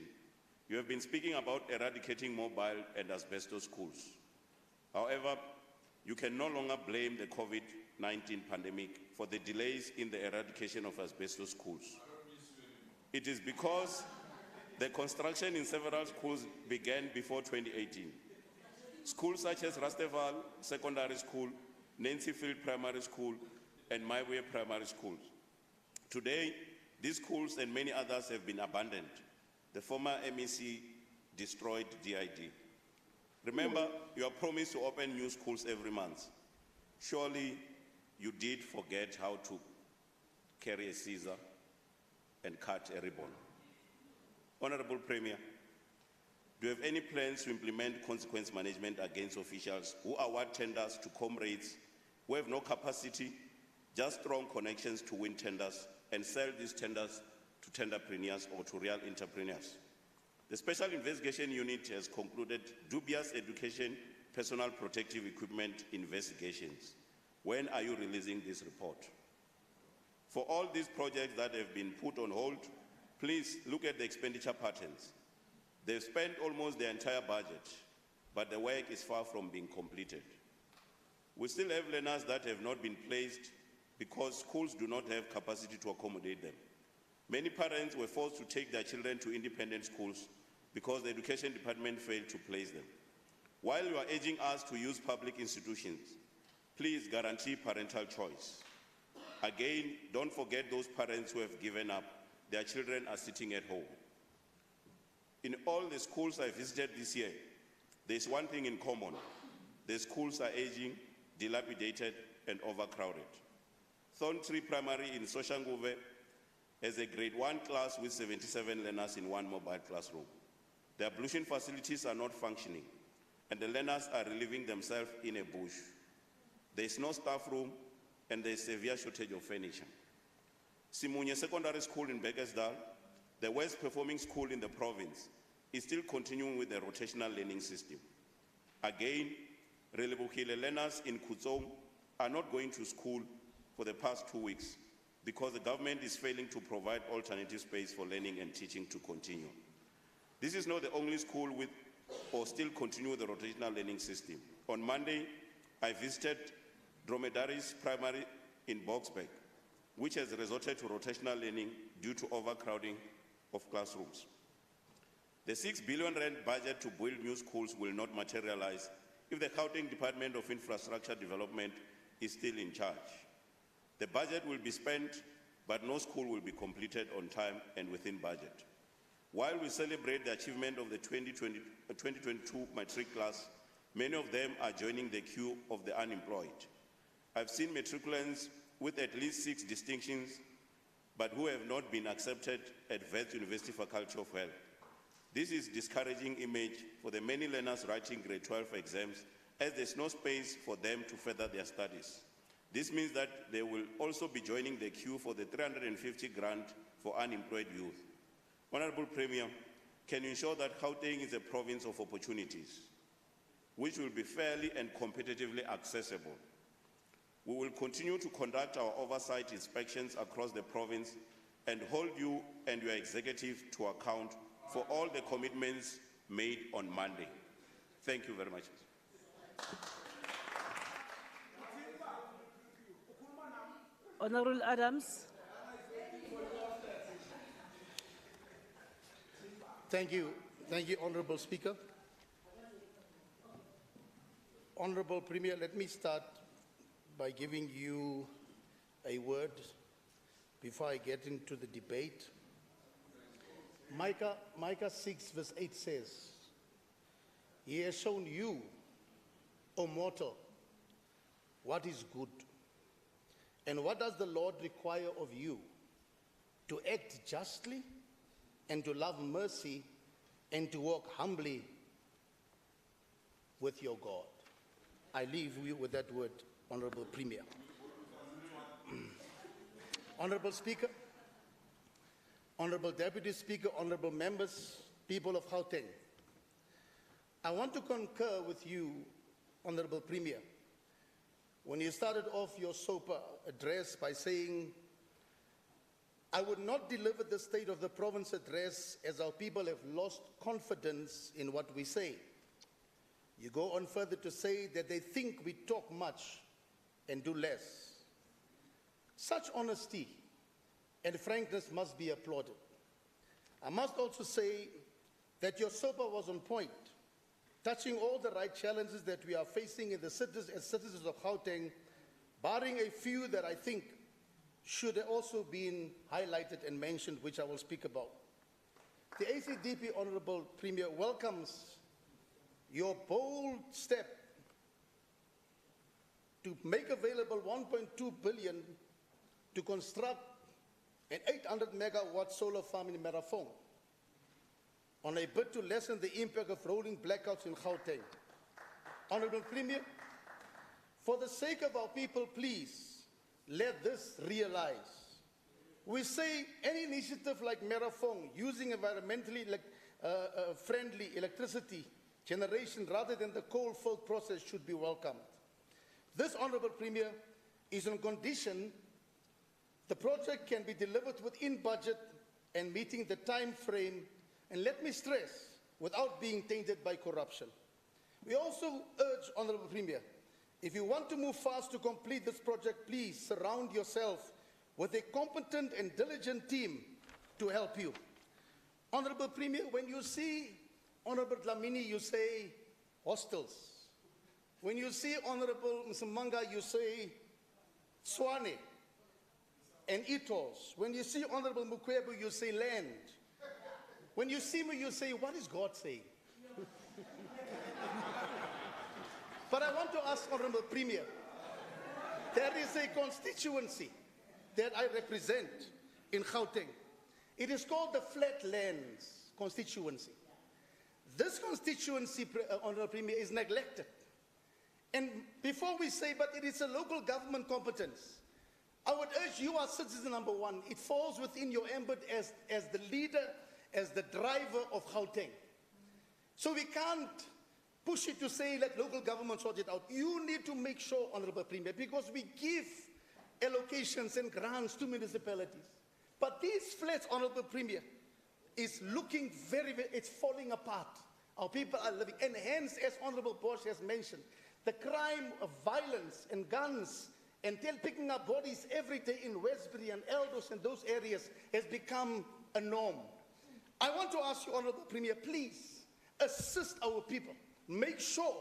you have been speaking about eradicating mobile and asbestos schools. However, you can no longer blame the COVID-19 pandemic for the delays in the eradication of asbestos schools. It is because the construction in several schools began before 2018. Schools such as Rasteval Secondary School, Nancy Field Primary School, and My Way Primary Schools. Today, these schools and many others have been abandoned. The former MEC destroyed DID. Remember your promise to open new schools every month. Surely you did forget how to carry a scissor and cut a ribbon. Honorable Premier, do you have any plans to implement consequence management against officials who award tenders to comrades who have no capacity, just strong connections to win tenders and sell these tenders to tenderpreneurs or to real entrepreneurs? The Special Investigation Unit has concluded dubious education, personal protective equipment investigations. When are you releasing this report? For all these projects that have been put on hold, please look at the expenditure patterns. They've spent almost the entire budget, but the work is far from being completed. We still have learners that have not been placed because schools do not have capacity to accommodate them. Many parents were forced to take their children to independent schools because the education department failed to place them. While you are urging us to use public institutions, please guarantee parental choice. Again, don't forget those parents who have given up. Their children are sitting at home. In all the schools I visited this year, there's one thing in common. The schools are aging, dilapidated, and overcrowded. Thorntree Primary in Soshanguve has a grade 1 class with 77 learners in one mobile classroom. The ablution facilities are not functioning, and the learners are relieving themselves in a bush. There is no staff room, and there is severe shortage of furniture. Simunye Secondary School in Bekesdal, the worst performing school in the province, is still continuing with the rotational learning system. Again, Relebukile learners in Kutsong are not going to school for the past 2 weeks because the government is failing to provide alternative space for learning and teaching to continue. This is not the only school with or still continue with the rotational learning system. On Monday, I visited Dromedaries Primary in Boksburg, which has resorted to rotational learning due to overcrowding of classrooms. The 6 billion rand budget to build new schools will not materialize if the Gauteng Department of Infrastructure Development is still in charge. The budget will be spent, but no school will be completed on time and within budget. While we celebrate the achievement of the 2022 matric class, many of them are joining the queue of the unemployed. I've seen matriculants with at least 6 distinctions, but who have not been accepted at Wits University Faculty of Health. This is a discouraging image for the many learners writing grade 12 exams, as there's no space for them to further their studies. This means that they will also be joining the queue for the 350 grant for unemployed youth. Honorable Premier, can you ensure that Gauteng is a province of opportunities, which will be fairly and competitively accessible? We will continue to conduct our oversight inspections across the province and hold you and your executive to account for all the commitments made on Monday. Thank you very much. Honorable Adams. Thank you, Honorable Speaker. Honorable Premier, let me start by giving you a word before I get into the debate. Micah 6 verse 8 says, "He has shown you, O mortal, what is good. And what does the Lord require of you? To act justly and to love mercy and to walk humbly with your God." I leave you with that word, Honorable Premier. Honorable Speaker, Honorable Deputy Speaker, Honorable Members, people of Gauteng, I want to concur with you, Honorable Premier, when you started off your SOPA address by saying, I would not deliver the State of the Province address as our people have lost confidence in what we say. You go on further to say that they think we talk much and do less. Such honesty and frankness must be applauded. I must also say that your SOPA was on point, touching all the right challenges that we are facing as citizens of Gauteng, barring a few that I think should also been highlighted and mentioned, which I will speak about. The ACDP, Honorable Premier, welcomes your bold step to make available 1.2 billion to construct an 800 megawatt solar farm in Merafong on a bid to lessen the impact of rolling blackouts in Gauteng. Honorable Premier, for the sake of our people, please let this realize. We say any initiative like Merafong using environmentally friendly electricity generation rather than the coal-fired process should be welcomed. This, Honorable Premier, is on condition the project can be delivered within budget and meeting the time frame, and let me stress, without being tainted by corruption. We also urge, Honorable Premier, if you want to move fast to complete this project, please surround yourself with a competent and diligent team to help you. Honorable Premier, when you see Honorable Dlamini, you say hostels. When you see Honorable Msimanga, you say Swane and Itos. When you see Honorable Mukwebu, you say land. When you see me, you say, what is God saying? But I want to ask Honorable Premier, there is a constituency that I represent in Gauteng. It is called the Flatlands constituency. This constituency, Honorable Premier, is neglected. And before we say, but it is a local government competence, I would urge you as citizen number one, it falls within your ambit as the leader, as the driver of Gauteng. So we can't push it to say, let local government sort it out. You need to make sure, Honorable Premier, because we give allocations and grants to municipalities. But these flats, Honorable Premier, is looking it's falling apart. Our people are living, and hence, as Honorable Bosch has mentioned, the crime of violence and guns and picking up bodies every day in Westbury and Eldos and those areas has become a norm. I want to ask you, Honorable Premier, please assist our people. Make sure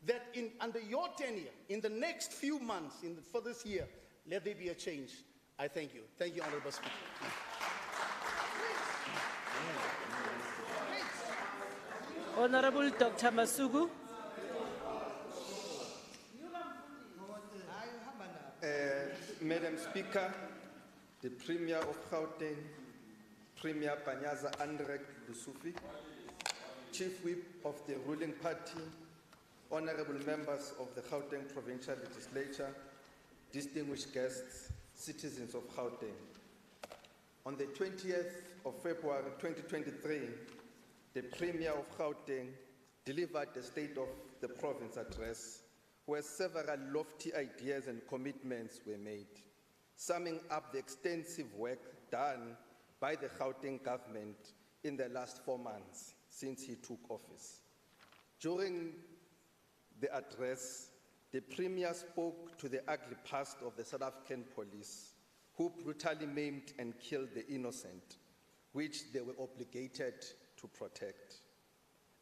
that under your tenure, in the next few months, for this year, let there be a change. I thank you. Thank you, Honorable Speaker. Honorable Dr. Masugu. Madam Speaker, the Premier of Gauteng, Premier Panyaza Lesufi, Chief Whip of the ruling party, honorable members of the Gauteng Provincial Legislature, distinguished guests, citizens of Gauteng. On the 20th of February 2023, the Premier of Gauteng delivered the State of the Province address, where several lofty ideas and commitments were made, summing up the extensive work done by the Gauteng government in the last 4 months since he took office. During the address, the Premier spoke to the ugly past of the South African police, who brutally maimed and killed the innocent, which they were obligated to protect.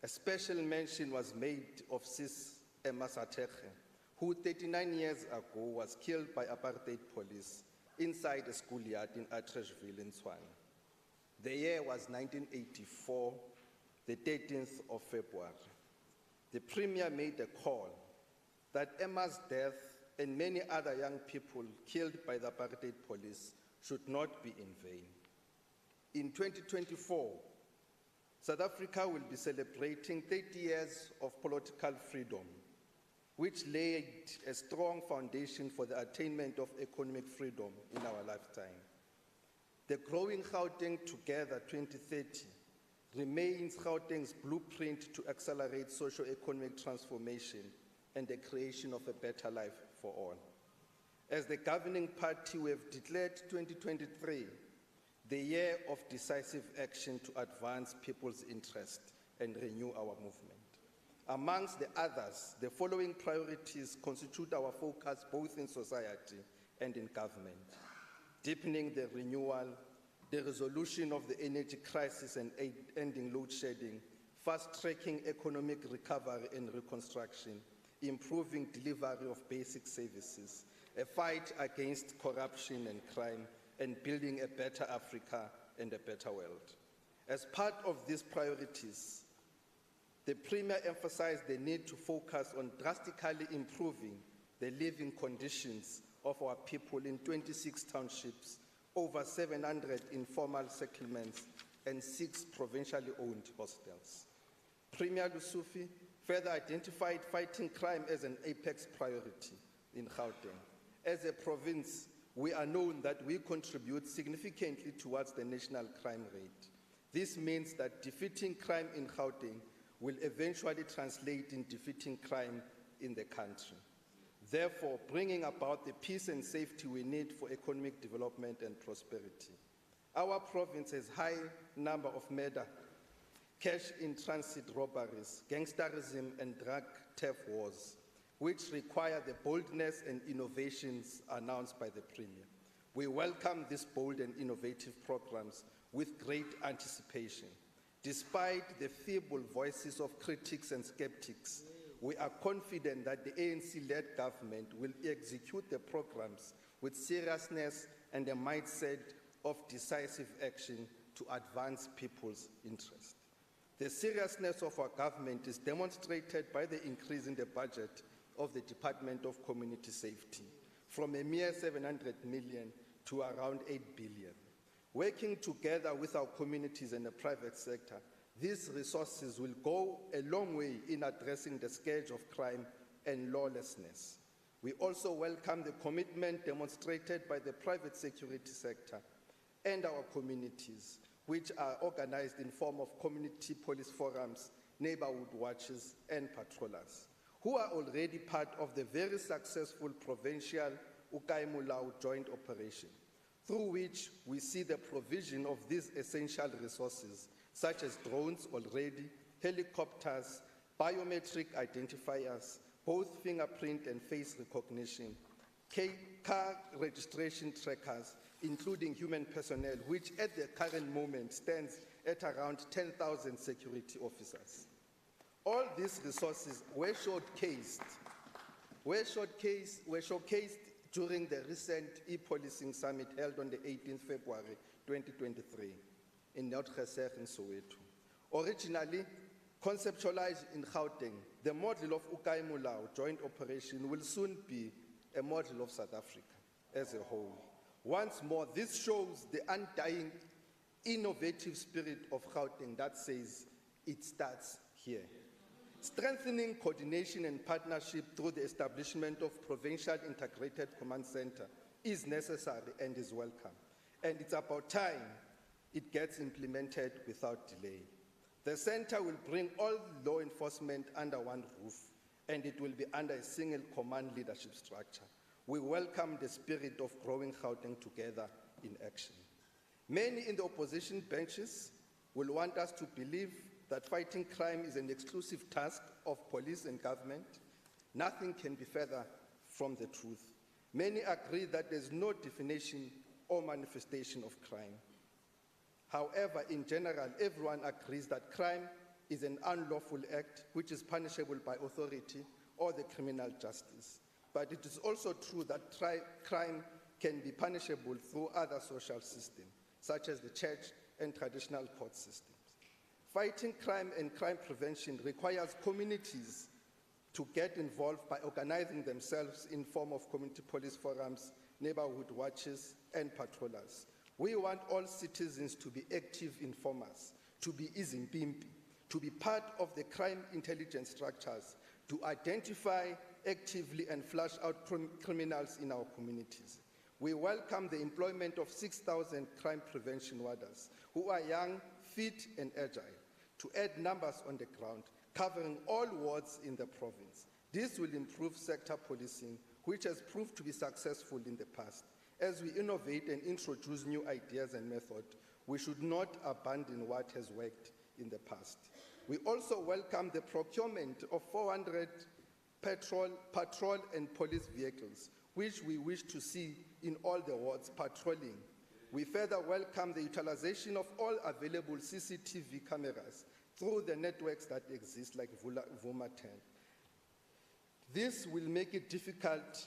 A special mention was made of Sis Emma Satekhe, who 39 years ago was killed by apartheid police inside a schoolyard in Atteridgeville in Tshwane. The year was 1984, the 13th of February. The Premier made a call that Emma's death and many other young people killed by the apartheid police should not be in vain. In 2024, South Africa will be celebrating 30 years of political freedom, which laid a strong foundation for the attainment of economic freedom in our lifetime. The growing Gauteng Together 2030 remains Gauteng's blueprint to accelerate socio-economic transformation and the creation of a better life for all. As the governing party, we have declared 2023 the year of decisive action to advance people's interest and renew our movement. Amongst the others, the following priorities constitute our focus both in society and in government: deepening the renewal, the resolution of the energy crisis and ending load shedding, fast-tracking economic recovery and reconstruction, improving delivery of basic services, a fight against corruption and crime, and building a better Africa and a better world. As part of these priorities, the Premier emphasized the need to focus on drastically improving the living conditions of our people in 26 townships, over 700 informal settlements, and 6 provincially owned hostels. Premier Lesufi further identified fighting crime as an apex priority in Gauteng. As a province, we are known that we contribute significantly towards the national crime rate. This means that defeating crime in Gauteng will eventually translate in defeating crime in the country. Therefore, bringing about the peace and safety we need for economic development and prosperity. Our province has a high number of murder, cash-in-transit robberies, gangsterism, and drug theft wars, which require the boldness and innovations announced by the Premier. We welcome these bold and innovative programs with great anticipation. Despite the feeble voices of critics and skeptics, we are confident that the ANC-led government will execute the programs with seriousness and a mindset of decisive action to advance people's interest. The seriousness of our government is demonstrated by the increase in the budget of the Department of Community Safety, from a mere 700 million to around 8 billion. Working together with our communities and the private sector, these resources will go a long way in addressing the scourge of crime and lawlessness. We also welcome the commitment demonstrated by the private security sector and our communities, which are organized in form of community police forums, neighborhood watches, and patrollers, who are already part of the very successful provincial Ukaimulao joint operation, through which we see the provision of these essential resources, such as drones already, helicopters, biometric identifiers, both fingerprint and face recognition, car registration trackers, including human personnel, which at the current moment stands at around 10,000 security officers. All these resources were showcased during the recent e-policing summit held on the 18th February 2023 in Nordgeser in Soweto. Originally conceptualized in Gauteng, the model of Ukaimulao joint operation will soon be a model of South Africa as a whole. Once more, this shows the undying, innovative spirit of Gauteng that says it starts here. Strengthening coordination and partnership through the establishment of Provincial Integrated Command Center is necessary and is welcome. And it's about time it gets implemented without delay. The center will bring all law enforcement under one roof, and it will be under a single command leadership structure. We welcome the spirit of growing Gauteng together in action. Many in the opposition benches will want us to believe that fighting crime is an exclusive task of police and government. Nothing can be further from the truth. Many agree that there's no definition or manifestation of crime. However, in general, everyone agrees that crime is an unlawful act which is punishable by authority or the criminal justice. But it is also true that crime can be punishable through other social systems, such as the church and traditional court systems. Fighting crime and crime prevention requires communities to get involved by organizing themselves in form of community police forums, neighborhood watches, and patrollers. We want all citizens to be active informers, to be izimpimpi, to be part of the crime intelligence structures, to identify actively and flush out criminals in our communities. We welcome the employment of 6,000 crime prevention warders who are young, fit, and agile. to add numbers on the ground, covering all wards in the province. This will improve sector policing, which has proved to be successful in the past. As we innovate and introduce new ideas and methods, we should not abandon what has worked in the past. We also welcome the procurement of 400 patrol and police vehicles, which we wish to see in all the wards patrolling. We further welcome the utilization of all available CCTV cameras through the networks that exist like Vuma 10. This will make it difficult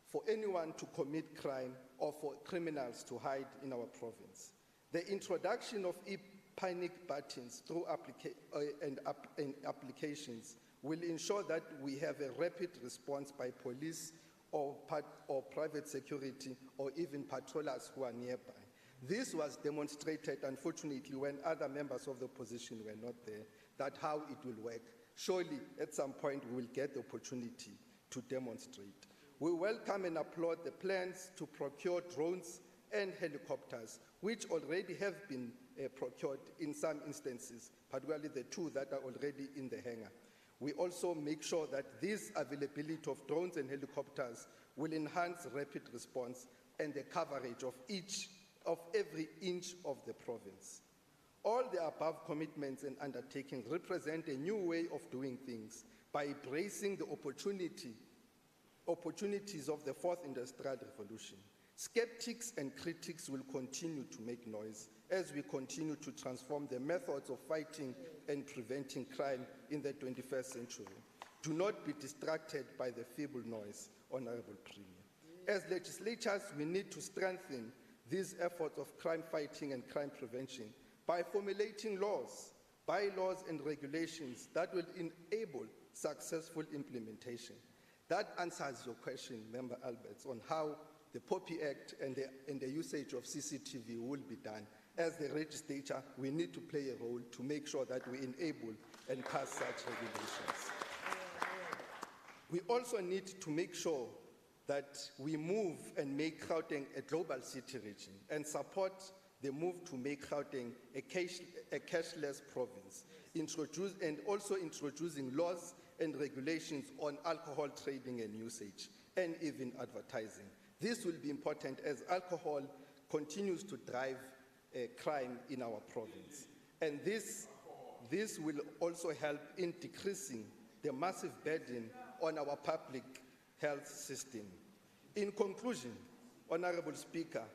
for anyone to commit crime or for criminals to hide in our province. The introduction of e-panic buttons through applications will ensure that we have a rapid response by police or private security or even patrollers who are nearby. This was demonstrated, unfortunately, when other members of the opposition were not there, that how it will work. Surely, at some point, we will get the opportunity to demonstrate. We welcome and applaud the plans to procure drones and helicopters, which already have been procured in some instances, particularly the two that are already in the hangar. We also make sure that this availability of drones and helicopters will enhance rapid response and the coverage of every inch of the province. All the above commitments and undertakings represent a new way of doing things by embracing the opportunities of the fourth industrial revolution. Skeptics and critics will continue to make noise as we continue to transform the methods of fighting and preventing crime in the 21st century. Do not be distracted by the feeble noise, Honorable Premier. As legislators, we need to strengthen these efforts of crime fighting and crime prevention by formulating laws, bylaws, and regulations that will enable successful implementation. That answers your question, Member Alberts, on how the POPI Act and the usage of CCTV will be done. As the legislature, we need to play a role to make sure that we enable and pass such regulations. We also need to make sure that we move and make Gauteng a global city region and support the move to make Gauteng a cashless province, and also introducing laws and regulations on alcohol trading and usage, and even advertising. This will be important as alcohol continues to drive crime in our province. And this will also help in decreasing the massive burden on our public health system. In conclusion, Honorable Speaker,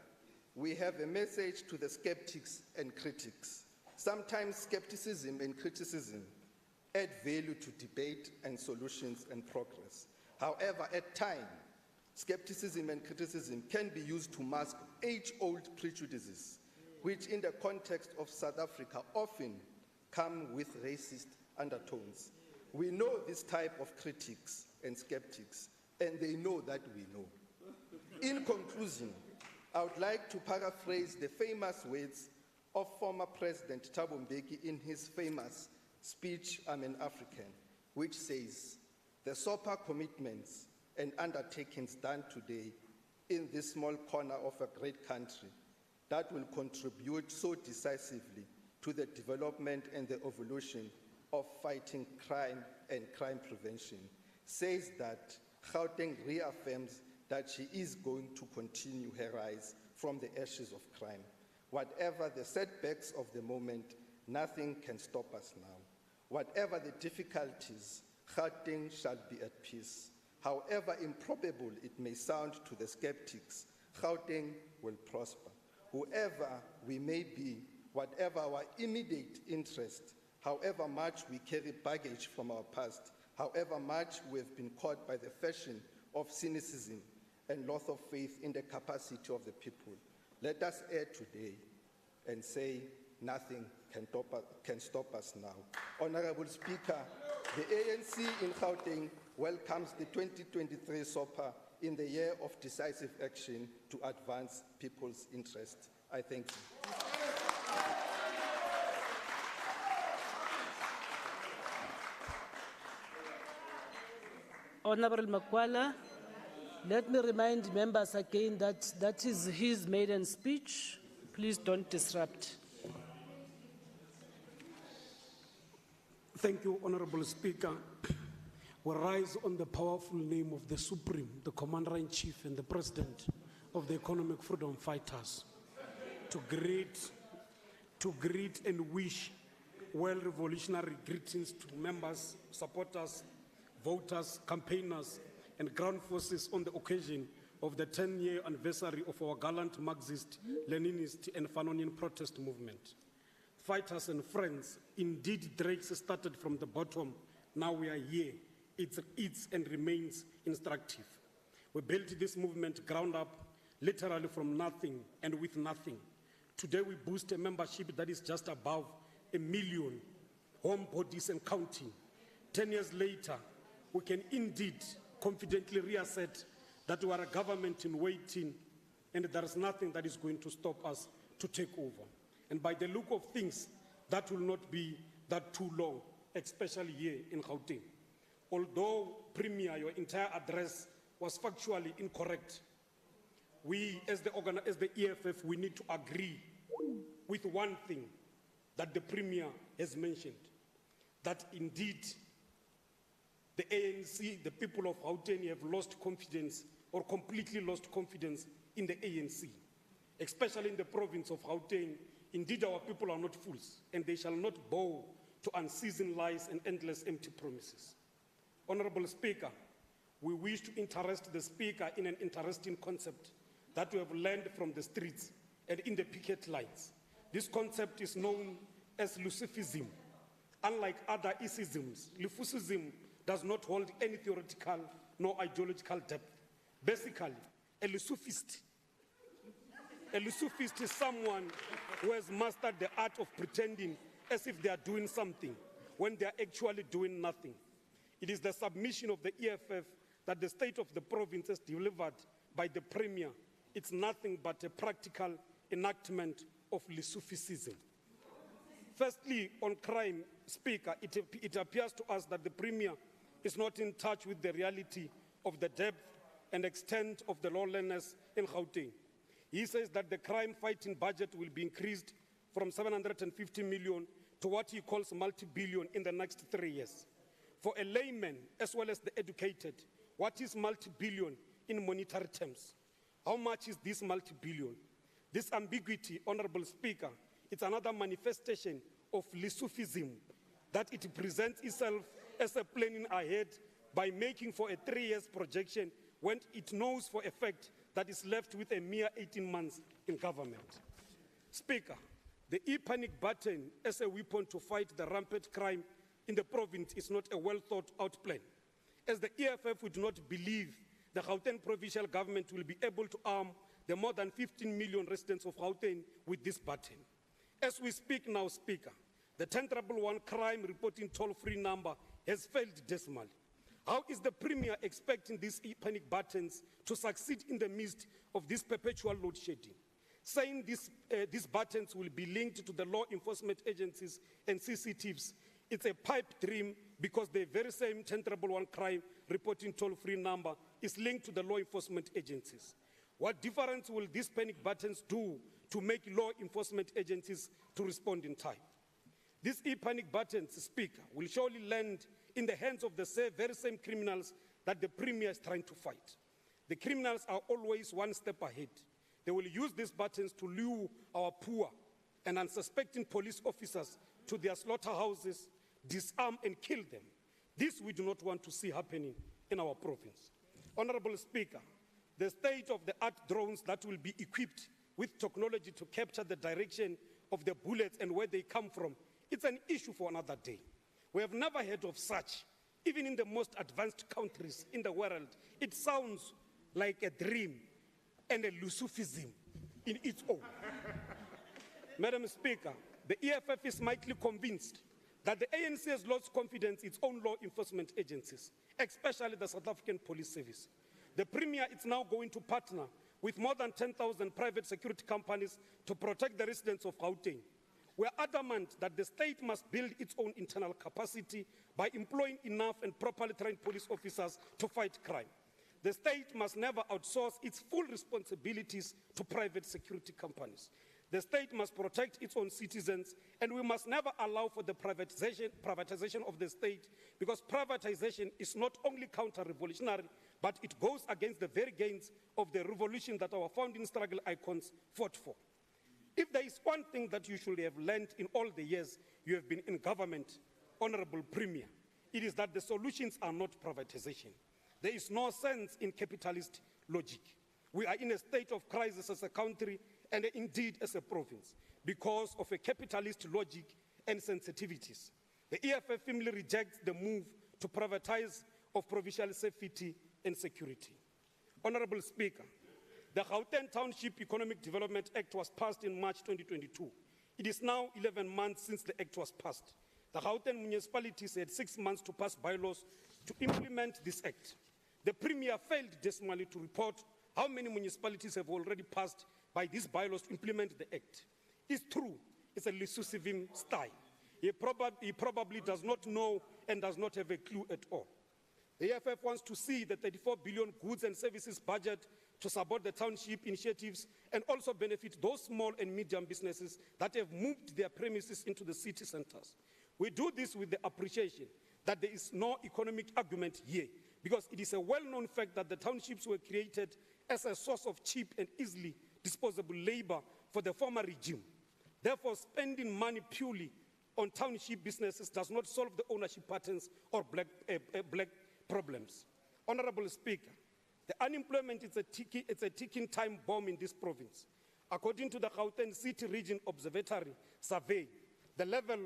we have a message to the skeptics and critics. Sometimes skepticism and criticism add value to debate and solutions and progress. However, at times, skepticism and criticism can be used to mask age-old prejudices, which in the context of South Africa often come with racist undertones. We know this type of critics and skeptics, and they know that we know. In conclusion, I would like to paraphrase the famous words of former President Thabo Mbeki in his famous speech, I'm an African, which says, the SOPA commitments and undertakings done today in this small corner of a great country that will contribute so decisively to the development and the evolution of fighting crime and crime prevention, says that Gauteng reaffirms that she is going to continue her rise from the ashes of crime. Whatever the setbacks of the moment, nothing can stop us now. Whatever the difficulties, Gauteng shall be at peace. However improbable it may sound to the skeptics, Gauteng will prosper. Whoever we may be, whatever our immediate interest, however much we carry baggage from our past, however much we have been caught by the fashion of cynicism and loss of faith in the capacity of the people, let us err today and say nothing can stop us now. Honorable Speaker, the ANC in Gauteng welcomes the 2023 SOPA in the year of decisive action to advance people's interests. I thank you. Honorable Makwala, let me remind members again that that is his maiden speech. Please don't disrupt. Thank you, Honorable Speaker. We rise on the powerful name of the Supreme, the Commander-in-Chief and the President of the Economic Freedom Fighters to greet and wish well revolutionary greetings to members, supporters, voters, campaigners, and ground forces on the occasion of the 10-year anniversary of our gallant Marxist, Leninist, and Fanonian protest movement. Fighters and friends, indeed Drake's started from the bottom, now we are here. It's and remains instructive. We built this movement ground up, literally from nothing and with nothing. Today we boost a membership that is just above 1 million home bodies and counting. 10 years later, we can indeed confidently reassert that we are a government in waiting and there is nothing that is going to stop us to take over. And by the look of things, that will not be that too long, especially here in Gauteng. Although, Premier, your entire address was factually incorrect, we, as the EFF, we need to agree with one thing that the Premier has mentioned, that indeed the ANC, the people of Gauteng have lost confidence or completely lost confidence in the ANC, especially in the province of Gauteng. Indeed, our people are not fools, and they shall not bow to unceasing lies and endless empty promises. Honorable Speaker, we wish to interest the Speaker in an interesting concept that we have learned from the streets and in the picket lines. This concept is known as Lusufism. Unlike other isms, Lusufism does not hold any theoretical nor ideological depth. Basically, a Lusufist is someone who has mastered the art of pretending as if they are doing something when they are actually doing nothing. It is the submission of the EFF that the state of the province has delivered by the Premier. It's nothing but a practical enactment of Lesufism. Firstly, on crime, Speaker, it appears to us that the Premier is not in touch with the reality of the depth and extent of the lawlessness in Gauteng. He says that the crime fighting budget will be increased from 750 million to what he calls multi-billion in the next 3 years. For a layman, as well as the educated, what is multi-billion in monetary terms? How much is this multi-billion? This ambiguity, Honorable Speaker, it's another manifestation of Lesufism, that it presents itself as a planning ahead by making for a 3 years projection when it knows for a fact that is left with a mere 18 months in government. Speaker, the e-panic button as a weapon to fight the rampant crime in the province is not a well-thought-out plan. As the EFF would not believe the Gauteng Provincial Government will be able to arm the more than 15 million residents of Gauteng with this button. As we speak now, Speaker, the 1011 crime reporting toll-free number has failed dismally. How is the Premier expecting these e-panic buttons to succeed in the midst of this perpetual load shedding? Saying these buttons will be linked to the law enforcement agencies and CCTVs, it's a pipe dream because the very same 1011 crime reporting toll-free number is linked to the law enforcement agencies. What difference will these panic buttons do to make law enforcement agencies to respond in time? These e-panic buttons, Speaker, will surely land in the hands of the very same criminals that the Premier is trying to fight. The criminals are always one step ahead. They will use these buttons to lure our poor and unsuspecting police officers to their slaughterhouses, disarm and kill them. This we do not want to see happening in our province. Honorable Speaker, the state-of-the-art drones that will be equipped with technology to capture the direction of the bullets and where they come from, it's an issue for another day. We have never heard of such. Even in the most advanced countries in the world, it sounds like a dream and a Lesufism in its own. Madam Speaker, the EFF is mightily convinced that the ANC has lost confidence in its own law enforcement agencies, especially the South African Police Service. The Premier is now going to partner with more than 10,000 private security companies to protect the residents of Gauteng. We are adamant that the state must build its own internal capacity by employing enough and properly trained police officers to fight crime. The state must never outsource its full responsibilities to private security companies. The state must protect its own citizens, and we must never allow for the privatization of the state, because privatization is not only counter-revolutionary, but it goes against the very gains of the revolution that our founding struggle icons fought for. If there is one thing that you should have learned in all the years you have been in government, Honorable Premier, it is that the solutions are not privatization. There is no sense in capitalist logic. We are in a state of crisis as a country and indeed as a province because of a capitalist logic and sensitivities. The EFF firmly rejects the move to privatize of provincial safety and security. Honorable Speaker, the Gauteng Township Economic Development Act was passed in March 2022. It is now 11 months since the act was passed. The Gauteng municipalities had 6 months to pass bylaws to implement this act. The Premier failed dismally to report how many municipalities have already passed by these bylaws to implement the act. It's true, it's a Lesufi style. He probably does not know and does not have a clue at all. The EFF wants to see the 34 billion goods and services budget to support the township initiatives and also benefit those small and medium businesses that have moved their premises into the city centers. We do this with the appreciation that there is no economic argument here, because it is a well-known fact that the townships were created as a source of cheap and easily disposable labor for the former regime. Therefore, spending money purely on township businesses does not solve the ownership patterns or black problems. Honorable Speaker, the unemployment is a ticking time bomb in this province. According to the Gauteng City Region Observatory survey, the level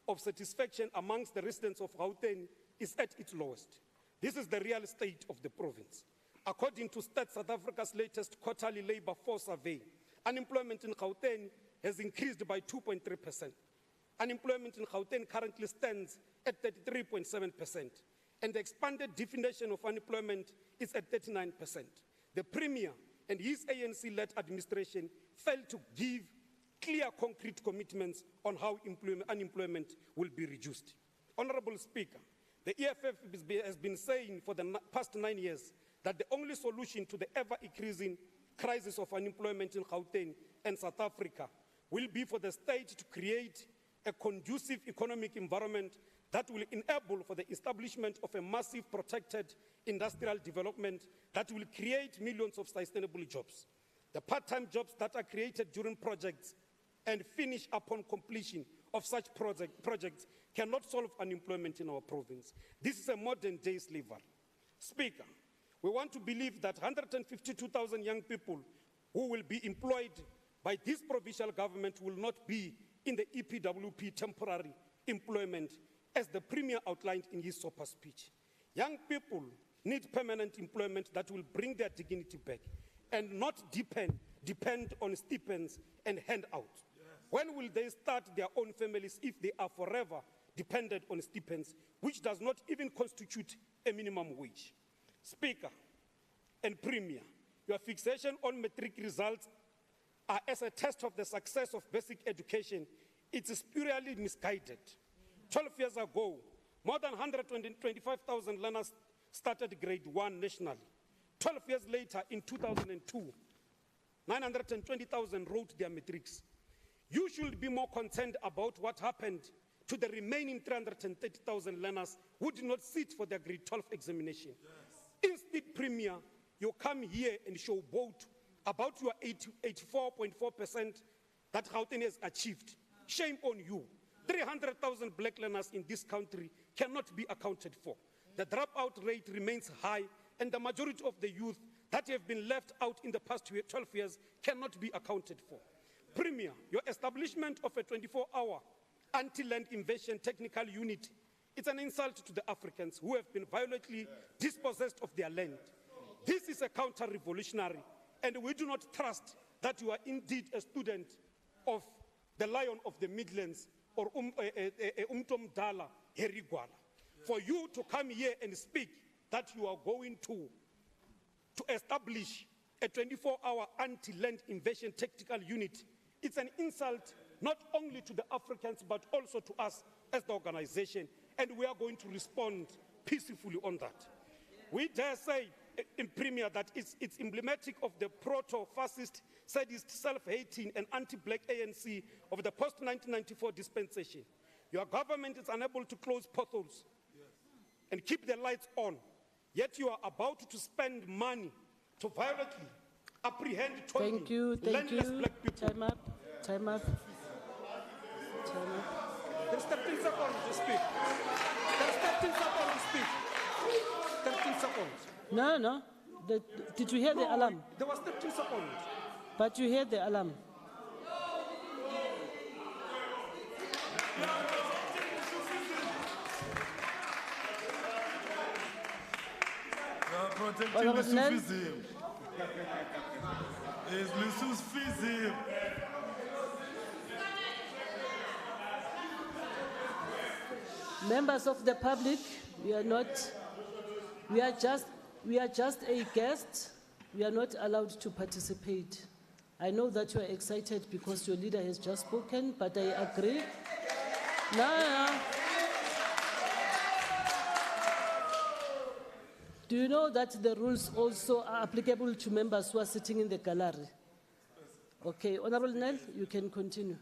of satisfaction amongst the residents of Gauteng is at its lowest. This is the real state of the province. According to Stats South Africa's latest quarterly labor force survey, unemployment in Gauteng has increased by 2.3%. Unemployment in Gauteng currently stands at 33.7%, and the expanded definition of unemployment is at 39%. The Premier and his ANC-led administration failed to give clear, concrete commitments on how unemployment will be reduced. Honorable Speaker, the EFF has been saying for the past 9 years that the only solution to the ever-increasing crisis of unemployment in Gauteng and South Africa will be for the state to create a conducive economic environment that will enable for the establishment of a massive protected industrial development that will create millions of sustainable jobs. The part-time jobs that are created during projects and finish upon completion of such projects cannot solve unemployment in our province. This is a modern-day slavery. Speaker, we want to believe that 152,000 young people who will be employed by this provincial government will not be in the EPWP temporary employment, as the Premier outlined in his SOPA speech. Young people need permanent employment that will bring their dignity back and not depend on stipends and handouts. When will they start their own families if they are forever dependent on stipends, which does not even constitute a minimum wage? Speaker and Premier, your fixation on matric results are as a test of the success of basic education. It is purely misguided. 12 years ago, more than 125,000 learners started grade 1 nationally. 12 years later, in 2002, 920,000 wrote their matrics. You should be more concerned about what happened to the remaining 330,000 learners who did not sit for their grade 12 examination. Yes. Instead, Premier, you come here and showboat about your 84.4% that Gauteng has achieved. Shame on you. 300,000 black learners in this country cannot be accounted for. The dropout rate remains high, and the majority of the youth that have been left out in the past 12 years cannot be accounted for. Premier, your establishment of a 24-hour anti-land invasion technical unit, it's an insult to the Africans who have been violently dispossessed of their land. This is a counter-revolutionary, and we do not trust that you are indeed a student of the Lion of the Midlands or Dala Herigwala. For you to come here and speak that you are going to establish a 24-hour anti-land invasion tactical unit, it's an insult not only to the Africans but also to us as the organization, and we are going to respond peacefully on that. We dare say in Premier that it's emblematic of the proto-fascist, sadist, self-hating and anti-black ANC of the post-1994 dispensation. Your government is unable to close potholes and keep the lights on, yet you are about to spend money to violently apprehend landless black people. Time up. Time up. Time up. There's 13 seconds to speak. There's 13 seconds to speak. 13 seconds. No. Did you hear the alarm? There was 13 seconds. But you heard the alarm. Protecting Lesufism. It's Lesufism. Members of the public, we are just a guest. We are not allowed to participate. I know that you are excited because your leader has just spoken, but I agree. No. Do you know that the rules also are applicable to members who are sitting in the gallery? Okay, Honorable Nell, you can continue.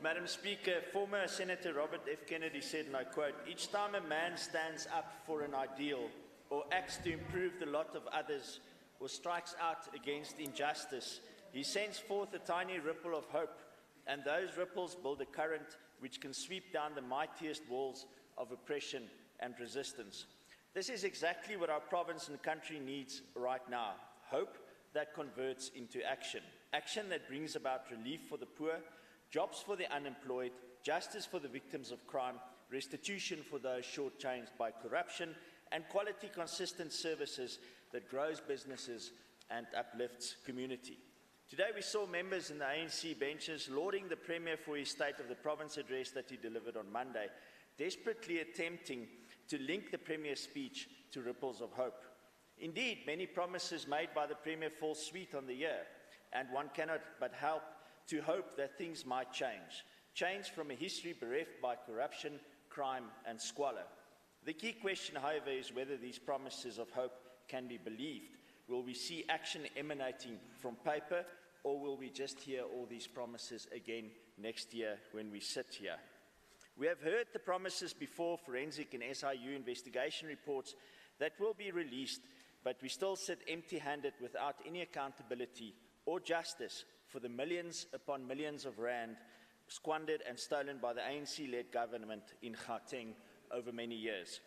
Madam Speaker, former Senator Robert F. Kennedy said, and I quote, "Each time a man stands up for an ideal or acts to improve the lot of others or strikes out against injustice, he sends forth a tiny ripple of hope, and those ripples build a current which can sweep down the mightiest walls of oppression and resistance." This is exactly what our province and country needs right now. Hope that converts into action. Action that brings about relief for the poor, jobs for the unemployed, justice for the victims of crime, restitution for those shortchanged by corruption, and quality, consistent services that grows businesses and uplifts community. Today we saw members in the ANC benches lauding the Premier for his State of the Province address that he delivered on Monday, desperately attempting to link the Premier's speech to ripples of hope. Indeed, many promises made by the Premier fall sweet on the ear, and one cannot but help to hope that things might change. Change from a history bereft by corruption, crime and squalor. The key question, however, is whether these promises of hope can be believed. Will we see action emanating from paper, or will we just hear all these promises again next year when we sit here? We have heard the promises before, forensic and SIU investigation reports that will be released, but we still sit empty-handed without any accountability or justice for the millions upon millions of rand squandered and stolen by the ANC-led government in Gauteng over many years.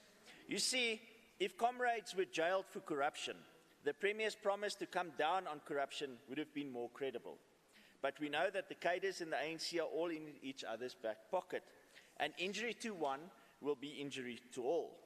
You see, if comrades were jailed for corruption, the Premier's promise to come down on corruption would have been more credible. But we know that the cadres in the ANC are all in each other's back pocket. An injury to one will be injury to all.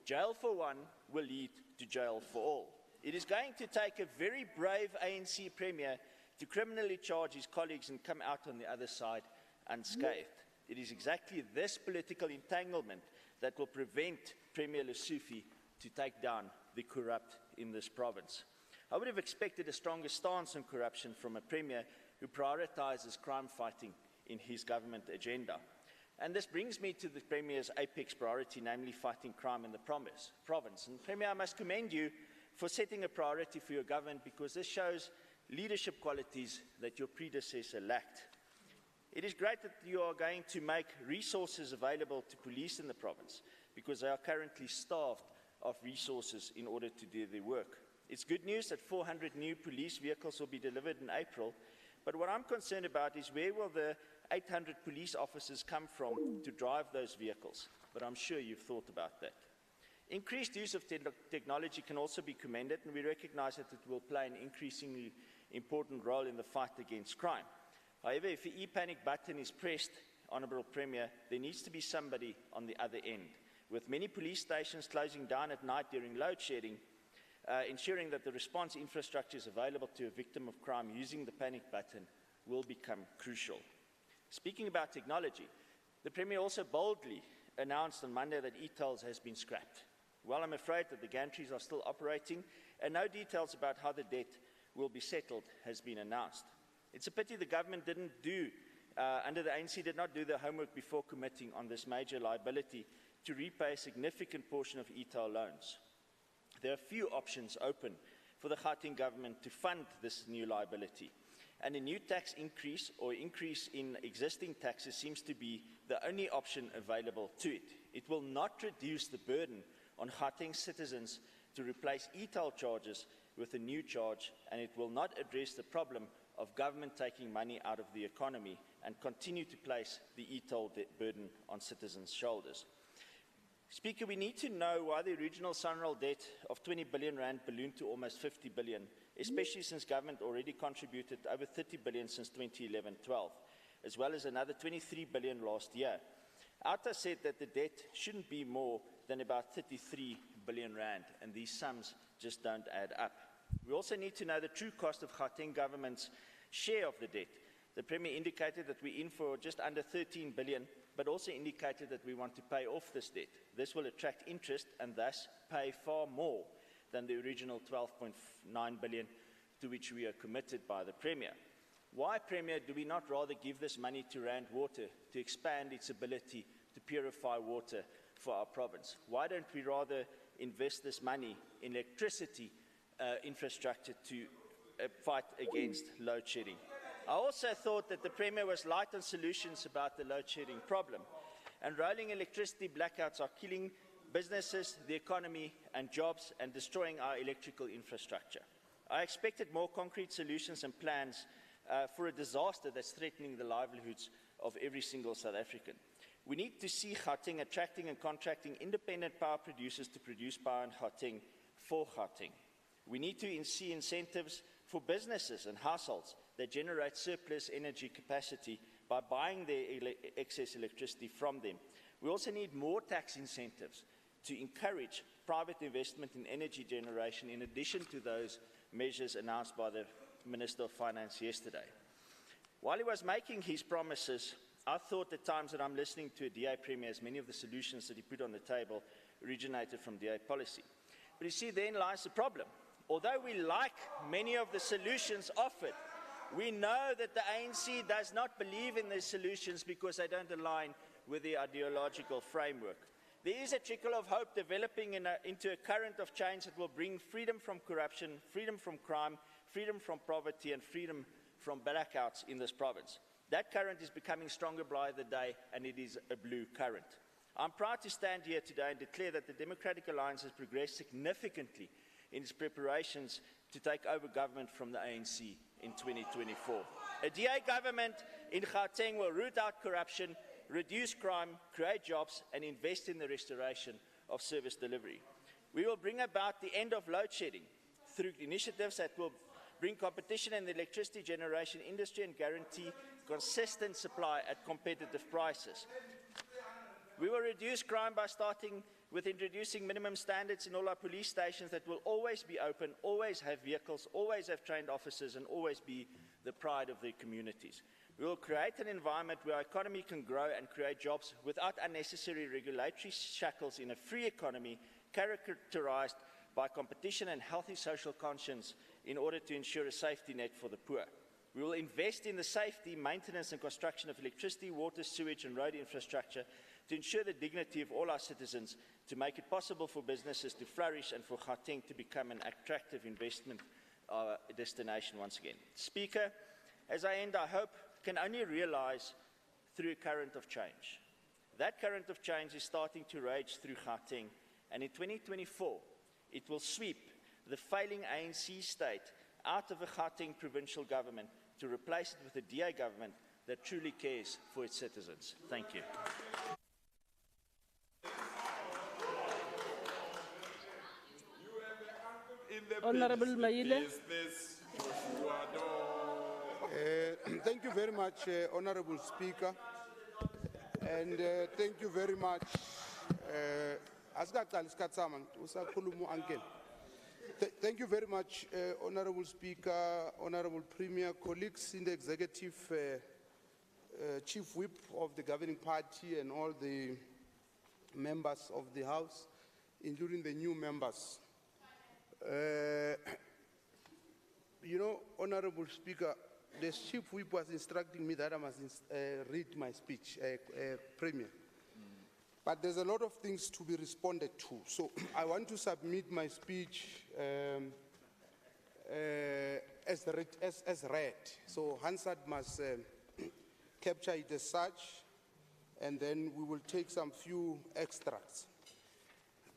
Jail for one will lead to jail for all. It is going to take a very brave ANC Premier to criminally charge his colleagues and come out on the other side unscathed. It is exactly this political entanglement that will prevent Premier Lesufi to take down the corrupt in this province. I would have expected a stronger stance on corruption from a Premier who prioritizes crime fighting in his government agenda. And this brings me to the Premier's apex priority, namely fighting crime in the province. And Premier, I must commend you for setting a priority for your government, because this shows leadership qualities that your predecessor lacked. It is great that you are going to make resources available to police in the province, because they are currently starved of resources in order to do their work. It's good news that 400 new police vehicles will be delivered in April, but what I'm concerned about is where will the 800 police officers come from to drive those vehicles? But I'm sure you've thought about that. Increased use of technology can also be commended, and we recognize that it will play an increasingly important role in the fight against crime. However, if the e-panic button is pressed, Honourable Premier, there needs to be somebody on the other end. With many police stations closing down at night during load shedding, ensuring that the response infrastructure is available to a victim of crime using the panic button will become crucial. Speaking about technology, the Premier also boldly announced on Monday that e-tolls has been scrapped. Well, I'm afraid that the gantries are still operating, and no details about how the debt will be settled has been announced. It's a pity the government under the ANC did not do their homework before committing on this major liability to repay a significant portion of e-toll loans. there are few options open for the Gauteng government to fund this new liability. And a new tax increase or increase in existing taxes seems to be the only option available to it. It will not reduce the burden on Gauteng citizens to replace e-toll charges with a new charge, and it will not address the problem of government taking money out of the economy and continue to place the e-toll burden on citizens' shoulders. Speaker, we need to know why the regional SANRAL debt of 20 billion rand ballooned to almost 50 billion, especially since government already contributed over 30 billion since 2011-12, as well as another 23 billion last year. OUTA said that the debt shouldn't be more than about 33 billion rand, and these sums just don't add up. We also need to know the true cost of Gauteng government's share of the debt. The Premier indicated that we're in for just under 13 billion, but also indicated that we want to pay off this debt. This will attract interest and thus pay far more than the original 12.9 billion to which we are committed by the Premier. Why, Premier, do we not rather give this money to Rand Water to expand its ability to purify water for our province? Why don't we rather invest this money in electricity infrastructure to fight against load shedding? I also thought that the Premier was light on solutions about the load shedding problem. And rolling electricity blackouts are killing businesses, the economy and jobs, and destroying our electrical infrastructure. I expected more concrete solutions and plans for a disaster that's threatening the livelihoods of every single South African. We need to see Gauteng attracting and contracting independent power producers to produce power in Gauteng for Gauteng. We need to see incentives for businesses and households that generate surplus energy capacity by buying their excess electricity from them. We also need more tax incentives to encourage private investment in energy generation, in addition to those measures announced by the Minister of Finance yesterday. While he was making his promises, I thought at times that I'm listening to a DA Premier, as many of the solutions that he put on the table originated from DA policy. But you see, therein lies the problem. Although we like many of the solutions offered, we know that the ANC does not believe in these solutions because they don't align with the ideological framework. There is a trickle of hope developing into a current of change that will bring freedom from corruption, freedom from crime, freedom from poverty, and freedom from blackouts in this province. That current is becoming stronger by the day, and it is a blue current. I'm proud to stand here today and declare that the Democratic Alliance has progressed significantly in its preparations to take over government from the ANC in 2024. A DA government in Gauteng will root out corruption, reduce crime, create jobs, and invest in the restoration of service delivery. We will bring about the end of load shedding through initiatives that will bring competition in the electricity generation industry and guarantee consistent supply at competitive prices. We will reduce crime by starting with introducing minimum standards in all our police stations that will always be open, always have vehicles, always have trained officers, and always be the pride of their communities. We will create an environment where our economy can grow and create jobs without unnecessary regulatory shackles in a free economy characterized by competition and healthy social conscience in order to ensure a safety net for the poor. We will invest in the safety, maintenance and construction of electricity, water, sewage and road infrastructure to ensure the dignity of all our citizens, to make it possible for businesses to flourish and for Gauteng to become an attractive investment destination once again. Speaker, as I end, I hope can only realize through a current of change. That current of change is starting to rage through Gauteng, and in 2024, it will sweep the failing ANC state out of a Gauteng provincial government to replace it with a DA government that truly cares for its citizens. Thank you. Honorable Maile. Thank you very much, Honorable Speaker, and thank you very much. Thank you very much, Honorable Speaker, Honorable Premier, colleagues in the Executive, Chief Whip of the governing party, and all the members of the House, including the new members. You know, Honorable Speaker, the Chief Whip was instructing me that I must read my speech, Premier. But there's a lot of things to be responded to. So I want to submit my speech as read. So Hansard must capture it as such, and then we will take some few extracts.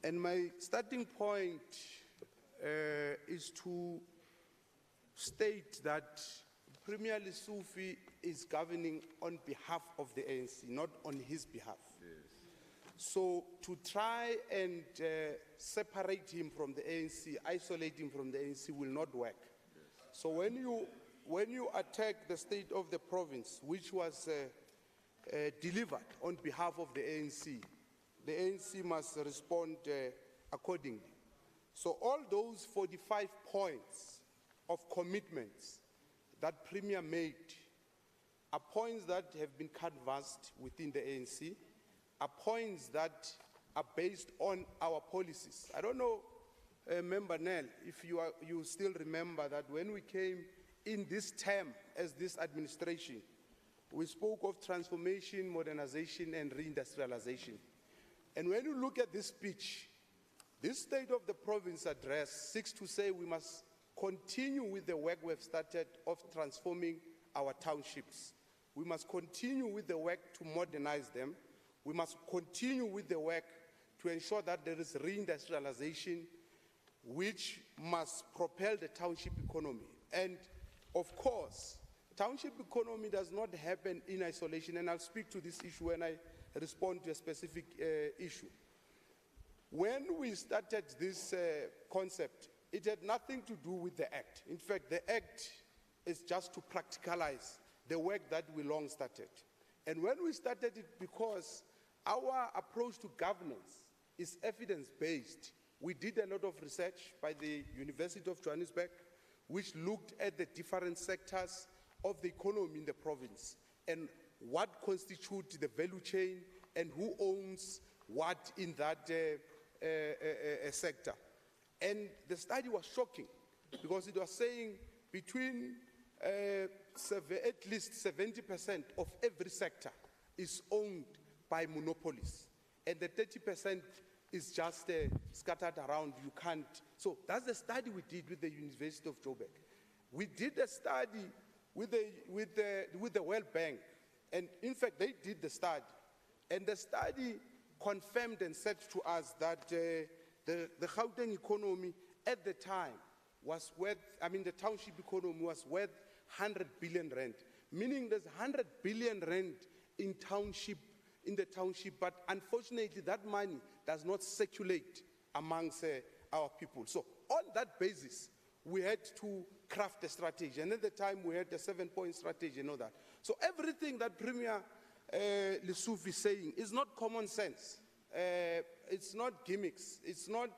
And my starting point is to state that Premier Lesufi is governing on behalf of the ANC, not on his behalf. So to try and separate him from the ANC, isolate him from the ANC will not work. So when you attack the state of the province, which was delivered on behalf of the ANC must respond accordingly. So all those 45 points of commitments that Premier made are points that have been canvassed within the ANC, are points that are based on our policies. I don't know, Member Nell, if you still remember that when we came in this term as this administration, we spoke of transformation, modernization, and reindustrialization. And when you look at this speech, this State of the Province address seeks to say we must continue with the work we've started of transforming our townships. We must continue with the work to modernize them. We must continue with the work to ensure that there is reindustrialization, which must propel the township economy. And of course, township economy does not happen in isolation, and I'll speak to this issue when I respond to a specific issue. When we started this concept, it had nothing to do with the Act. In fact, the Act is just to practicalize the work that we long started. And when we started it, because our approach to governance is evidence-based, we did a lot of research by the University of Johannesburg, which looked at the different sectors of the economy in the province and what constitutes the value chain and who owns what in that sector. And the study was shocking because it was saying between at least 70% of every sector is owned by monopolies, and the 30% is just scattered around. You can't. So that's the study we did with the University of Joburg. We did a study with the World Bank, and in fact they did the study, and the study confirmed and said to us that the Gauteng economy at the time was worth, the township economy was worth 100 billion rand, meaning there's 100 billion rand in the township, but unfortunately that money does not circulate amongst our people. So on that basis, we had to craft a strategy, and at the time we had a 7-point strategy and all that. So everything that Premier Lesufi is saying is not common sense. It's not gimmicks. It's not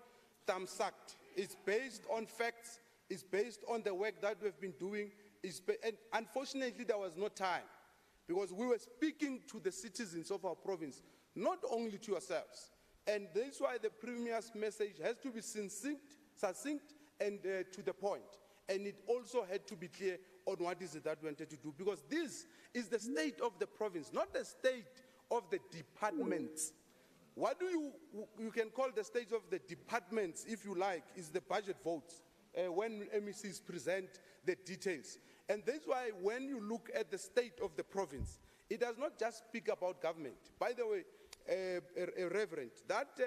thumbsucked. It's based on facts. It's based on the work that we've been doing. And unfortunately, there was no time because we were speaking to the citizens of our province, not only to yourselves. And that's why the Premier's message has to be succinct and to the point. And it also had to be clear on what is it that we wanted to do, because this is the state of the province, not the state of the departments. What you can call the state of the departments, if you like, is the budget votes, when MECs present the details. And that's why when you look at the state of the province, it does not just speak about government. By the way, Reverend, that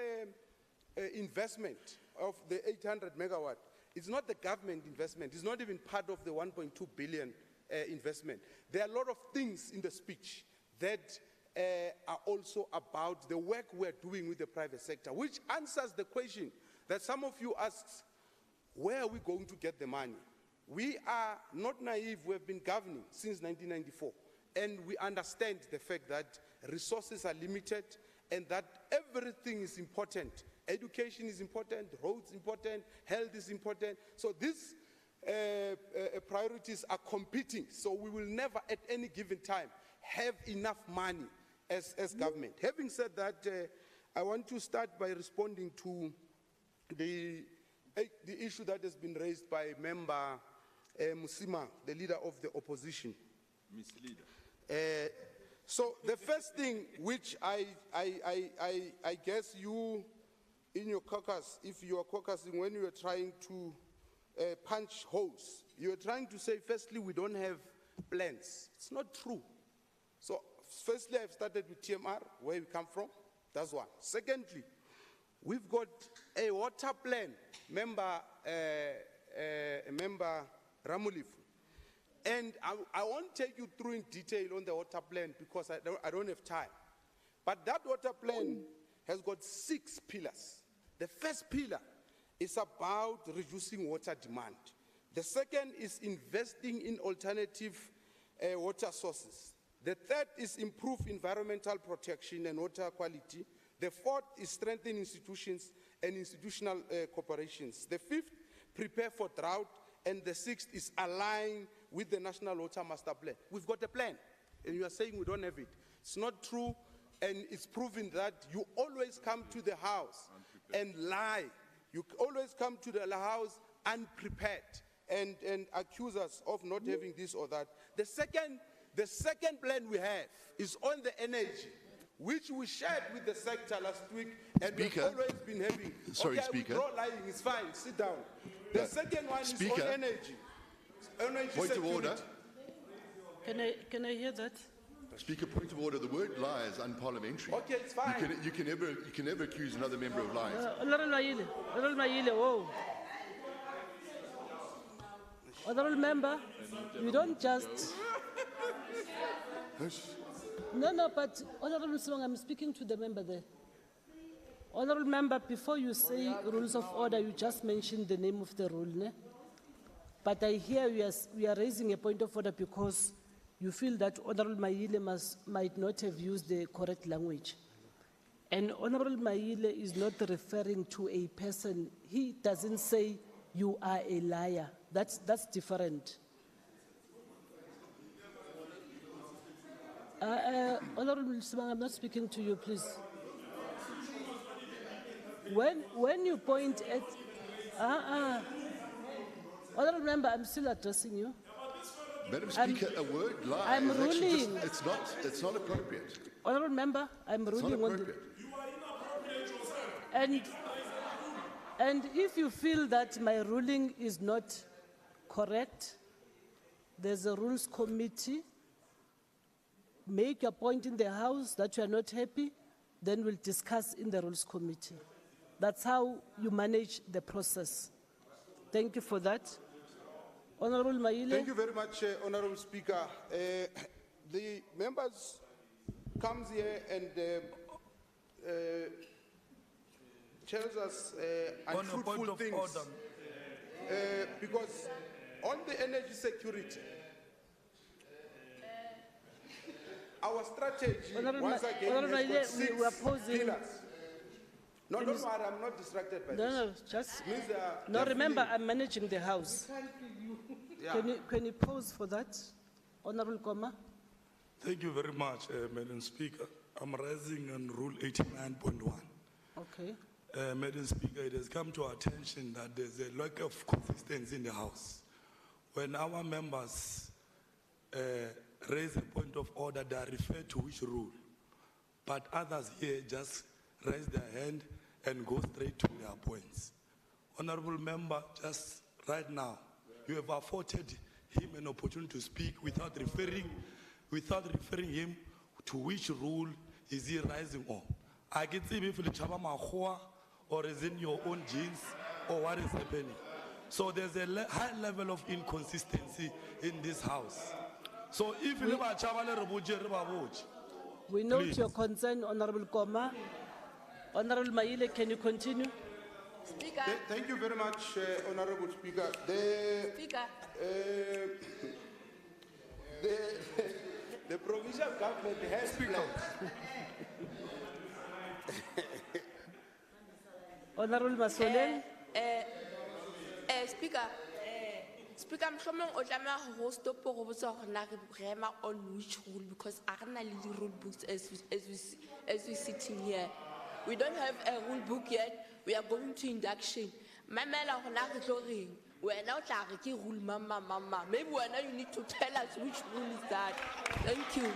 investment of the 800 megawatt, it's not the government investment. It's not even part of the 1.2 billion investment. There are a lot of things in the speech that are also about the work we're doing with the private sector, which answers the question that some of you asked, where are we going to get the money? We are not naive. We have been governing since 1994, and we understand the fact that resources are limited and that everything is important. Education is important, roads important, health is important. So these priorities are competing. So we will never at any given time have enough money as government. Having said that, I want to start by responding to the issue that has been raised by Member Musima, the leader of the opposition. Ms. Leader. So the first thing which I guess you, in your caucus, if you are caucusing, when you are trying to punch holes, you are trying to say, firstly, we don't have plans. It's not true. So firstly, I've started with TMR, where we come from. That's one. Secondly, we've got a water plan, member Ramulifu. And I won't take you through in detail on the water plan because I don't have time. But that water plan has got 6 pillars. The first pillar is about reducing water demand. The second is investing in alternative water sources. The third is improve environmental protection and water quality. The fourth is strengthen institutions and institutional corporations. The fifth, prepare for drought. And the sixth is align with the National Water Master Plan. We've got a plan, and you are saying we don't have it. It's not true, and it's proven that you always come to the house and lie. You always come to the house unprepared and accuse us of not having this or that. The second plan we have is on the energy, which we shared with the sector last week, and we've always been having. Sorry, okay, Speaker. Withdraw lying, it's fine, sit down. The second one Speaker, is on energy. Energy point security. of order. Can I hear that? Speaker, point of order. The word lie is unparliamentary. Okay, it's fine. You can never accuse another member of lying. Honorable Mayile, whoa. Honorable member, you don't just... No, but Honorable Song, I'm speaking to the member there. Honorable member, before you say rules of order, you just mentioned the name of the rule, ne? But I hear we are raising a point of order because you feel that Honorable Mayile might not have used the correct language. And Honorable Mayile is not referring to a person. He doesn't say you are a liar. That's different. Honorable Simang, I'm not speaking to you, please. When you point at, Honorable Member, I'm still addressing you. Madam Speaker, a word lie I'm is actually ruling. it's not appropriate. Honorable Member, I'm It's not ruling on appropriate. and if you feel that my ruling is not correct, there's a rules committee. Make a point in the House that you are not happy, then we'll discuss in the rules committee. That's how you manage the process. Thank you for that. Honorable Mayile. Thank you very much, Honorable Speaker. The members comes here and tells us unfruitful things. Because on the energy security, our strategy, once again, has got 6 pillars. No, don't worry, I'm not distracted by this. No, just... No, remember, I'm managing the House. Yeah. Can you pause for that? Honorable Koma? Thank you very much, Madam Speaker. I'm raising on Rule 89.1. Okay. Madam Speaker, it has come to our attention that there's a lack of consistency in the House. When our members raise a point of order, they are referred to which rule. But others here just raise their hand and go straight to their points. Honorable Member, just right now, you have afforded him an opportunity to speak without referring him to which rule is he rising on. I can see if it's or is in your own genes or what is happening. So there's a high level of inconsistency in this House. So if you We note Please. your concern, Honorable Koma. Honorable Mayile, can you continue? Speaker. Thank you very much, Honorable Speaker. Speaker. The provincial government has plans. Honorable Masole. Speaker. Speaker, I'm coming to stop on which rule because I don't have the rule books as we sitting here. We don't have a rule book yet. We are going to induction. Mamela we're now talking rule mama. Maybe you need to tell us which rule is that. Thank you.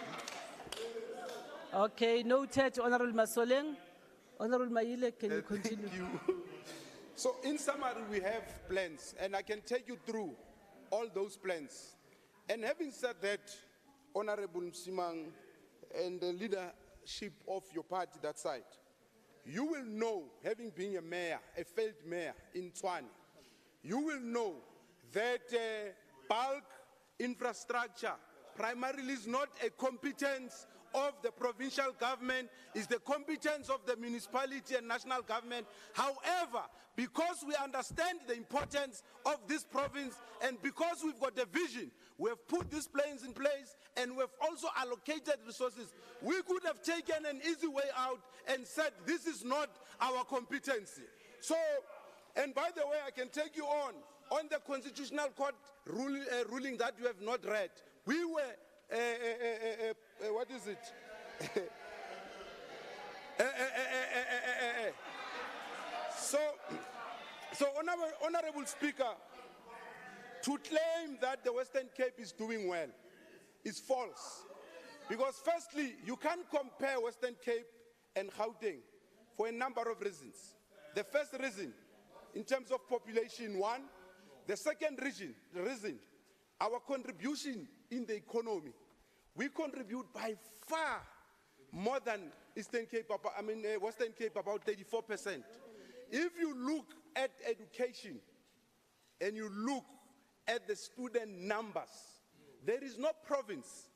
Okay, noted, Honorable Masoleng. Honorable Maile, can you continue? Thank you. So in summary, we have plans, and I can take you through all those plans. And having said that, Honorable Msimang and the leadership of your party that side, you will know, having been a mayor, a failed mayor in Tshwane, you will know that bulk infrastructure primarily is not a competence of the provincial government, is the competence of the municipality and national government. However, because we understand the importance of this province and because we've got a vision, we have put these plans in place and we have also allocated resources. We could have taken an easy way out and said this is not our competency. So, and by the way, I can take you on the Constitutional Court ruling that you have not read. We were what is it? So Honorable Speaker, to claim that the Western Cape is doing well is false. Because firstly, you can't compare Western Cape and Gauteng for a number of reasons. The first reason, in terms of population, one. The second reason, our contribution in the economy. We contribute by far more than Western Cape, about 34%. If you look at education and you look at the student numbers, there is no province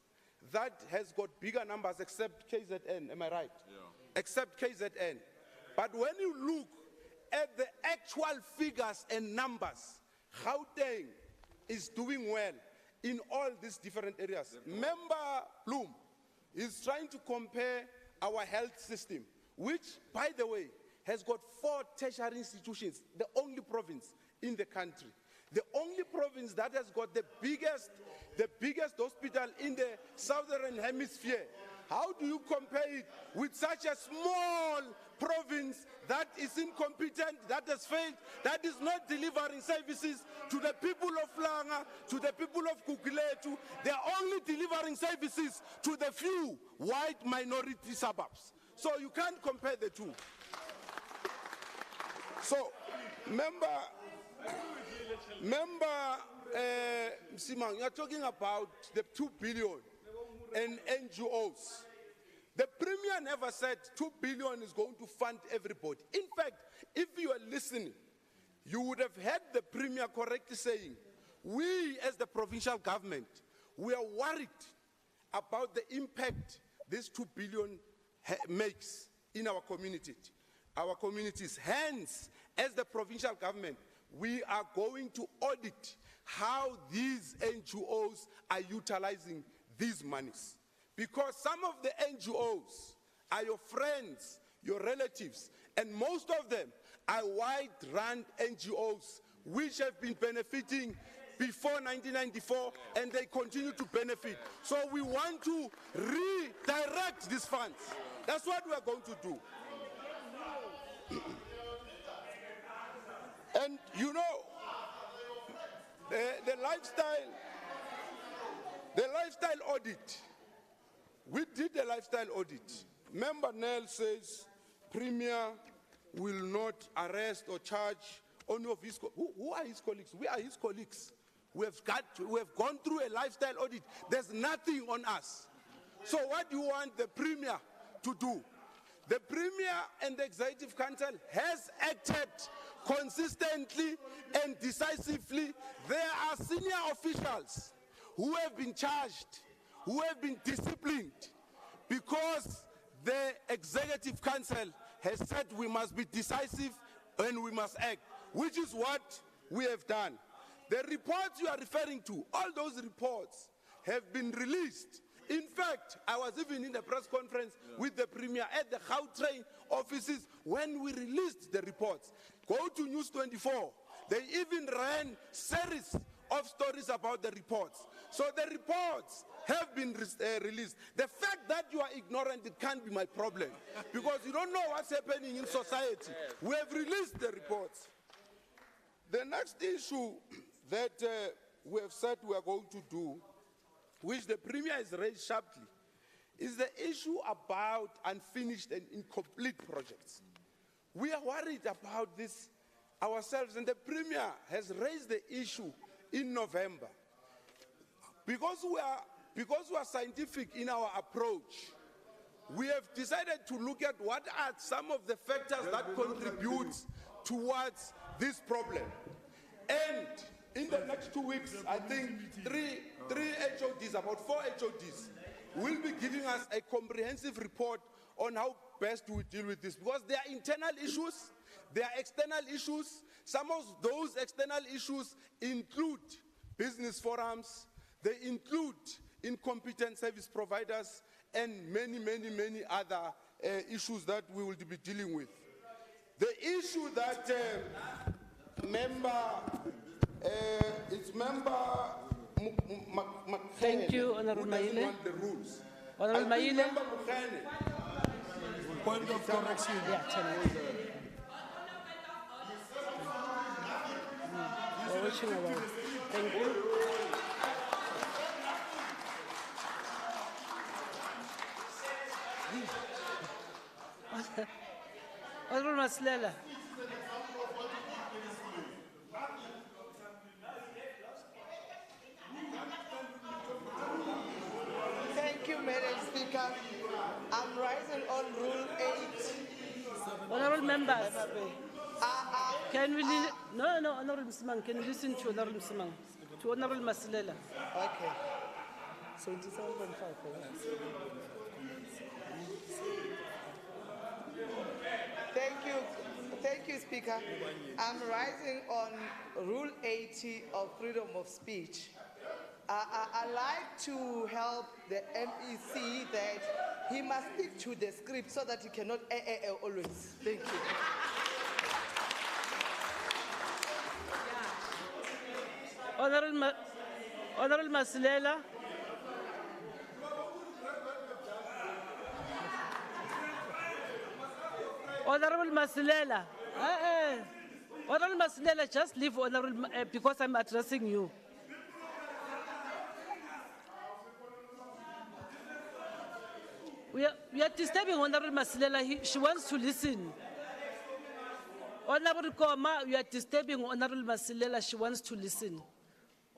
that has got bigger numbers except KZN, am I right? Yeah. Except KZN. But when you look at the actual figures and numbers, Gauteng is doing well in all these different areas. Member Bloom is trying to compare our health system, which, by the way, has got 4 tertiary institutions, the only province in the country. The only province that has got the biggest hospital in the southern hemisphere. How do you compare it with such a small province that is incompetent, that has failed, that is not delivering services to the people of Langa, to the people of Kukiletu? They are only delivering services to the few white minority suburbs. So you can't compare the two. So, Member Msimang, you are talking about the 2 billion and NGOs. The Premier never said 2 billion is going to fund everybody. In fact, if you are listening, you would have heard the Premier correctly saying, we as the provincial government, we are worried about the impact this 2 billion makes in our communities. Hence, as the provincial government, we are going to audit how these NGOs are utilizing these monies. Because some of the NGOs are your friends, your relatives, and most of them are white-run NGOs which have been benefiting before 1994 and they continue to benefit. So we want to redirect these funds. That's what we are going to do. And you know, the lifestyle audit, we did the lifestyle audit. Member Nell says Premier will not arrest or charge any of his who are his colleagues? We are his colleagues. We have gone through a lifestyle audit. There's nothing on us. So what do you want the Premier to do? The Premier and the Executive Council has acted consistently and decisively. There are senior officials who have been charged, who have been disciplined, because the Executive Council has said we must be decisive and we must act, which is what we have done. The reports you are referring to, all those reports have been released. In fact, I was even in the press conference with the Premier at the Gauteng offices when we released the reports. Go to News 24. They even ran series of stories about the reports. So the reports have been released. The fact that you are ignorant, it can't be my problem, because you don't know what's happening in society. We have released the reports. The next issue that we have said we are going to do, which the Premier has raised sharply, is the issue about unfinished and incomplete projects. We are worried about this ourselves, and the Premier has raised the issue in November. Because we are scientific in our approach, we have decided to look at what are some of the factors that contribute towards this problem. And in the next 2 weeks, I think three HODs, about 4 HODs, will be giving us a comprehensive report on how best we deal with this. Because there are internal issues, there are external issues. Some of those external issues include business forums, they include incompetent service providers, and many other issues that we will be dealing with. The issue that Thank you, Honorable Maile. want the rules. Honorable I think Maile. Member Mokgane, Point of correction. Yeah, 10 minutes. We're watching our work. Thank you. Honorable Masilela. Thank you, Madam Speaker. I'm rising on Rule 8. Honorable members, can we no, Honorable Msimang, can you listen to Honorable Msimang, to Honorable Masilela? Okay. 77.5. Thank you, Speaker. I'm rising on Rule 80 of freedom of speech. I like to help the MEC that he must stick to the script so that he cannot always. Thank you. Honorable Masilela. Honorable Masilela. Honorable Masilela, just leave Honorable, because I'm addressing you. We are disturbing Honorable Masilela. She wants to listen. Honorable Koma, you are disturbing Honorable Masilela. She wants to listen.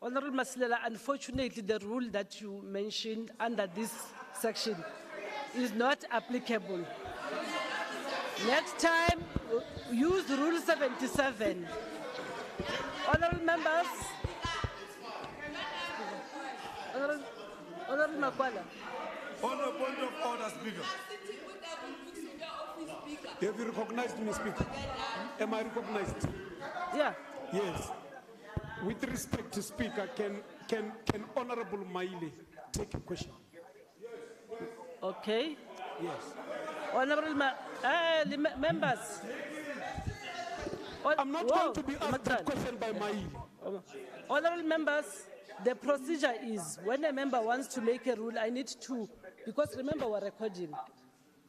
Honorable Masilela, unfortunately, the rule that you mentioned under this section is not applicable. Next time, use Rule 77. Honorable members, Honorable Makwala. On a point of order, Speaker. Have you recognized me, Speaker? Am I recognized? Yeah. Yes. With respect to Speaker, can Honorable Maile take a question? Okay. Yes. Honorable members. I'm not going to be asked that question by Maile. Honorable members, the procedure is when a member wants to make a rule, I need to, because remember we're recording,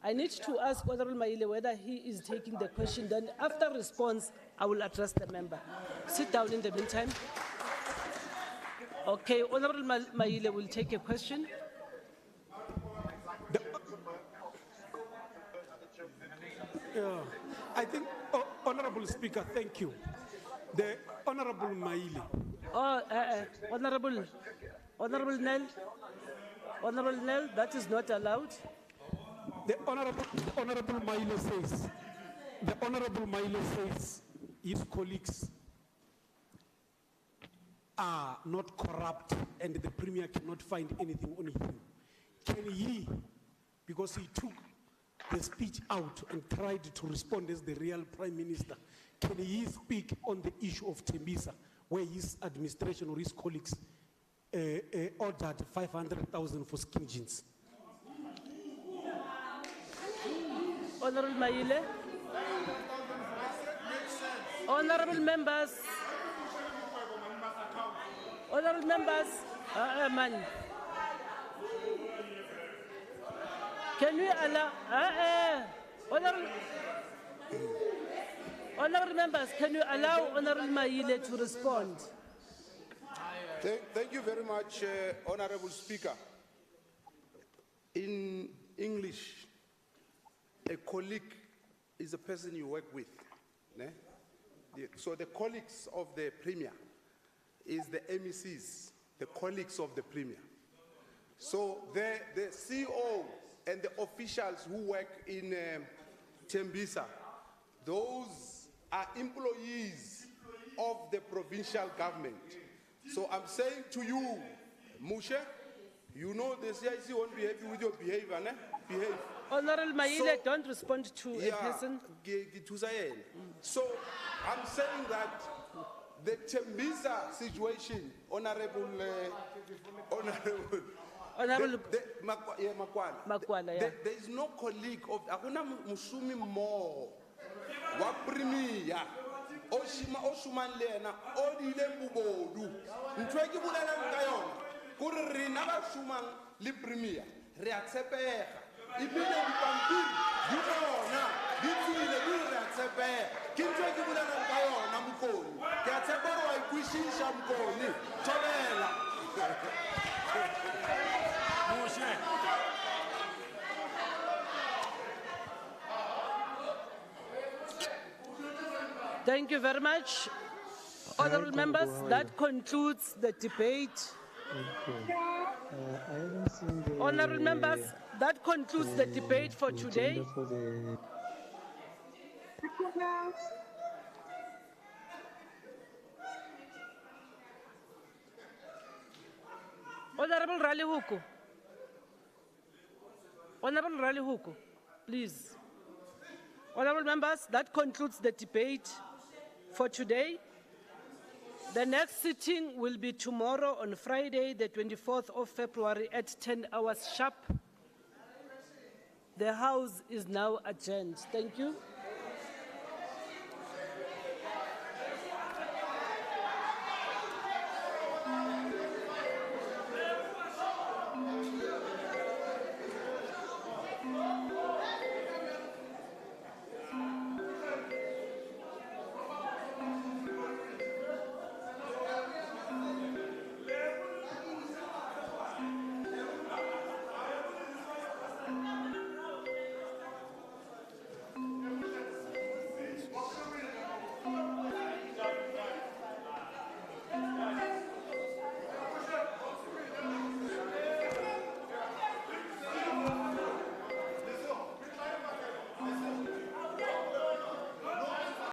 I need to ask Honorable Maile whether he is taking the question. Then after response, I will address the member. Sit down in the meantime. Okay, Honorable Maile will take a question. I think, Honorable Speaker, thank you. The Honorable Maile. Honorable Nell, that is not allowed. The Honorable Maile says, his colleagues are not corrupt and the Premier cannot find anything on him. Can he, because he took the speech out and tried to respond as the real Prime Minister, can he speak on the issue of Tembisa, where his administration or his colleagues ordered 500,000 for skin jeans? Honorable Maile. Honorable members. Honorable members. Man. Can we allow, honorable members, can you allow Honorable Maile to respond? Thank you very much, Honorable Speaker. In English, a colleague is a person you work with. Ne? So the colleagues of the Premier is the MECs, the colleagues of the Premier. So the CEO and the officials who work in Tembisa, those are employees of the provincial government. So I'm saying to you, Mushe, you know the CIC won't be happy with your behavior, ne? Behave. Honorable Maile, don't respond to a person. So I'm saying that the Tembisa situation, Honorable Makwala, yeah. There is no colleague of Akuna Musumi more. Wa Premier. Oshuman Lena, Odile Bubodu. Ntweki bulela ngayon. Kuri naba Shuman li Premier. Reacceper. Ibile bipampir. Dibona. Ditile bi reacceper. Kintweki bulela ngayon na mukoni. Reacceper wa ikwishisha mukoni. Cholela. Thank you very much. Honorable members, that concludes the debate. Honorable members, that concludes the debate for today. Honorable Rally Huku. Honorable Rally Huku, please. Honorable members, that concludes the debate for today. The next sitting will be tomorrow on Friday, the 24th of February at 10 hours sharp. The House is now adjourned. Thank you.